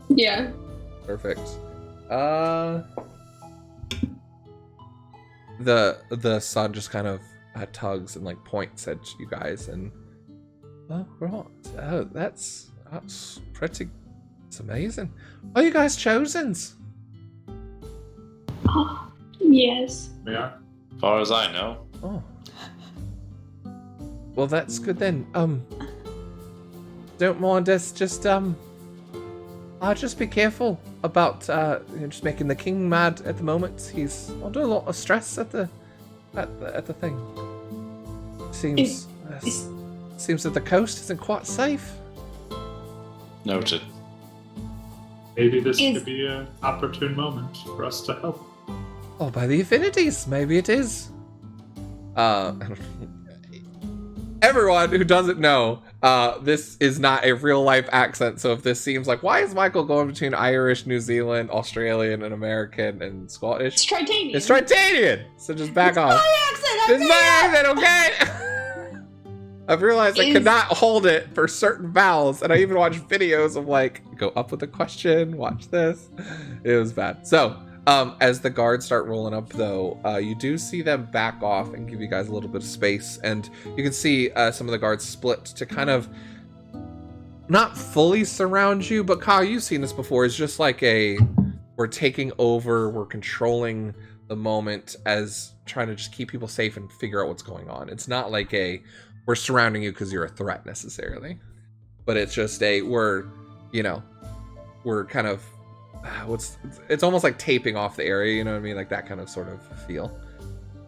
Yeah.
Perfect. The sun just kind of tugs and like points at you guys, and right. That's pretty. It's amazing. Are you guys chosens?
Oh, yes.
Yeah.
As far as I know.
Oh. Well, that's good then. Don't mind us. Just I'll just be careful about just making the king mad at the moment. He's under a lot of stress at the thing. Seems seems that the coast isn't quite safe.
Noted.
Maybe this
Is-
could be an opportune moment for us to help.
Oh, by the affinities, maybe it is. Everyone who doesn't know, this is not a real life accent. So if this seems like, why is Michael going between Irish, New Zealand, Australian, and American, and Scottish?
It's Tritania.
It's Tritanian. So just back off.
My accent.
It's my accent, okay? I've realized I could not hold it for certain vowels, and I even watched videos of like, go up with a question, watch this. It was bad. So, as the guards start rolling up, though, you do see them back off and give you guys a little bit of space, and you can see some of the guards split to kind of not fully surround you, but Kyle, you've seen this before. It's just like we're taking over, we're controlling the moment as trying to just keep people safe and figure out what's going on. It's not like we're surrounding you because you're a threat necessarily, but it's just we're kind of it's almost like taping off the area, you know what I mean? Like that kind of sort of feel.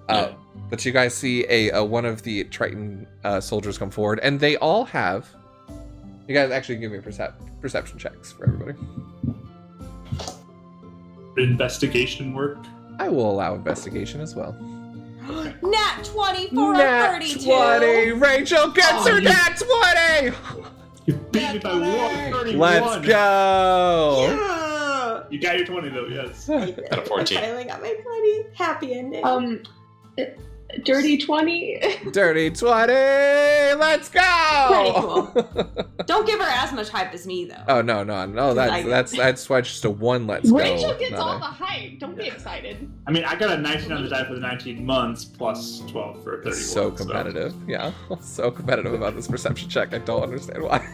Yeah.
But you guys see a one of the Triton soldiers come forward, and they all have. You guys actually give me perception checks for everybody.
Investigation work.
I will allow investigation as well.
Nat 20 for a
Nat
32.
20! Rachel gets her nat 20!
You beat me by 131.
Let's go!
Yeah.
You got your 20 though, yes.
Got a 14.
I finally got my 20. Happy ending.
Dirty 20.
Dirty 20! Let's go!
Pretty cool. Don't give her as much hype as me though.
Oh no! That's why it's just a 1. Let's
Rachel
go.
gets
not
all
a-
the hype. Don't be excited.
I mean, I got a 19 on the die for the 19 months plus 12 for 31.
So competitive, yeah. So competitive about this perception check. I don't understand why.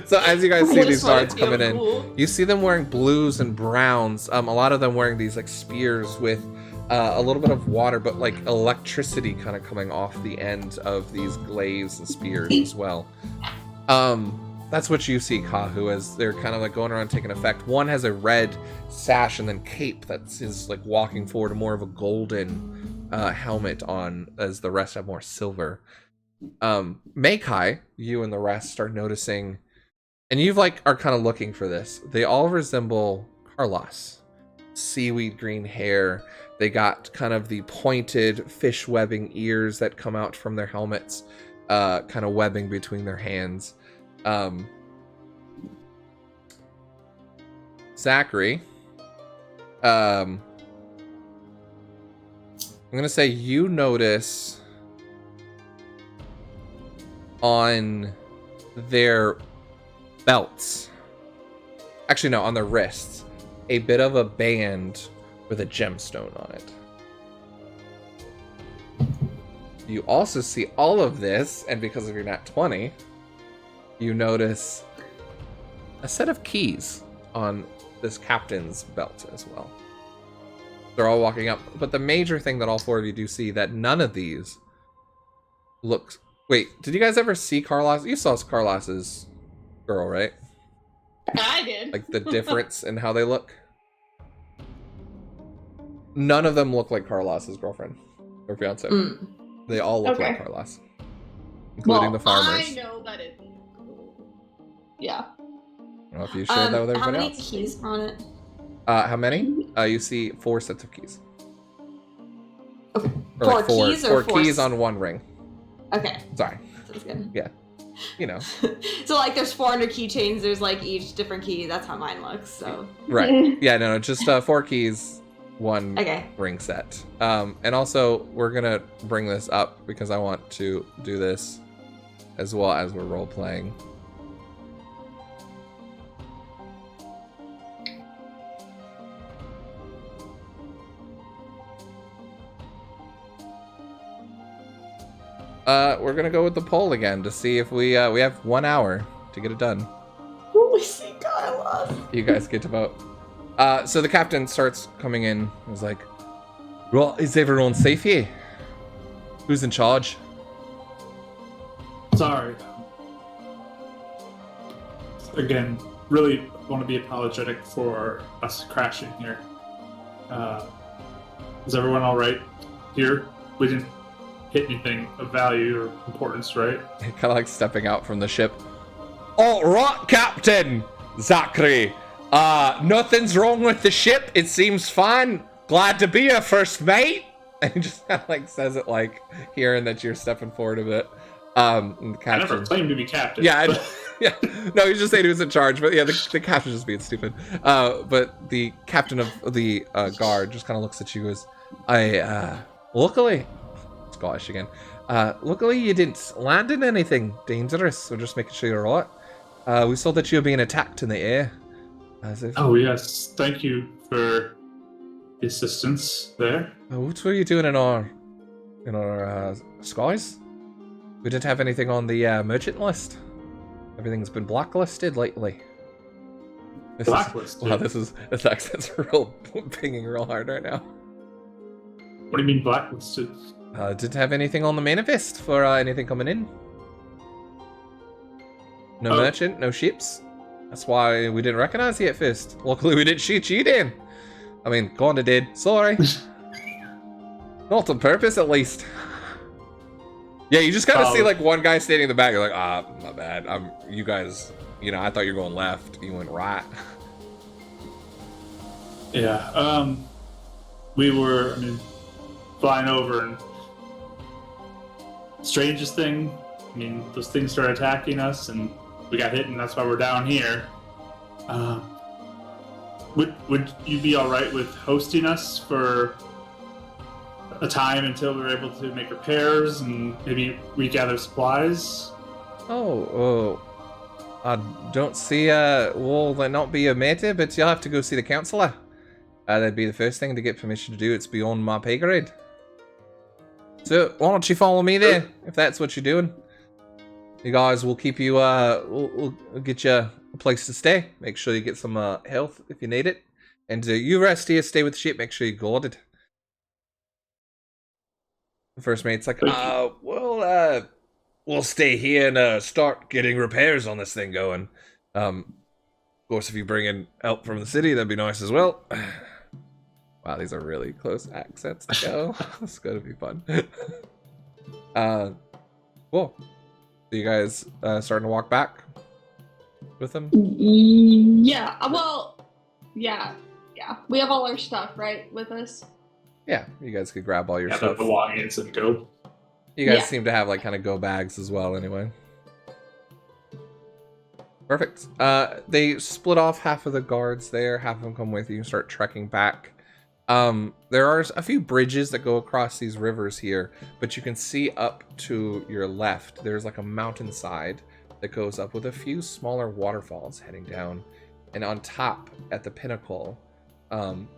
So as you guys see these guards coming in, you see them wearing blues and browns. A lot of them wearing these like spears with a little bit of water, but like electricity kind of coming off the end of these glaives and spears as well. That's what you see, Kahu, as they're kind of like going around taking effect. One has a red sash and then cape that is like walking forward, more of a golden helmet on, as the rest have more silver. Meikai, you and the rest start noticing, and you've like are kind of looking for this. They all resemble Carlos. Seaweed green hair. They got kind of the pointed fish webbing ears that come out from their helmets, kind of webbing between their hands. Zachary, I'm gonna say you notice on their belts, actually no, on their wrists, a bit of a band with a gemstone on it. You also see all of this, and because of your nat 20, you notice a set of keys on this captain's belt as well. They're all walking up, but the major thing that all 4 of you do see, that none of these looks... Wait, did you guys ever see Carlos? You saw Carlos's girl, right?
I did.
Like the difference in how they look? None of them look like Carlos's girlfriend or fiance. They all look like Carlos, including the farmers.
I know that it's... Yeah.
I don't know if you shared that with everybody
How many
else.
keys are on it?
How many? You see 4 sets of keys.
Okay.
Or
Four
like four,
keys or
four keys on one ring.
Okay.
Sorry.
Sounds good.
Yeah. You know.
So like there's 400 keychains, there's like each different key. That's how mine looks, so.
Right. Yeah, no, just 4 keys, 1
Okay.
ring set. And also, we're going to bring this up because I want to do this as well as we're role-playing. We're gonna go with the poll again to see if we have 1 hour to get it done.
Holy see Carlos.
You guys get to vote. So the captain starts coming in. He's like, "Right, is everyone safe here? Who's in charge?"
Sorry. Again, really want to be apologetic for us crashing here. Is everyone all right here? We didn't hit anything of value or importance, right?
Kind of like stepping out from the ship. All right, Captain Zachary. Nothing's wrong with the ship. It seems fine. Glad to be here, first mate. And he just kind of like says it like hearing that you're stepping forward a bit. And the captain,
I never claimed to be captain.
Yeah,
but-
yeah. No, he's just saying he was in charge, but yeah, the captain's just being stupid. But the captain of the guard just kind of looks at you as, luckily, Scottish again. Luckily you didn't land in anything dangerous, so just making sure you're alright. We saw that you were being attacked in the air. As if,
Oh yes, thank you for the assistance there.
what were you doing in our skies? We didn't have anything on the merchant list. Everything's been blacklisted lately.
Blacklisted?
This accent's real pinging real hard right now.
What do you mean blacklisted?
Didn't have anything on the manifest for anything coming in. No
Oh.
merchant, no ships. That's why we didn't recognize you at first. Luckily, we didn't shoot you then. I mean, kinda did. Sorry. Not on purpose, at least. Yeah, you just kind of see like one guy standing in the back. You're like, my bad. You guys, I thought you were going left. You went right.
Yeah. We were, flying over, and strangest thing. Those things started attacking us, and we got hit, and that's why we're down here. Would you be all right with hosting us for a time until we were able to make repairs and maybe regather supplies?
I don't see, will that not be a matter, but you'll have to go see the councillor. That'd be the first thing to get permission to do. It's beyond my pay grade. So, why don't you follow me there, if that's what you're doing? You guys will keep you, we'll get you a place to stay. Make sure you get some health if you need it. And you rest here, stay with the ship, make sure you're guarded. The first mate's like, we'll stay here and start getting repairs on this thing going. Of course, if you bring in help from the city, that'd be nice as well. Wow, these are really close accents to go. It's gonna be fun. Cool. So you guys starting to walk back with them?
Yeah. Well, yeah. We have all our stuff, right, with us?
Yeah, you guys could grab all your stuff.
The belongings and go.
You guys seem to have like kind of go bags as well anyway. Perfect. They split off half of the guards there, half of them come with you and start trekking back. There are a few bridges that go across these rivers here, but you can see up to your left, there's like a mountainside that goes up with a few smaller waterfalls heading down. And on top, at the pinnacle,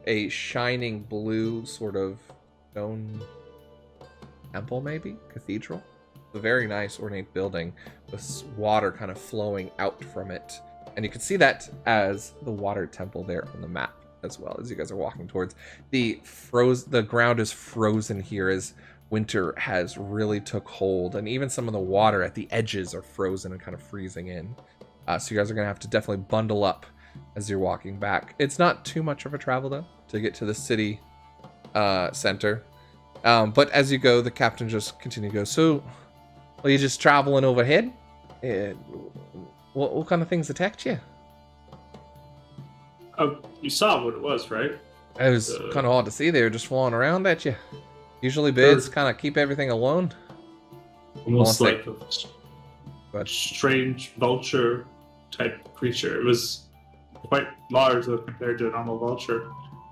a shining blue sort of stone temple, maybe? Cathedral? A very nice ornate building with water kind of flowing out from it. And you can see that as the water temple there on the map as well as you guys are walking towards. The ground is frozen here as winter has really took hold, and even some of the water at the edges are frozen and kind of freezing in. So you guys are going to have to definitely bundle up as you're walking back. It's not too much of a travel though to get to the city center. But as you go, the captain just continues to go, so are you just traveling overhead? What kind of things attacked you?
Oh, you saw what it was, right?
It was kind of hard to see. They were just flying around at you. Usually birds kind of keep everything alone.
Almost like a strange vulture type creature. It was quite large though, compared to a normal vulture.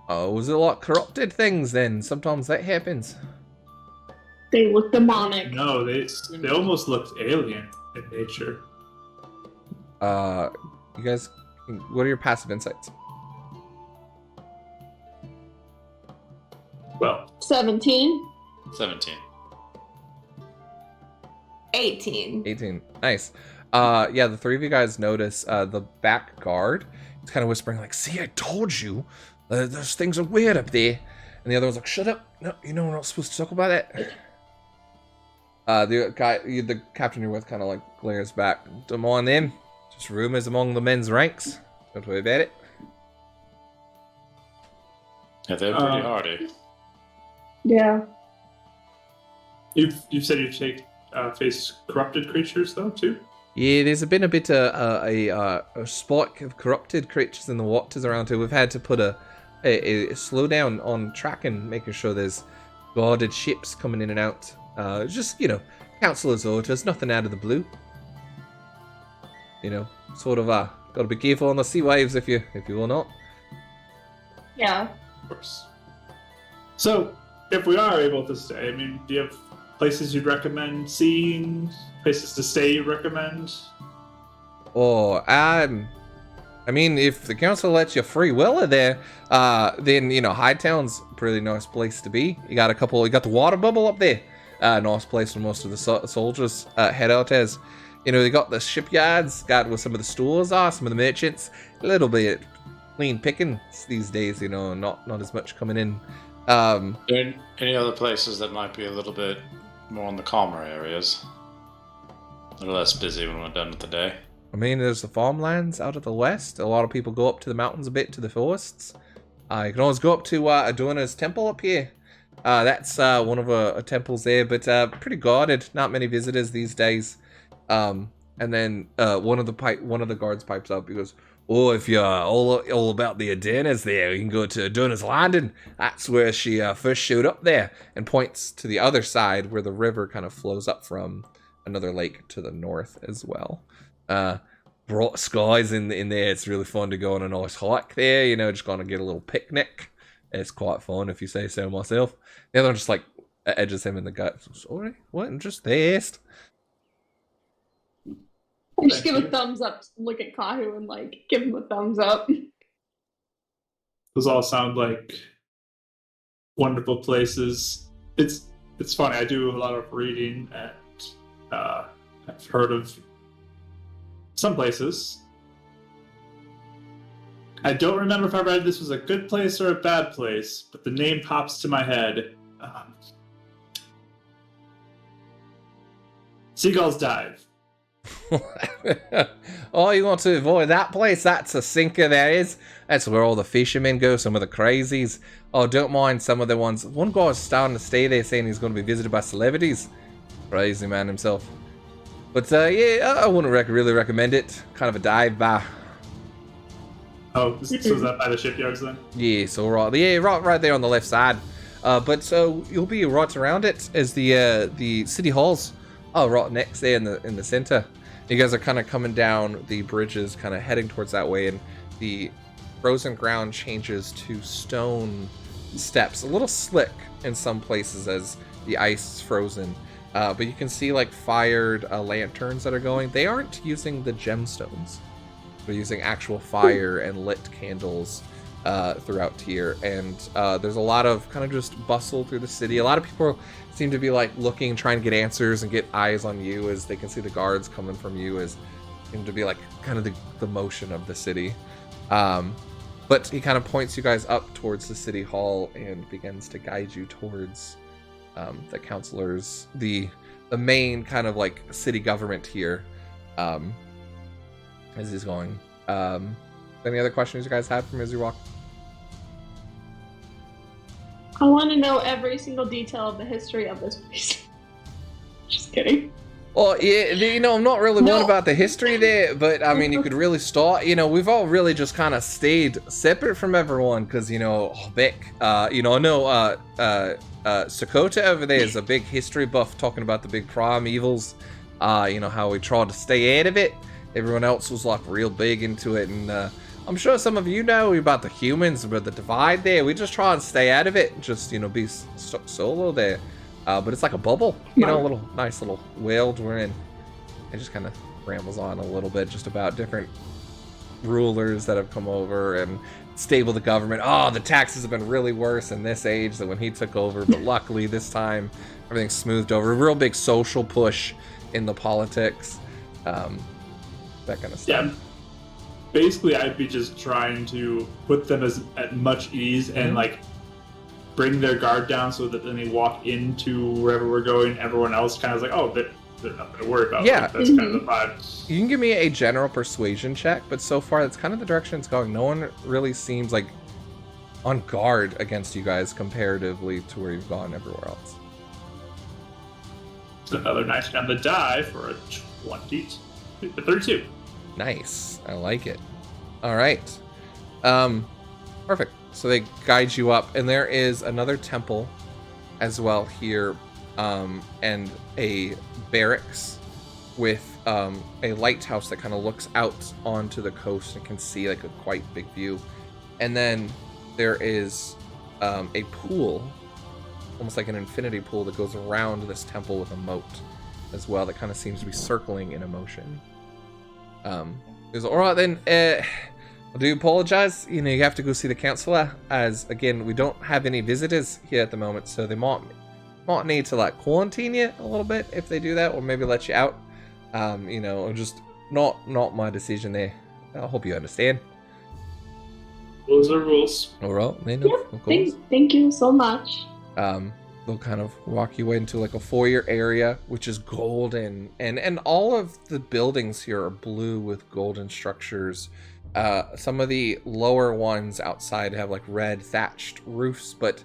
Oh, was it a lot corrupted things then? Sometimes that happens.
They look demonic.
No, they almost looked alien in nature.
You guys, what are your passive insights?
Well,
17.
17.
18.
Nice. Yeah, the three of you guys notice the back guard is kind of whispering like, see, I told you, those things are weird up there. And the other one's like, shut up. No, we're not supposed to talk about that. The captain you're with kind of like glares back. Don't mind them. Just rumors among the men's ranks. Don't worry about it.
Yeah, they're pretty hardy.
Yeah.
You've said you take face corrupted creatures though too.
Yeah, there's been a bit a spike of corrupted creatures in the waters around here. We've had to put a slowdown on tracking, making sure there's guarded ships coming in and out. Just councilor's orders, nothing out of the blue. Sort of got to be careful on the sea waves if you will not.
Yeah.
Of course. So, if we are able to stay, do you have places you'd recommend seeing? Places to stay you'd recommend?
If the council lets you free will there, then Hightown's a pretty nice place to be. You got the water bubble up there. Nice place where most of the soldiers head out as. They got the shipyards, got where some of the stores are, some of the merchants. A little bit clean pickings these days, not as much coming in.
Any other places that might be a little bit more in the calmer areas? A little less busy when we're done with the day.
I mean, there's the farmlands out of the west. A lot of people go up to the mountains a bit, to the forests. You can always go up to Adorna's temple up here. That's one of our temples there, but pretty guarded. Not many visitors these days. And then one of the guards pipes up. He goes, "Oh, if you're all about the Adonas there, you can go to Adorna's Landing. That's where she first showed up there," and points to the other side where the river kind of flows up from another lake to the north as well. Bright skies in there. It's really fun to go on a nice hike there. You know, just gonna get a little picnic. It's quite fun, if you say so myself. The other one just like edges him in the gut. "Sorry, what? Just this?"
I just give a thumbs up, look at Kahu and like give him a thumbs up.
Those all sound like wonderful places. It's funny. I do a lot of reading, and I've heard of some places. I don't remember if I read this was a good place or a bad place, but the name pops to my head. Seagull's Dive.
Oh, you want to avoid that place? That's a sinker, there is. That's where all the fishermen go, some of the crazies. Oh, don't mind some of the ones. One guy's starting to stay there saying he's going to be visited by celebrities. Crazy man himself. But yeah, I wouldn't really recommend it. Kind of a dive bar.
Oh, so is that by the shipyards then?
Yes, alright. Yeah, right there on the left side. But so you'll be right around it as the city halls. Oh, right next there in the center. You guys are kind of coming down the bridges, kind of heading towards that way, and the frozen ground changes to stone steps. A little slick in some places as the ice is frozen. But you can see like fired lanterns that are going. They aren't using the gemstones. They're using actual fire and lit candles throughout here. And there's a lot of kind of just bustle through the city. A lot of people seem to be like looking, trying to get answers and get eyes on you as they can see the guards coming from you, as seem to be like kind of the motion of the city. But he kind of points you guys up towards the city hall and begins to guide you towards the counselors, the main kind of like city government here, as he's going. Any other questions you guys have from as you walk?
I want to know every single detail of the history of this place. Just kidding.
Well, yeah, you know, I'm not really one about the history there, but I mean, you could really start. You know, we've all really just kind of stayed separate from everyone because, you know, Beck, you know, I know Sakota over there is a big history buff talking about the big primevals, you know, how we tried to stay out of it. Everyone else was like real big into it, and I'm sure some of you know about the humans, about the divide there. We just try and stay out of it, just, you know, be solo there. But it's like a bubble, you know, a little nice little world we're in. It just kind of rambles on a little bit just about different rulers that have come over and stable the government. Oh, the taxes have been really worse in this age than when he took over, but luckily this time everything's smoothed over. A real big social push in the politics, that kind of stuff.
Yeah. Basically, I'd be just trying to put them at much ease and like bring their guard down so that when they walk into wherever we're going, everyone else kind of is like, oh, they're nothing to worry about.
Yeah.
Like, that's kind of the vibe.
You can give me a general persuasion check, but so far that's kind of the direction it's going. No one really seems like on guard against you guys comparatively to where you've gone everywhere else.
It's another nice on the die for a 32.
Nice. I like it. All right. Perfect. So they guide you up, and there is another temple as well here, and a barracks with a lighthouse that kind of looks out onto the coast and can see like a quite big view. And then there is a pool, almost like an infinity pool that goes around this temple with a moat as well that kind of seems to be circling in a motion. Goes, all right then, I do apologize. You know, you have to go see the counselor, as again, we don't have any visitors here at the moment, so they might need to like quarantine you a little bit if they do that, or maybe let you out. You know, or just not my decision there. I hope you understand.
Those are rules.
All right, then,
Yeah,
of course.
thank you so much.
But they'll kind of walk you into like a foyer area, which is golden, and all of the buildings here are blue with golden structures. Some of the lower ones outside have like red thatched roofs, but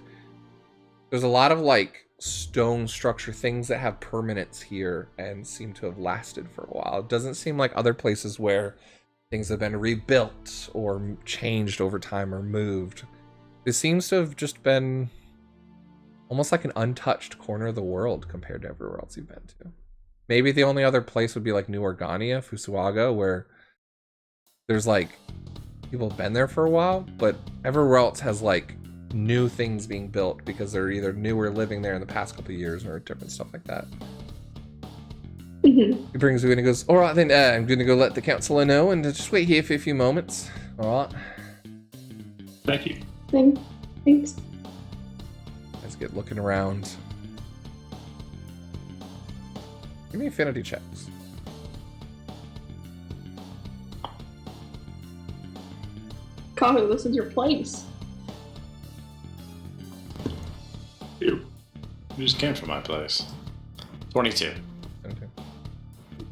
there's a lot of like stone structure things that have permanence here and seem to have lasted for a while. It doesn't seem like other places where things have been rebuilt or changed over time or moved. It seems to have just been almost like an untouched corner of the world compared to everywhere else you've been to. Maybe the only other place would be like New Organia, Fusuaga, where there's like people have been there for a while, but everywhere else has like new things being built because they're either newer living there in the past couple of years or different stuff like that. He brings you in and goes, all right, then I'm going to go let the counselor know and just wait here for a few moments. All right.
Thank you.
Thanks.
Let's get looking around. Give me affinity checks.
Kahu, this is your place.
You.
You just came from my place. 22.
Okay.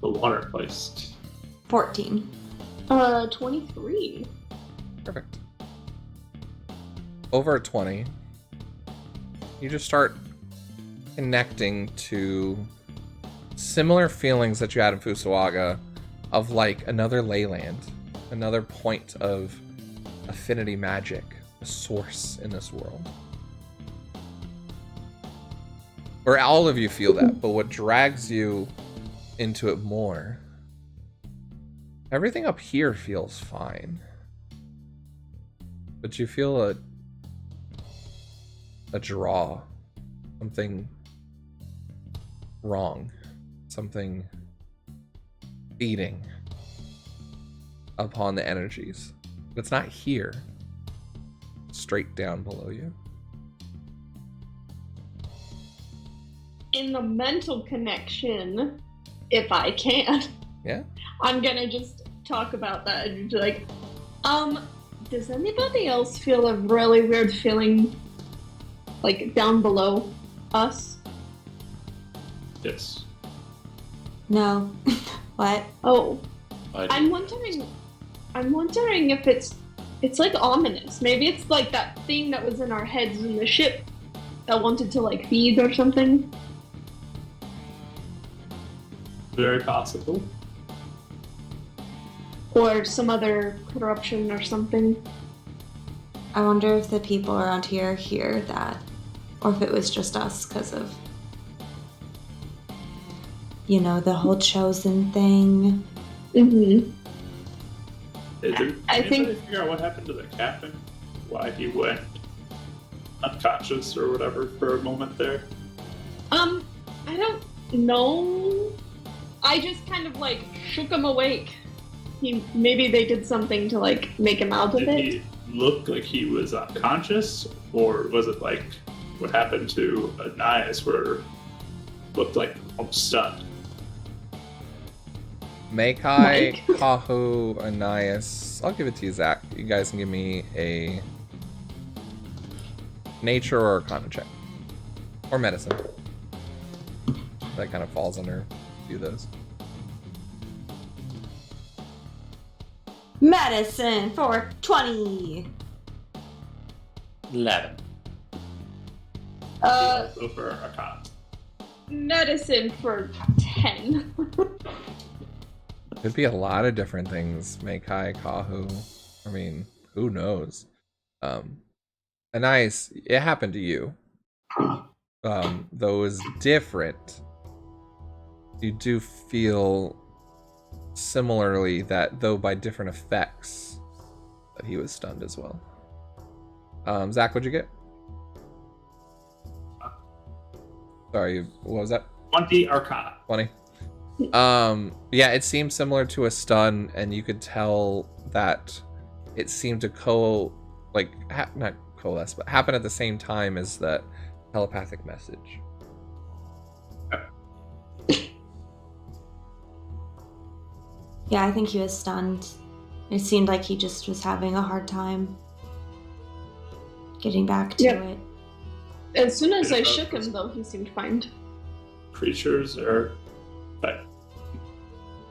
The water place.
14.
23.
Perfect. Over a 20, you just start connecting to similar feelings that you had in Fusuaga of like another leyland, another point of affinity magic, a source in this world. Or all of you feel that, but what drags you into it more, everything up here feels fine. But you feel a draw, something wrong, something feeding upon the energies. But it's not here, it's straight down below you.
In the mental connection, if I can,
Yeah?
I'm gonna just talk about that and be like, does anybody else feel a really weird feeling like down below us?
Yes.
No. What?
Oh,
I
I'm wondering if it's like ominous. Maybe it's like that thing that was in our heads in the ship that wanted to like feed or something.
Very possible.
Or some other corruption or something.
I wonder if the people around here hear that. Or if it was just us because of, you know, the whole chosen thing.
Mm-hmm.
I think figure out what happened to the captain, why he went unconscious or whatever for a moment there.
I don't know. I just kind of like shook him awake. Maybe they did something to like make him out of
Did
it.
he look like he was unconscious, or was it like what happened to Anais where looked like almost stunned?
Meikai, Kahu, Anais. I'll give it to you, Zach. You guys can give me a nature or arcana check. Or medicine. That kind of falls under a few of those.
Medicine for 20.
11.
So for Arcana.
Medicine for 10.
Could be a lot of different things. Meikai, Kahu. I mean, who knows? Anais, it happened to you. Though it was different. You do feel similarly that, though by different effects, that he was stunned as well. Zach, what'd you get? Sorry, what was that?
20 Arcana.
20. Yeah, it seemed similar to a stun, and you could tell that it seemed to not coalesce, but happen at the same time as that telepathic message.
Yeah, I think he was stunned. It seemed like he just was having a hard time getting back to
Yep.
it.
As soon as I shook him, though, he seemed fine.
Creatures or like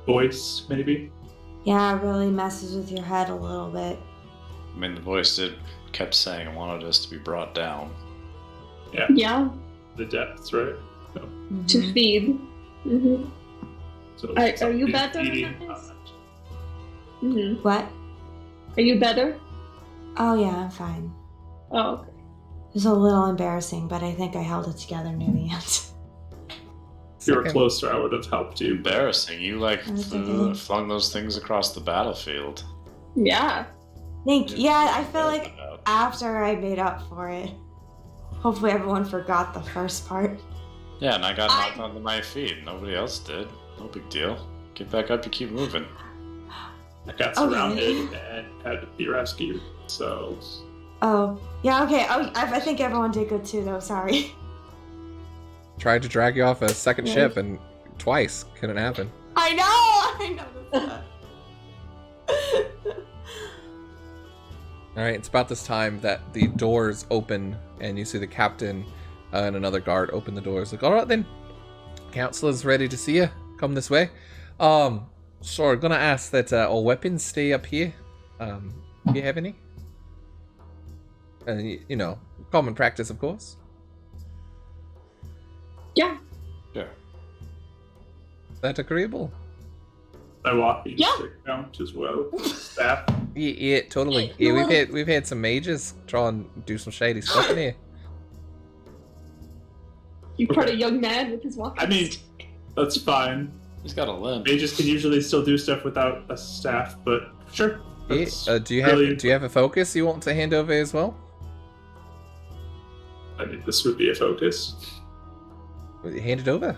voice, maybe?
Yeah, it really messes with your head a little bit.
I mean, the voice kept saying it wanted us to be brought down.
Yeah,
The depths, right?
to feed. Mm-hmm.
So
Are you better than
eating
this? Mm-hmm.
What?
Are you better?
Oh yeah, I'm fine.
Oh, okay.
It was a little embarrassing, but I think I held it together near the end.
If you were
Second.
closer, I would have helped you.
Embarrassing. You flung those things across the battlefield.
Yeah.
Yeah, I feel like after I made up for it, hopefully everyone forgot the first part.
Yeah, and I got knocked onto my feet. Nobody else did. No big deal. Get back up, you keep moving.
I got
Okay.
surrounded and had to be rescued. So
Oh, yeah, okay. Oh, I think everyone did good too, though. Sorry.
Tried to drag you off a second
Yeah.
ship and twice. Couldn't happen.
I know this.
Alright, it's about this time that the doors open and you see the captain and another guard open the doors. Like, alright then. Counselor's ready to see you. Come this way. Sorry, gonna ask that all weapons stay up here. Do you have any? And you know, common practice, of course.
Yeah.
Yeah.
Is that agreeable?
I walking
Yeah.
stick count as well. Staff.
Yeah, totally. Yeah, we've had some mages try and do some shady stuff in here.
You put a young man with his walking
I mean,
stick.
that's fine.
He's got a limp.
Mages can usually still do stuff without a staff, but sure.
Yeah,
That's
do you
really-
have a focus you want to hand over as well?
I mean, this would be a focus.
Hand it over.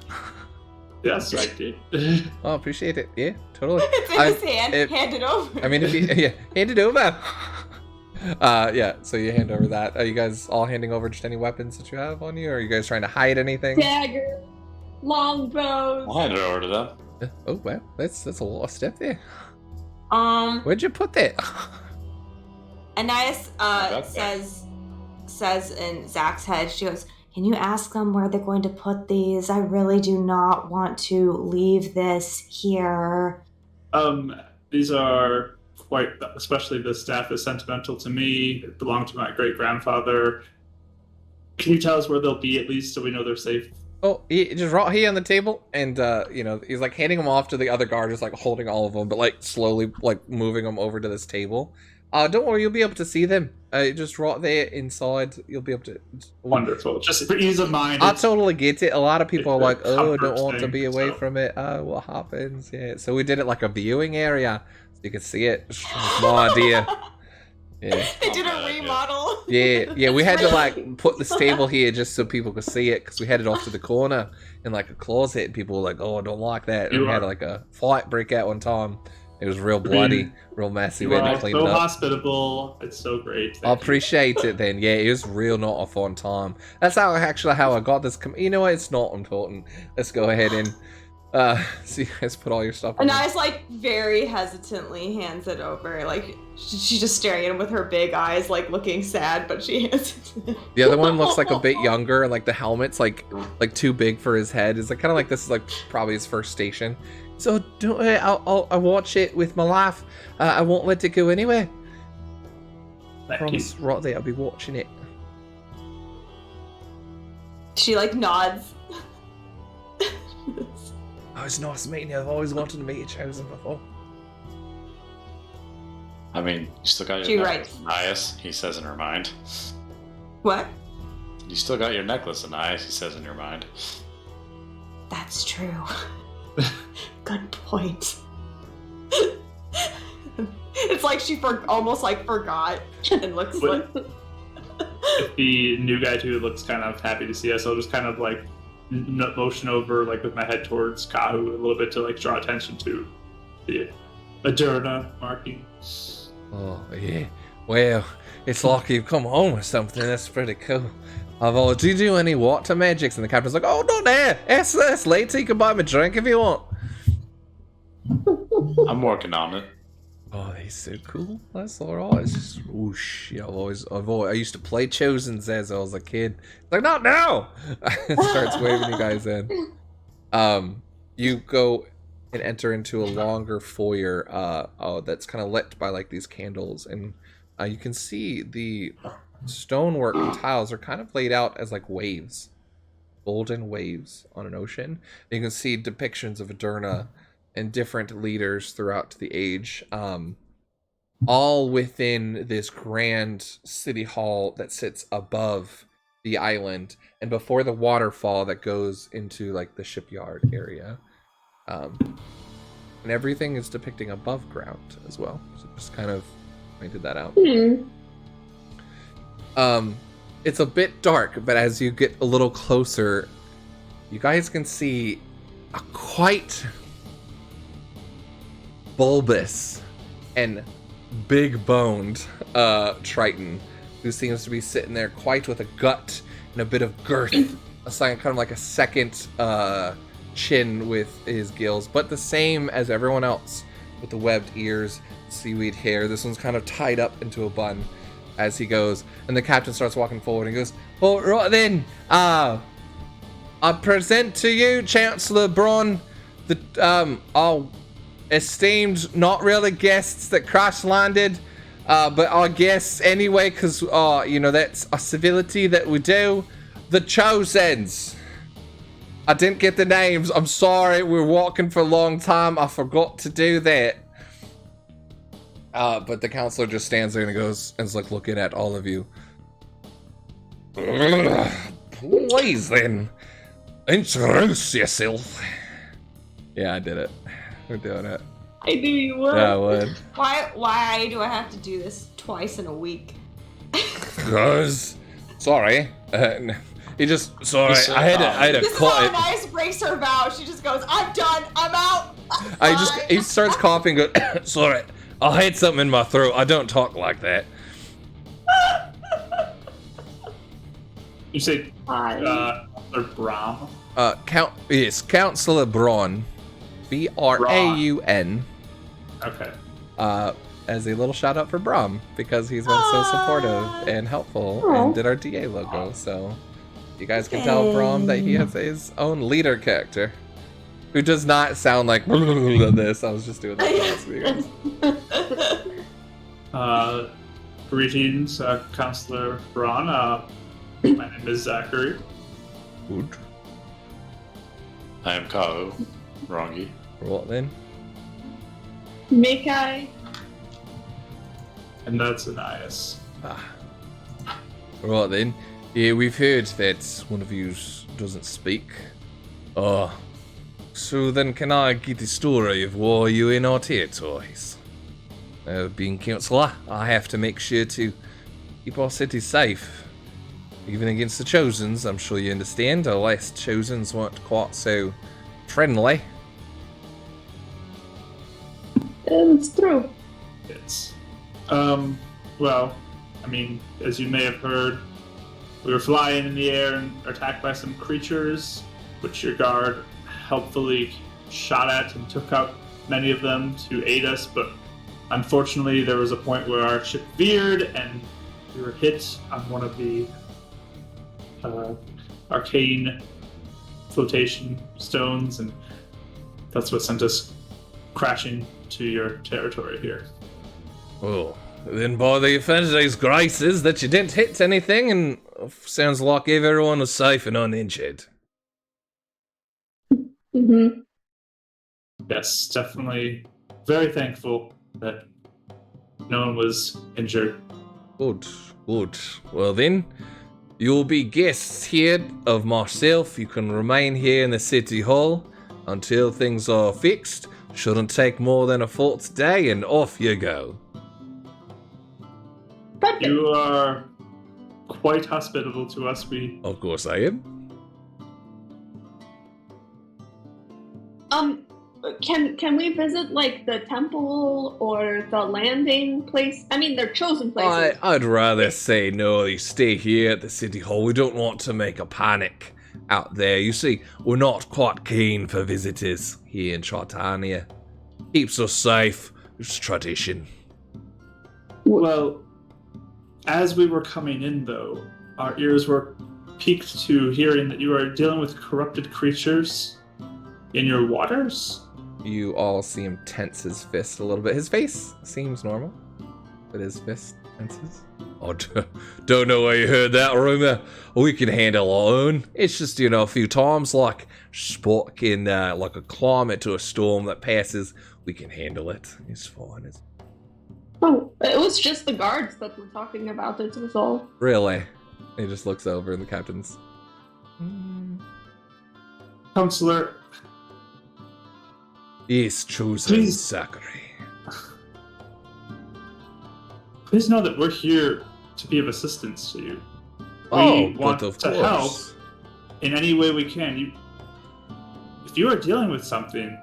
Yes, I did.
Oh, appreciate it. Yeah, totally.
It's in his hand.
if-
Hand it over.
I mean, if you yeah, hand it over. Yeah. So you hand over that. Are you guys all handing over just any weapons that you have on you, or are you guys trying to hide anything?
Dagger, longbows.
I'll hand it over to them.
Oh well, that's a lot of step there.
Where'd
you put that?
Anais
About
says in Zach's head, she goes, "Can you ask them where they're going to put these? I really do not want to leave this here."
These are quite, especially the staff is sentimental to me. It belonged to my great grandfather. Can you tell us where they'll be at least so we know they're safe?
Oh, just right here on the table, and he's like handing them off to the other guard, just like holding all of them, but like slowly like moving them over to this table. Don't worry, you'll be able to see them. Just right there inside, you'll be able to.
Wonderful. Just for ease of mind.
I
it's-
totally get it. A lot of people are
it's a
like, "Oh, I don't
comfort
want to
thing,
be away
so.
from it. What happens?" Yeah, so we did it like a viewing area, so you could see it. It's my idea. Yeah,
They did
bad
a
idea.
remodel.
yeah. We had to like put this table here just so people could see it because we had it off to the corner in like a closet, and people were like, "Oh, I don't like that." And we had like a fight break out one time. It was real bloody, real messy.
You
We had
are
to clean
so
it up.
hospitable. It's so great.
I
Thank you.
appreciate it then. Yeah, it was real not a fun time. That's how I got this. You know what? It's not important. Let's go ahead and so you guys put all your stuff in.
Anais like very hesitantly hands it over. Like she's just staring at him with her big eyes, like looking sad, but she hands it to him.
The other one looks like a bit younger, and like the helmet's like too big for his head. It's like kind of like this is like probably his first station. So don't I'll watch it with my life. I won't let it go anywhere.
Thank you.
Promise, right there, I'll be watching it.
She like nods.
Oh, it's nice meeting you. I've always wanted to meet a chosen before.
I mean, you still got your
She
necklace,
writes.
Anais, he says in her mind.
What?
You still got your necklace, Anais, he says in your mind.
That's true. Good point. It's like she almost like forgot and looks like.
If the new guy too looks kind of happy to see us, I'll just kind of like motion over like with my head towards Kahu a little bit to like draw attention to the Adurna marking.
Oh, yeah. Well, it's like you've come home or something. That's pretty cool. Do you do any water magics? And the captain's like, "Oh, not there. That's later. You can buy me a drink if you want."
I'm working on it.
Oh, they're so cool. That's alright. It's just whoosh. Yeah, I used to play Chosens as I was a kid. It's like, not now! Starts waving you guys in. You go and enter into a longer foyer that's kind of lit by like these candles, and you can see the stonework and tiles are kind of laid out as like waves, golden waves on an ocean. And you can see depictions of Aderna and different leaders throughout the age, all within this grand city hall that sits above the island and before the waterfall that goes into like the shipyard area. And everything is depicting above ground as well. So just kind of pointed that out. It's a bit dark, but as you get a little closer, you guys can see a quite bulbous and big-boned Triton, who seems to be sitting there quite with a gut and a bit of girth, a sign kind of like a second chin with his gills, but the same as everyone else, with the webbed ears, seaweed hair. This one's kind of tied up into a bun as he goes, and the captain starts walking forward and goes, "Oh, right then, I present to you, Chancellor Braun, the our esteemed, not really guests that crash landed, but our guests anyway, because that's a civility that we do. The Chosens. I didn't get the names. I'm sorry. We were walking for a long time. I forgot to do that." But the counselor just stands there and goes and is like looking at all of you. "Please then, introduce yourself." Yeah, I did it. We're doing it.
I knew you would.
Yeah, I would.
Why do I have to do this twice in a week?
Because, sorry. He just, sorry. I had a
This is how Nice breaks her vow. She just goes, "I'm done. I'm out."
He starts coughing. Goes, "Sorry. I had something in my throat. I don't talk like that."
You say,
Hi.
or Brahm?
Councillor Braun. Braun.
Okay.
As a little shout out for Braum, because he's been so supportive and helpful and did our DA logo. So you guys can tell Braum that he has his own leader character, who does not sound like this. I was just doing that for you guys.
Greetings, Counselor Braun. My name is Zachary.
Good.
I am Kao. Wrongy.
What then?
Mikai.
And that's Anais.
Right then. Yeah, we've heard that one of you doesn't speak. So then can I get the story of why you're in our territories? Being councillor, I have to make sure to keep our city safe. Even against the Chosens, I'm sure you understand. Our last Chosens weren't quite so friendly.
It's true.
It's, well, I mean, as you may have heard, we were flying in the air and attacked by some creatures, which your guard helpfully shot at and took out many of them to aid us, but unfortunately there was a point where our ship veered and we were hit on one of the arcane flotation stones, and that's what sent us crashing to your territory here.
Well, then by the affinities graces that you didn't hit anything, and sounds like everyone was safe and uninjured.
Mm-hmm.
Yes, definitely very thankful that no one was injured.
Good, good. Well then, you'll be guests here of myself. You can remain here in the city hall until things are fixed. Shouldn't take more than a fourth day, and off you go.
You are quite hospitable to us.
Of course I am.
Can we visit like the temple or the landing place? I mean, they're chosen places.
I'd rather say no, you stay here at the city hall. We don't want to make a panic out there. You see, we're not quite keen for visitors here in Tritania. Keeps us safe, It's tradition.
Well, as we were coming in, though, our ears were piqued to hearing that you are dealing with corrupted creatures in your waters.
You all see him tense his fist a little bit. His face seems normal, but his fist tenses. Oh, don't know where you heard that rumor. We can handle our own. It's just, a few times like Spock in like a climate to a storm that passes. We can handle it. It's fine.
Oh, it was just the guards that were talking about it, was all.
Really? He just looks over and the captain's...
Counselor,
Yes, chosen
Please.
Zachary.
please know that we're here to be of assistance to you.
Oh,
We want
but of
to
course.
help in any way we can. If you are dealing with something,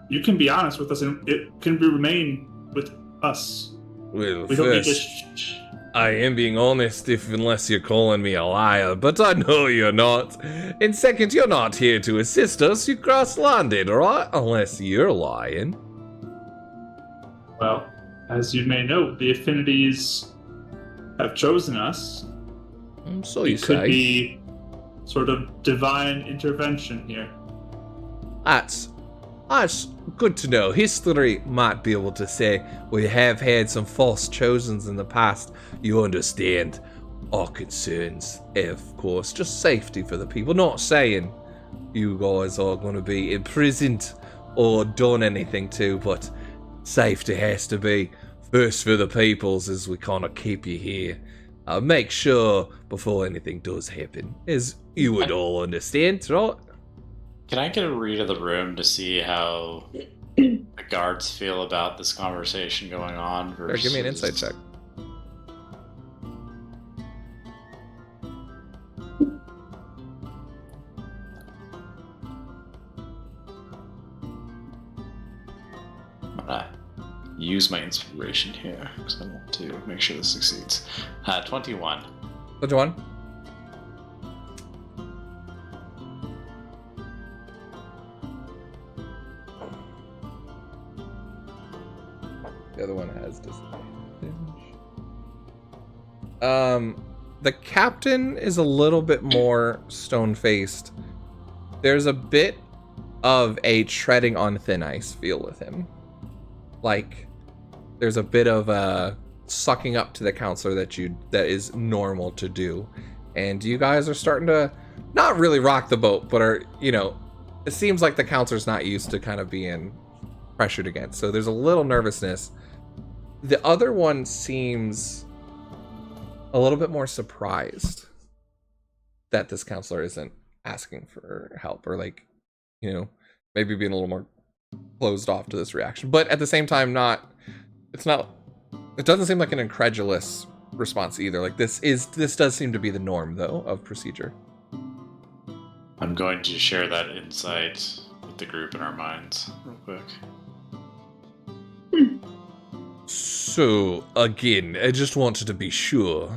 you can be honest with us, and it can remain with us.
Well,
We don't need to.
first, I am being honest unless you're calling me a liar, but I know you're not. And second, you're not here to assist us. You cross-landed, right? Unless you're lying.
Well, as you may know, the affinities have chosen us.
So you
It could
say.
be sort of divine intervention here.
That's good to know. History might be able to say we have had some false chosens in the past. You understand our concerns, of course. Just safety for the people. Not saying you guys are going to be imprisoned or done anything to, but safety has to be first for the peoples as we kind of keep you here. Make sure before anything does happen, as you would all understand, right?
Can I get a read of the room to see how the guards feel about this conversation going on?
Sure,
Versus...
give me an insight check.
I'm gonna use my inspiration here because I want to make sure this succeeds. 21.
Which one? The other one has disadvantage. The captain is a little bit more stone-faced. There's a bit of a treading on thin ice feel with him. Like, there's a bit of a sucking up to the counselor that is normal to do. And you guys are starting to not really rock the boat, but are, it seems like the counselor's not used to kind of being pressured against. So there's a little nervousness. The other one seems a little bit more surprised that this counselor isn't asking for help, or maybe being a little more closed off to this reaction. But at the same time, it doesn't seem like an incredulous response either. Like this does seem to be the norm though of procedure.
I'm going to share that insight with the group in our minds real quick.
So, again, I just wanted to be sure.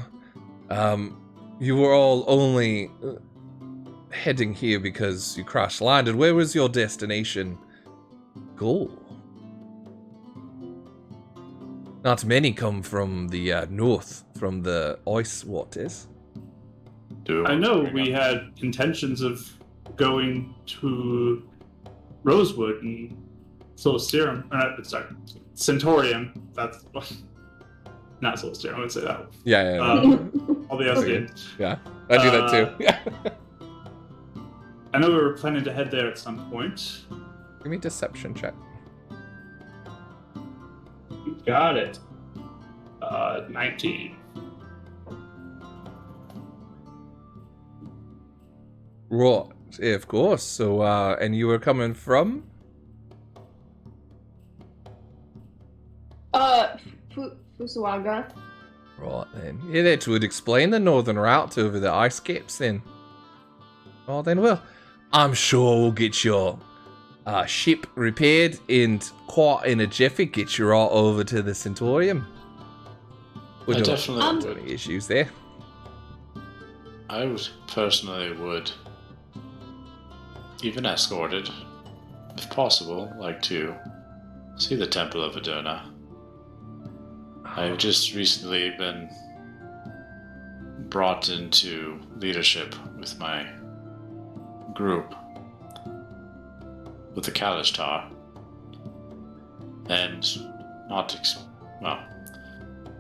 You were all only heading here because you crash-landed. Where was your destination goal? Not many come from the north, from the ice waters.
I know we had intentions of going to Rosewood and Solstirum. Centaurium. That's not Solstirum. I would say that.
Yeah.
All the other games.
Yeah, I do that too. Yeah.
I know we were planning to head there at some point.
Give me a deception check.
You got it. 19.
Right, yeah, of course. So, and you were coming from?
Fusuaga.
Right then. Yeah, that would explain the northern route over the ice caps then. Oh, then, well, I'm sure we'll get your ship repaired and quite in a jiffy get you right over to the Centaurium. We
I
don't
definitely
have
would.
any issues there.
I personally would, even escorted, if possible, like to See the Temple of Adona. I've just recently been brought into leadership with my group, with the Kalishtar, and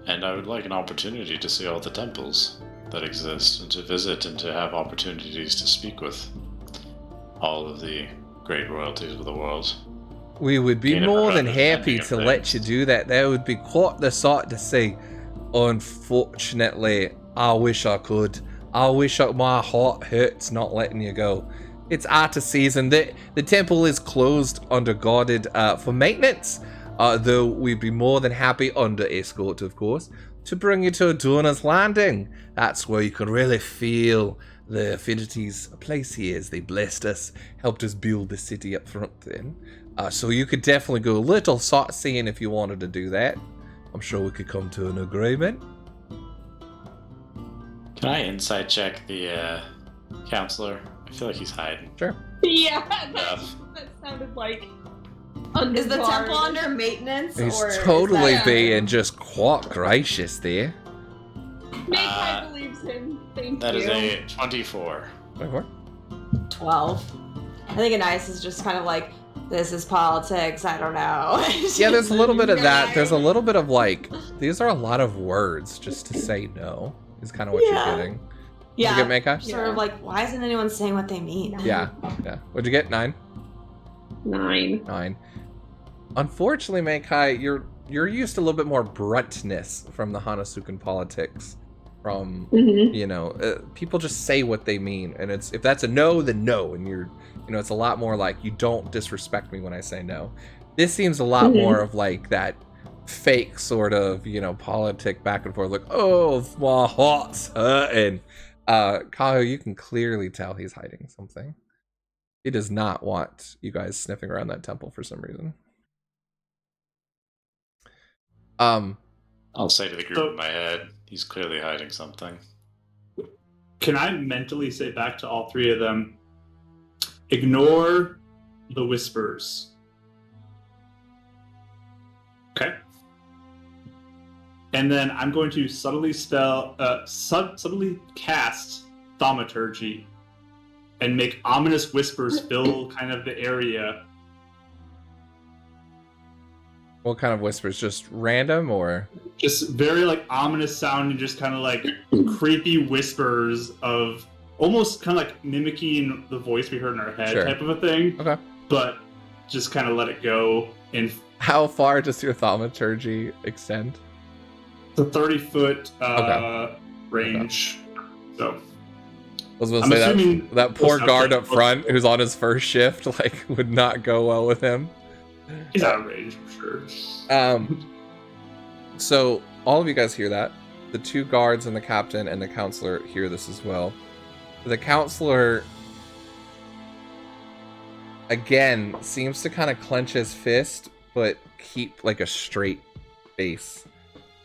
and I would like an opportunity to see all the temples that exist, and to visit and to have opportunities to speak with all of the great royalties of the world.
We would be
Gain a
more
better
than happy
understanding
to
of
let
things.
you do that. That would be quite the sight to see. Unfortunately, I wish I could. I wish my heart hurts not letting you go. It's after season. The temple is closed, under guarded for maintenance. Though we'd be more than happy, under escort of course, to bring you to Adona's Landing. That's where you can really feel the affinities place here as they blessed us, helped us build the city up front then. So you could definitely go a little sightseeing if you wanted to do that. I'm sure we could come to an agreement.
Can I insight check the counselor? I feel like he's hiding.
Sure.
Yeah, that
Yeah.
sounded like
Is the
underguard.
temple under maintenance?
He's
or is
totally
that-
being just quite gracious there.
Maykai believes him. Thank
That
you.
is a 24.
12. I think Anais is just kind of like, this is politics, I don't know.
Yeah, there's a little bit of that. There's a little bit of like, these are a lot of words just to say no, is kind of what
Yeah.
you're getting.
Yeah,
Did you get Meika?
sort of like, why isn't anyone saying what they mean?
Yeah. What'd you get? 9?
9.
9. Unfortunately, Mekai, you're used to a little bit more bruntness from the Hanasukan politics. From,
Mm-hmm.
people just say what they mean, and it's if that's a no, then no, and it's a lot more like, you don't disrespect me when I say no. This seems a lot more of like that fake sort of, politic back and forth, like, oh, my heart's hurting. Kaho, you can clearly tell he's hiding something. He does not want you guys sniffing around that temple for some reason.
I'll say to the group in my head, he's clearly hiding something.
Can I mentally say back to all three of them, ignore the whispers? Okay. And then I'm going to subtly subtly cast thaumaturgy and make ominous whispers fill kind of the area.
What kind of whispers? Just random, or?
Just very like ominous sounding, just kind of like creepy whispers of almost kind of like mimicking the voice we heard in our head
Sure.
type of a thing.
Okay.
But just kind of let it go in
How far does your thaumaturgy extend?
the 30-foot
Okay.
range. So
I was going to
I'm
say
assuming
that poor
those
guard up
outside-
front who's on his first shift, like, would not go well with him.
he's out of range for sure.
So all of you guys hear that. The 2 guards and the captain and the counselor hear this as well. The counselor, again, seems to kind of clench his fist, but keep like a straight face.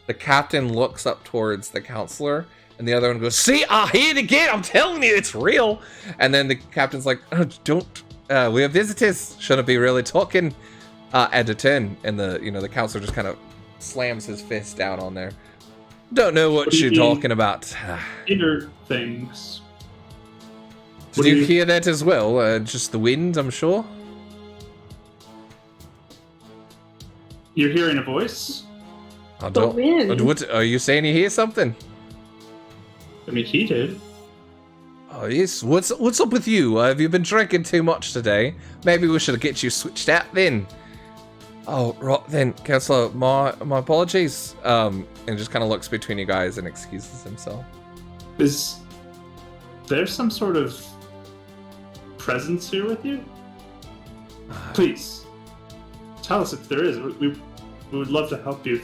The captain looks up towards the counselor, and the other one goes, "See, I hear it again. I'm telling you, it's real." And then the captain's like, "Oh, don't. We have visitors. Shouldn't be really talking." At a 10, and the counselor just kind of slams his fist down on there. Don't know what
do you
you're
mean?
talking about.
Inner things.
Did
What do
you
you-
hear that as well? Just the wind, I'm sure.
You're hearing a voice?
I
The wind.
What are you saying? You hear something?
I mean, he did.
Oh yes. What's up with you? Have you been drinking too much today? Maybe we should get you switched out then. Oh right then, counselor. My apologies. And just kind of looks between you guys and excuses himself.
Is there some sort of presence here with you? Please, tell us if there is. We would love to help you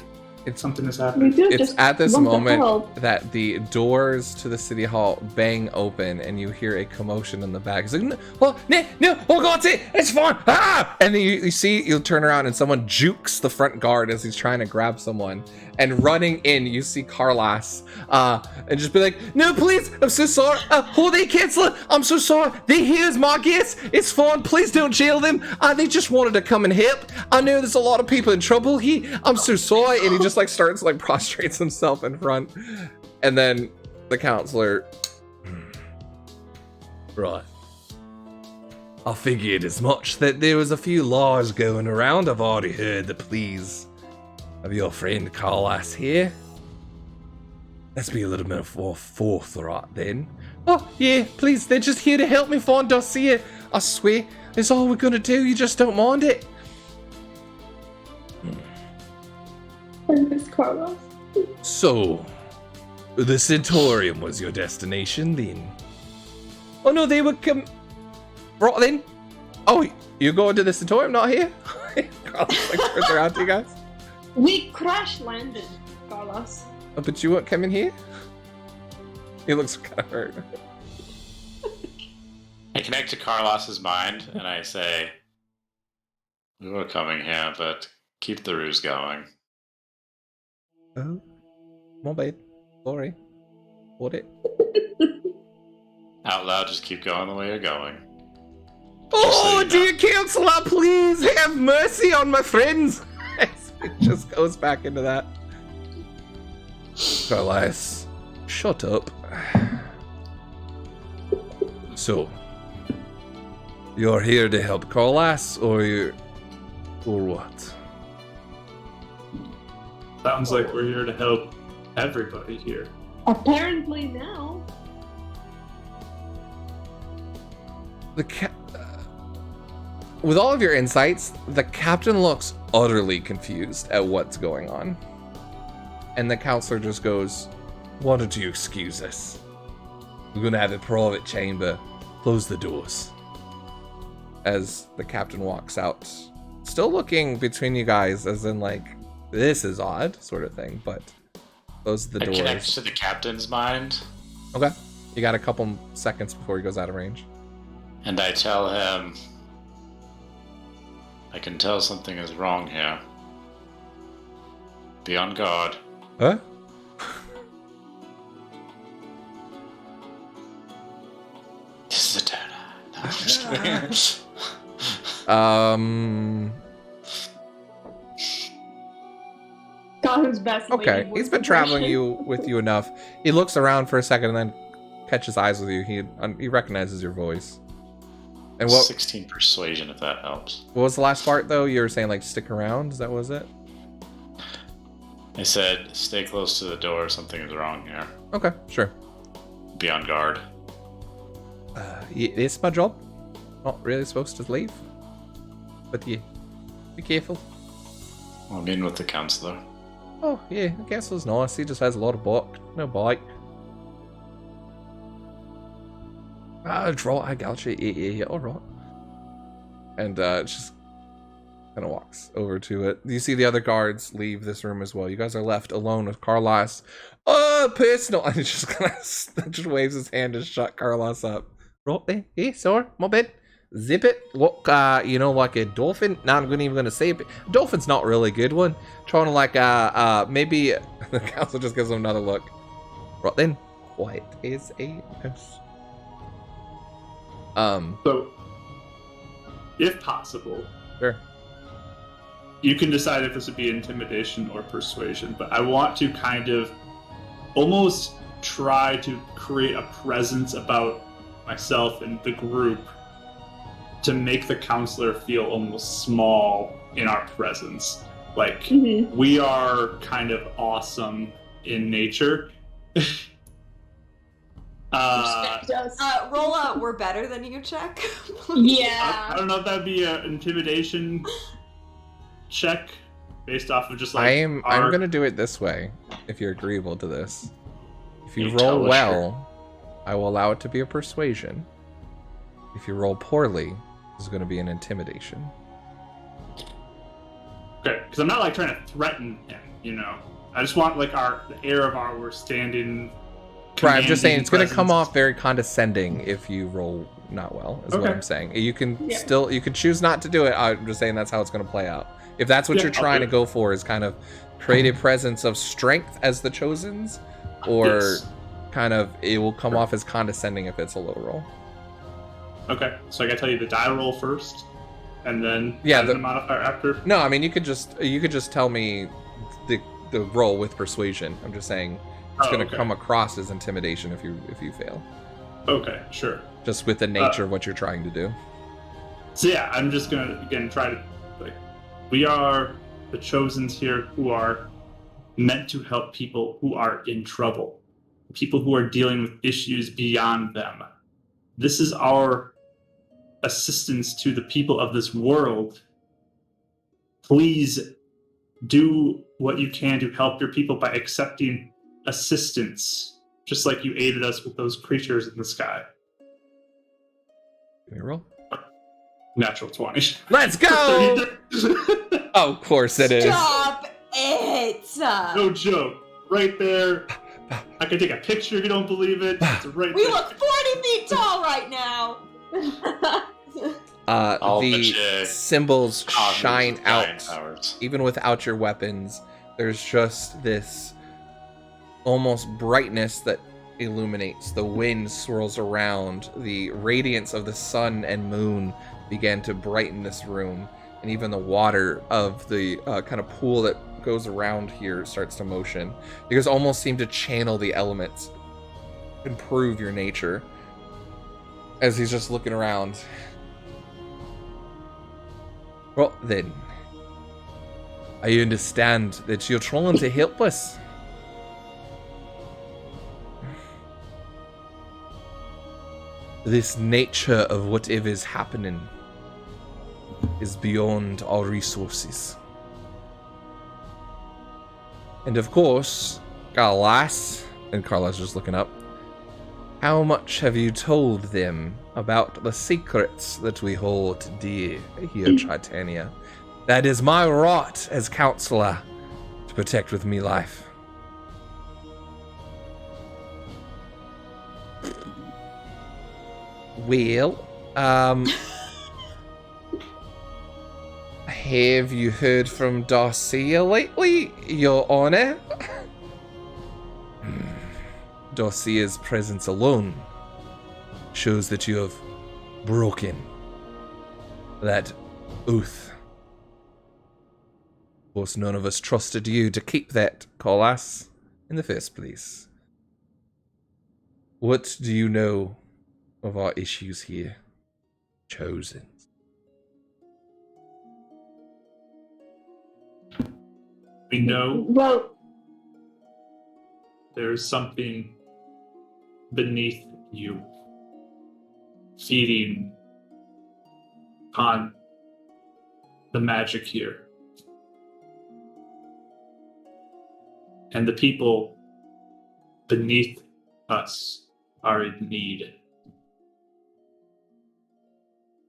Something has
We
happened.
do
It's
just
at this
want the
moment
help.
that the doors to the city hall bang open and you hear a commotion in the back. It's like, no, oh God, it's fine. Ah! And then you turn around and someone jukes the front guard as he's trying to grab someone. And running in, you see Carlos, and just be like, no, please, I'm so sorry. Holiday Chancellor, I'm so sorry. Here's my guests. It's fine. Please don't jail them. They just wanted to come and help. I know there's a lot of people in trouble here. I'm so sorry. And he just like starts like prostrates himself in front. And then the counselor, right. I figured as much that there was a few laws going around. I've already heard the pleas of your friend Carlos here. Let's be a little bit more forthright then. Oh, yeah, please, they're just here to help me find Dossier. I swear, that's all we're gonna do, you just don't mind it.
Miss Carlos.
So, the Centaurium was your destination then? Oh no, they were right then? Oh, you're going to the Centaurium, not here? Carlos like turns around to you guys.
We crash landed, Carlos.
Oh, but you weren't coming here? He looks kind of hurt.
I connect to Carlos's mind and I say, we were coming here, but keep the ruse going.
Oh, my bad. Sorry. What it?
Out loud, just keep going the way you're going.
Oh,
Just so you know.
dear counselor, please have mercy on my friends. It just goes back into that. Carlos, shut up. So, you're here to help Carlos, or what?
Sounds like we're here to help everybody here.
Apparently now.
With all of your insights, the captain looks utterly confused at what's going on. And the counselor just goes, why don't you excuse us? We're gonna have a private chamber. Close the doors. As the captain walks out, still looking between you guys as in like, this is odd sort of thing, but close the
It
doors.
connects to the captain's mind,
Okay. You got a couple seconds before he goes out of range.
and I tell him, I can tell something is wrong here. Be on guard.
Huh?
This is a donut. No, I'm just kidding.
God, who's best.
Okay, he's been traveling with you enough. He looks around for a second and then catches eyes with you. He recognizes your voice. And what
16 persuasion, if that helps.
what was the last part though? You were saying like stick around. Is that was it?
I said, stay close to the door. Something is wrong here.
Okay, sure.
Be on guard.
It's my job. Not really supposed to leave, but yeah, be careful.
I'm in with the counselor.
Oh yeah, the castle's nice. He just has a lot of bark, no bite. I got you. Yeah, all right. And just kind of walks over to it. You see the other guards leave this room as well. You guys are left alone with Carlos. Oh, personal! And he just kind of just waves his hand to shut Carlos up. Right there. Hey, sorry, my bad. Zip it. Look, like a dolphin. Now I'm even gonna say it. Dolphin's not really a good one. Trying to like maybe the council just gives him another look. Right then, what is a mouse?
So, if possible,
Sure.
you can decide if this would be intimidation or persuasion, but I want to kind of almost try to create a presence about myself and the group to make the counselor feel almost small in our presence. Like, we are kind of awesome in nature.
Roll a we're better than you check.
I
Yeah.
don't know if that'd be an intimidation check based off of just like
I'm gonna do it this way, if you're agreeable to this. If you
You tell
roll
us
well, I will allow it to be a persuasion. If you roll poorly, it's gonna be an intimidation.
Okay, because I'm not like trying to threaten him, you know. I just want like the air of our we're standing.
Right, I'm just saying it's going to come
presence.
off very condescending if you roll not well, is what
Okay.
I'm saying. You can
Yeah.
you can choose not to do it. I'm just saying that's how it's going to play out. If that's what
Yeah,
you're
I'll
trying
do
to
it.
go for, is kind of create a presence of strength as the Chosens, or
Yes.
kind of it will come off as condescending if it's a low roll.
Okay, so I gotta tell you the die roll first, and then
Yeah,
add
the-
the modifier after.
No, I mean you could just tell me the roll with persuasion. I'm just saying it's going to
okay.
come across as intimidation if you fail,
Okay, sure.
just with the nature of what you're trying to do.
So yeah, I'm just gonna again try to like we are the Chosens here who are meant to help people who are in trouble, people who are dealing with issues beyond them. This is our assistance to the people of this world. Please do what you can to help your people by accepting assistance, just like you aided us with those creatures in the sky.
Give me a roll.
Natural 20.
Let's go! Oh, of course it is.
Stop it!
No joke. Right there. I can take a picture if you don't believe it. It's right
We
there.
look 40 feet tall right now!
I'll bet
The
you
symbols
cognitive
shine
giant
out,
powers.
even without your weapons. There's just this almost brightness that illuminates. The wind swirls around. The radiance of the sun and moon began to brighten this room, and even the water of the kind of pool that goes around here starts to motion. You guys almost seem to channel the elements, improve your nature. As he's just looking around. Well then, I understand that you're trying to help us. This nature of whatever is happening is beyond our resources. And of course, Carlos, and Carlos just looking up, how much have you told them about the secrets that we hold dear here at Tritania? That is my right as counselor to protect with me life. Well, have you heard from Darcia lately, Your Honor? Darcia's presence alone shows that you have broken that oath. Of course, none of us trusted you to keep that, Colas, in the first place. What do you know of our issues here, Chosen?
We know
Well,
there's something beneath you, feeding on the magic here. And the people beneath us are in need.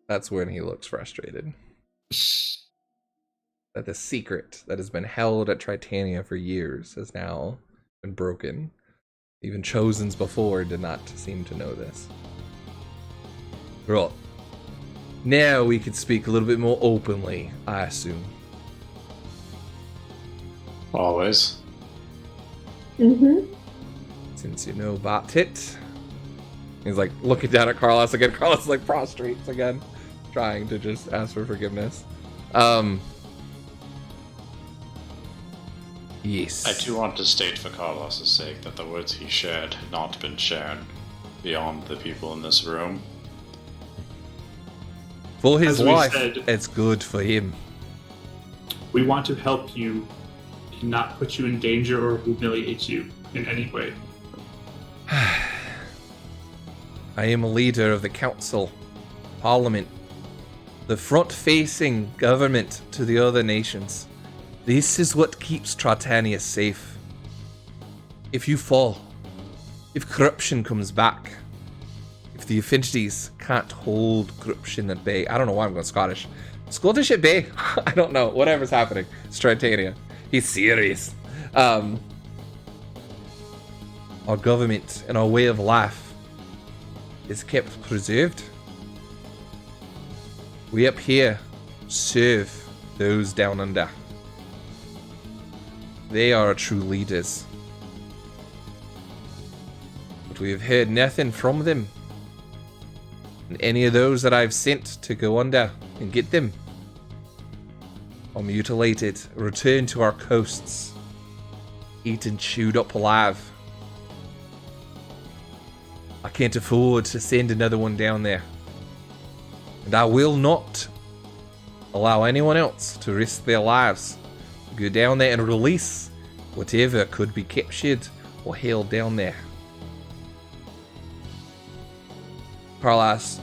That's when he looks frustrated. That the secret that has been held at Tritania for years has now been broken. Even Chosens before did not seem to know this. Right. Now we can speak a little bit more openly, I assume.
Always.
Since you know about it. He's like looking down at Carlos again. Carlos like prostrates again, trying to just ask for forgiveness. Yes.
I do want to state for Carlos's sake that the words he shared had not been shared beyond the people in this room.
For his
As we
life,
said-
it's good for him.
We want to help you and not put you in danger or humiliate you in any way.
I am a leader of the council, parliament, the front-facing government to the other nations. This is what keeps Tritania safe. If you fall, if corruption comes back, if the affinities can't hold corruption at bay, I don't know why I'm going Scottish. Scottish at bay? I don't know. Whatever's happening. It's Tritania. He's serious. Our government and our way of life is kept preserved. We up here serve those down under. They are our true leaders. But we have heard nothing from them. And any of those that I've sent to go under and get them are mutilated, returned to our coasts, eaten, chewed up alive. I can't afford to send another one down there. And I will not allow anyone else to risk their lives to go down there and release whatever could be captured or held down there. Parlas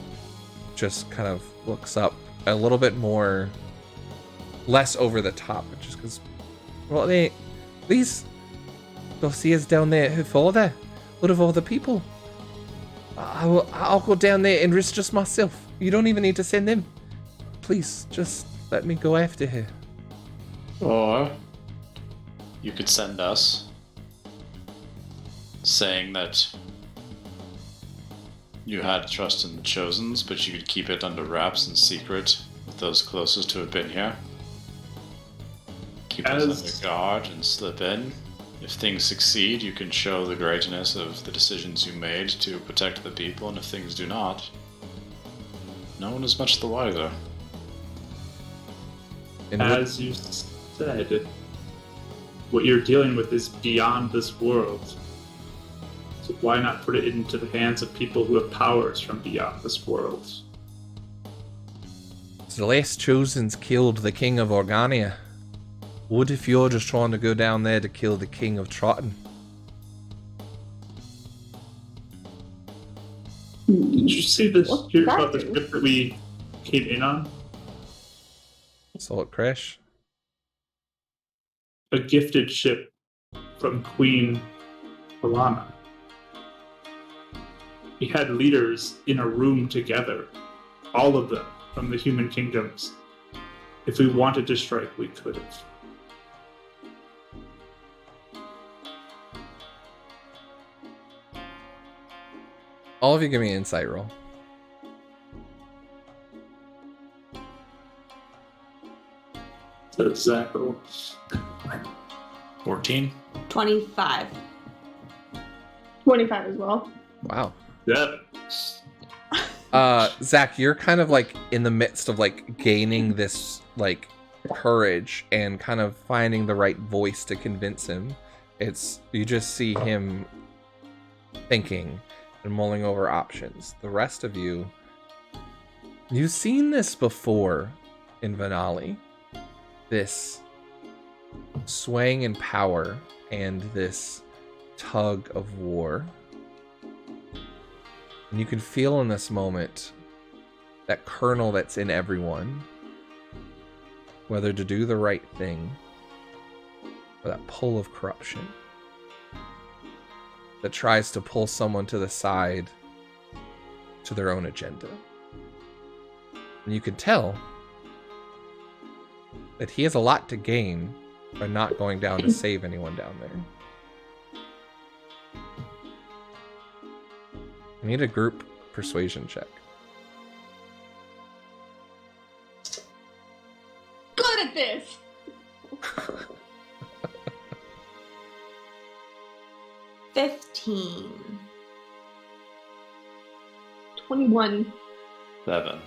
just kind of looks up a little bit more, less over the top, just because, well, these dossiers down there who follow there, what of all the people? I'll go down there and risk just myself. You don't even need to send them. Please, just let me go after her.
Or you could send us saying that you had trust in the Chosens, but you could keep it under wraps and secret with those closest to have been here. Keep us under guard and slip in. If things succeed, you can show the greatness of the decisions you made to protect the people, and if things do not, no one is much the wiser.
As you said, what you're dealing with is beyond this world. So why not put it into the hands of people who have powers from beyond this world?
The last Chosens killed the king of Organia. What if you're just trying to go down there to kill the king of Triton?
Did you see this?
What's
Hear
that
about the
do?
ship that we came in on?
Saw it crash.
A gifted ship from Queen Alana. We had leaders in a room together, all of them from the human kingdoms. If we wanted to strike, we could have.
All of you give me an insight roll.
So Zach,
14?
25.
25 as well.
Wow.
yeah.
Zach, you're kind of like in the midst of like gaining this like courage and kind of finding the right voice to convince him. You just see him thinking and mulling over options. The rest of you, you've seen this before in Vanali. This swaying in power and this tug of war. And you can feel in this moment that kernel that's in everyone, whether to do the right thing or that pull of corruption that tries to pull someone to the side to their own agenda. And you can tell that he has a lot to gain by not going down to save anyone down there. I need a group persuasion check.
Good at this!
15.
21.
7.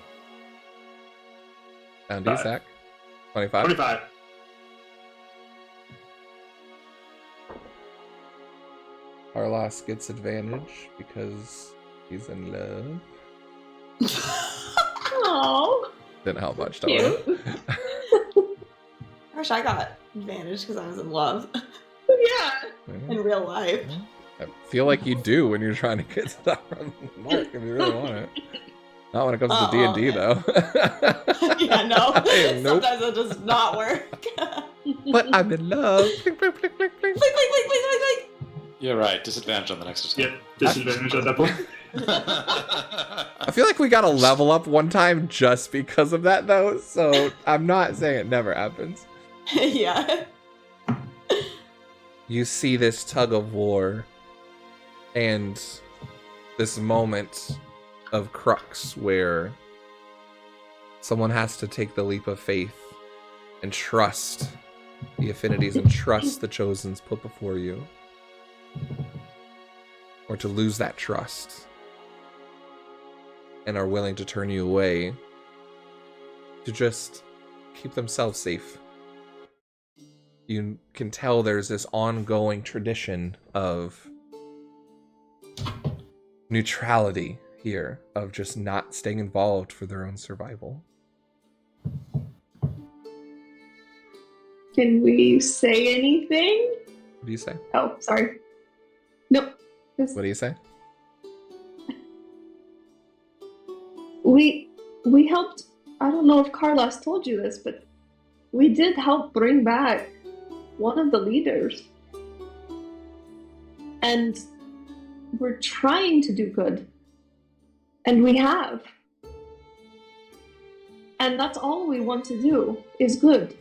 And Zach? 25?
25.
Arlas gets advantage because he's in love.
Oh,
Didn't help much, don't it?
cute.
I wish I got advantage because I was in love
Yeah.
in real life.
I feel like you do when you're trying to get stuff from the mark if you really want it. Not when it comes to D&D, though.
Yeah, no.
Nope.
Sometimes it does not work.
But I'm in love. Blink, blink, blink, blink, blink.
Blink, blink, blink, blink, blink, blink.
You're right, disadvantage on the next attack.
Yep, disadvantage at that point.
I feel like we got a level up one time just because of that, though. So I'm not saying it never happens.
Yeah.
You see this tug of war and this moment of crux where someone has to take the leap of faith and trust the affinities and trust the chosens put before you. Or to lose that trust and are willing to turn you away to just keep themselves safe. You can tell there's this ongoing tradition of neutrality here, of just not staying involved for their own survival.
Can we say anything?
What do you say?
Oh, sorry. Nope.
What do you say?
We helped. I don't know if Carlos told you this, but we did help bring back one of the leaders. And we're trying to do good. And we have. And that's all we want to do, is good.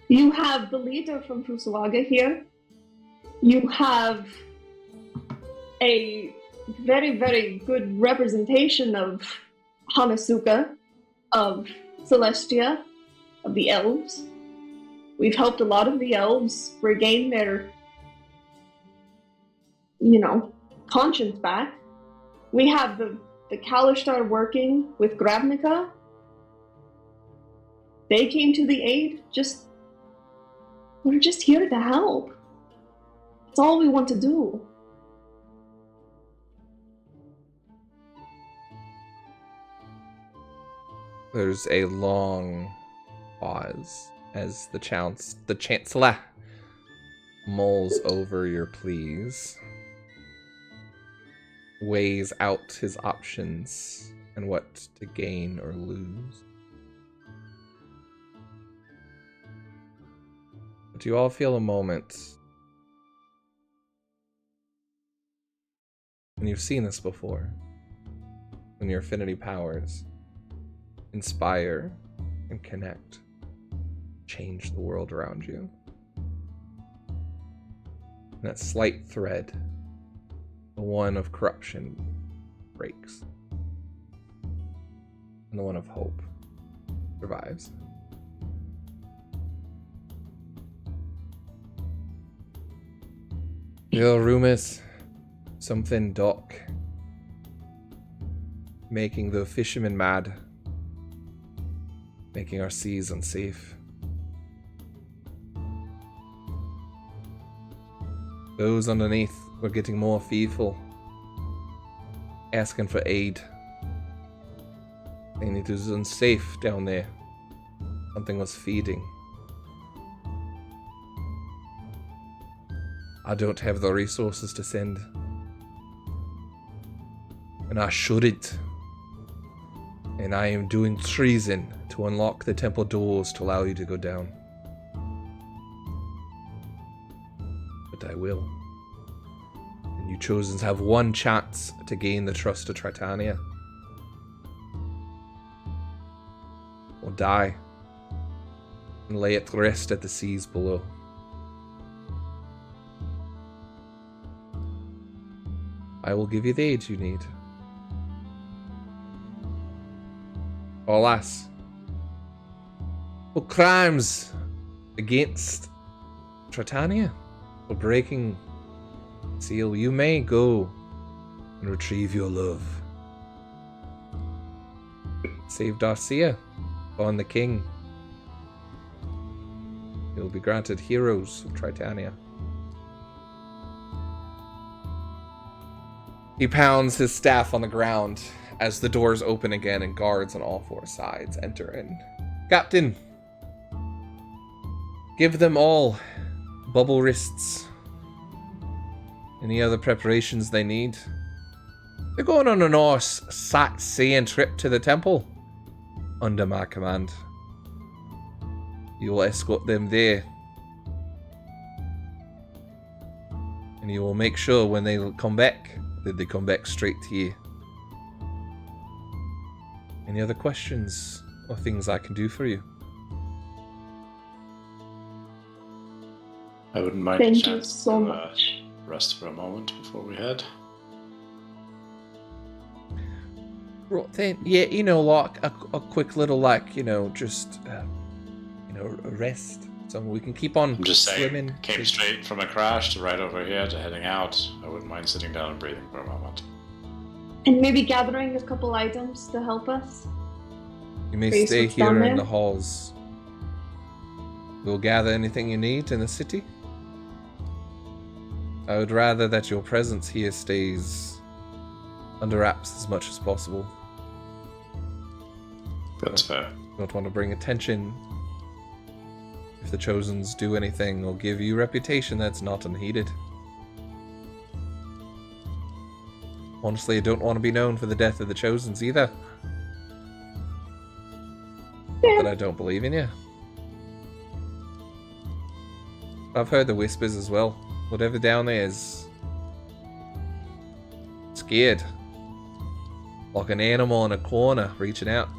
You have the leader from Fusuaga here. You have a very, very good representation of Hanasuka, of Celestia, of the elves. We've helped a lot of the elves regain their, conscience back. We have the Kalishtar working with Grabnica. They came to the aid. We're just here to help. That's all we want to do.
There's a long pause as the Chancellor mulls over your pleas, weighs out his options and what to gain or lose. But you all feel a moment, and you've seen this before, when your affinity powers inspire and connect, change the world around you. And that slight thread, the one of corruption, breaks. And the one of hope survives. Your rumors, something dark, making the fishermen mad, making our seas unsafe. Those underneath were getting more fearful, asking for aid, saying it was unsafe down there. Something was feeding. I don't have the resources to send, and I shouldn't. And I am doing treason to unlock the temple doors to allow you to go down. But I will. And you chosens have one chance to gain the trust of Tritania. Or die. And lay it to rest at the seas below. I will give you the aid you need. Alas, for crimes against Tritania, for breaking seal, you may go and retrieve your love. Save Darcia on the king. You'll be granted heroes of Tritania. He pounds his staff on the ground as the doors open again and guards on all four sides enter in. Captain, give them all bubble wrists. Any other preparations they need? They're going on a nice sightseeing trip to the temple. Under my command. You will escort them there. And you will make sure when they come back, that they come back straight to you. Any other questions or things I can do for you?
I wouldn't mind
Thank
a
you
chance
so
to
much.
rest for a moment before we head.
Right then, yeah, like a quick little, like, just, a rest. So we can keep on
I'm just saying,
swimming.
came straight from a crash to right over here to heading out. I wouldn't mind sitting down and breathing for a moment.
And maybe gathering a couple items to help us.
You may
Face
stay
what's down
here in
there.
the halls. We'll gather anything you need in the city. I would rather that your presence here stays under wraps as much as possible.
That's fair.
Don't want to bring attention if the Chosens do anything or give you reputation that's not unheeded. Honestly, I don't want to be known for the death of the Chosens either. But I don't believe in you. I've heard the whispers as well. Whatever down there is scared. Like an animal in a corner reaching out.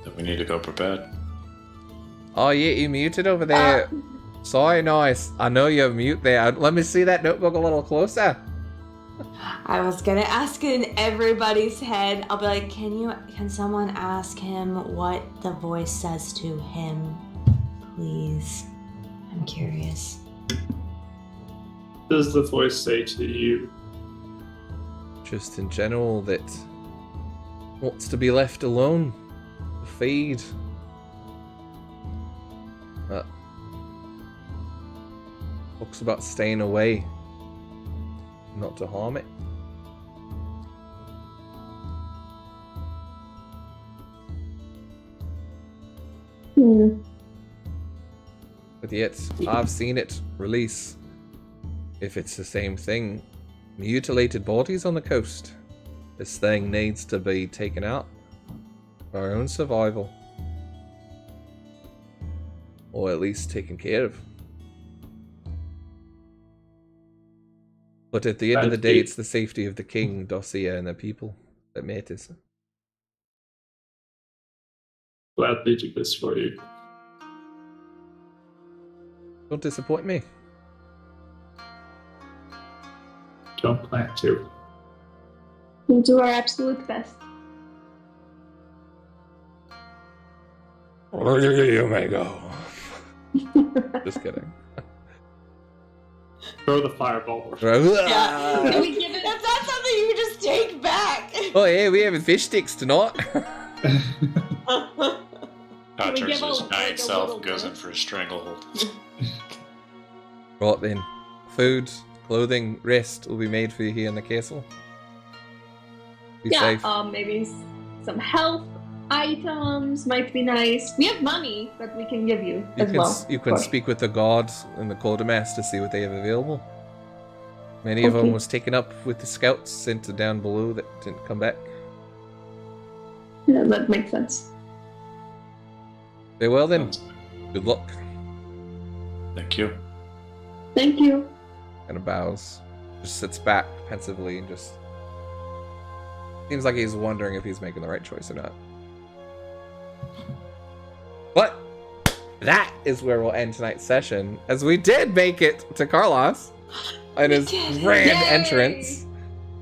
Then we need to go prepared.
Oh yeah, you muted over there. Sorry, nice. I know you're mute there. Let me see that notebook a little closer.
I was gonna ask it in everybody's head. I'll be like, can someone ask him what the voice says to him? Please. I'm curious.
What does the voice say to you?
Just in general, that wants to be left alone. To feed. Talks about staying away. Not to harm it. But yet, I've seen it release. If it's the same thing, mutilated bodies on the coast. This thing needs to be taken out for our own survival. Or at least taken care of. But at the end of the day, it's the safety of the king, Dossier, and the people that matters.
Gladly do this for you.
Don't disappoint me.
Don't plan to.
We'll do our absolute best.
You may go. Just kidding.
Throw the fireball.
Yeah.
Can we give it?
That's not something you can just take back.
Oh yeah, we having fish sticks tonight.
Patrick's
give
his
a- like
giant
a
self
little
goes in
bit?
for a stranglehold.
Right then. Food, clothing, rest will be made for you here in the castle. Be safe.
Maybe some health items might be nice. We have money that we can give you as well.
You can
of course.
speak with the guards in the Quartermass to see what they have available. Many of them
Okay.
was taken up with the scouts sent to down below that didn't come back.
Yeah, that makes sense.
Very well then. Good luck.
Thank you.
Thank you.
Kind of bows. Just sits back pensively and just seems like he's wondering if he's making the right choice or not. But that is where we'll end tonight's session, as we did make it to Carlos and his grand
Yay!
entrance.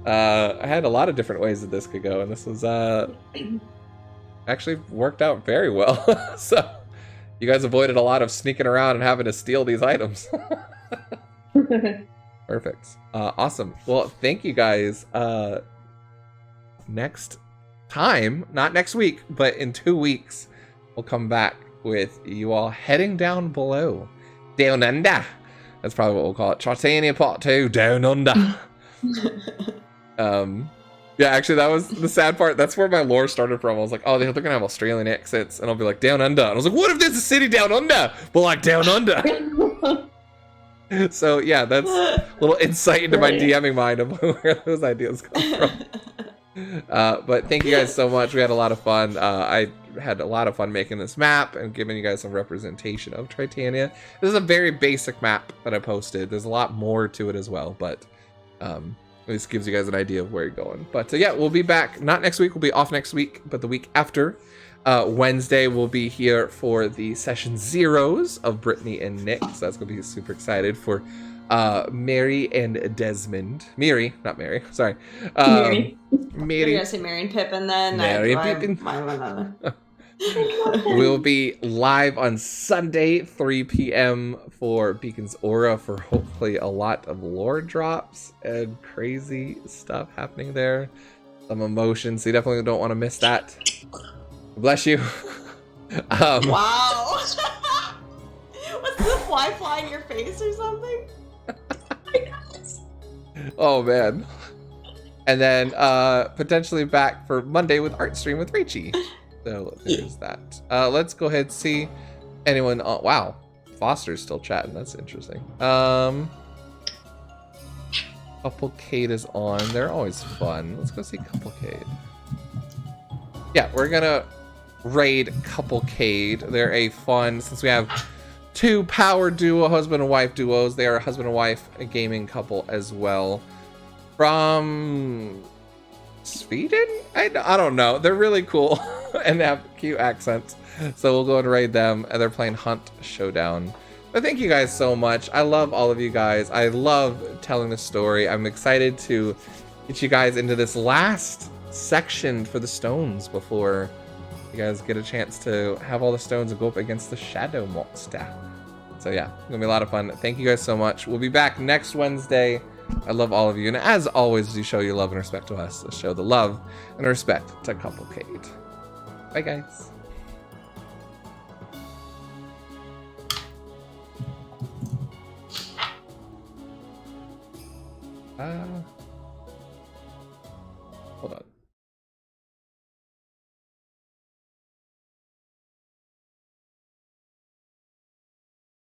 I had a lot of different ways that this could go, and this was actually worked out very well. So you guys avoided a lot of sneaking around and having to steal these items. Perfect. Awesome. Well, thank you guys. Next time, not next week, but in 2 weeks, we'll come back with you all heading down below. Down under. That's probably what we'll call it. Tritania Part 2, Down Under. Yeah, actually, that was the sad part. That's where my lore started from. I was like, oh, they're gonna have Australian accents, and I'll be like, Down Under. And I was like, what if there's a city down under? But like, Down Under. So yeah, that's a little insight into my DMing mind of where those ideas come from. But thank you guys so much. We had a lot of fun. I had a lot of fun making this map and giving you guys some representation of Tritania. This is a very basic map that I posted. There's a lot more to it as well, but this gives you guys an idea of where you're going. But yeah, we'll be back. Not next week. We'll be off next week, but the week after. Wednesday we'll be here for the session zeros of Brittany and Nick. So that's gonna be super excited for Mary and Desmond. Miri, not Mary. Sorry.
Mary.
You're
Mary.
gonna say Mary and Pippin then?
Mary and Pippin.
I
We'll be live on Sunday, 3 p.m. for Beacon's Aura for hopefully a lot of lore drops and crazy stuff happening there. Some emotions, so you definitely don't want to miss that. Bless you.
Wow. Was the fly flying your face or something?
Oh man. And then potentially back for Monday with Art Stream with Rachie. So there's that. Let's go ahead and see anyone. Oh, wow, Foster's still chatting. That's interesting. Couplecade is on. They're always fun. Let's go see Couplecade. Yeah, we're gonna raid Couplecade. They're a fun, since we have 2 power duo, husband and wife duos. They are a husband and wife, a gaming couple as well. From Sweden? I don't know. They're really cool and they have cute accents. So we'll go and raid them. And they're playing Hunt Showdown. But thank you guys so much. I love all of you guys. I love telling the story. I'm excited to get you guys into this last section for the stones before you guys get a chance to have all the stones and go up against the Shadow Monster. So yeah, it's gonna be a lot of fun. Thank you guys so much. We'll be back next Wednesday. I love all of you, and as always, you show your love and respect to us. So show the love and respect to Couplecade. Bye, guys.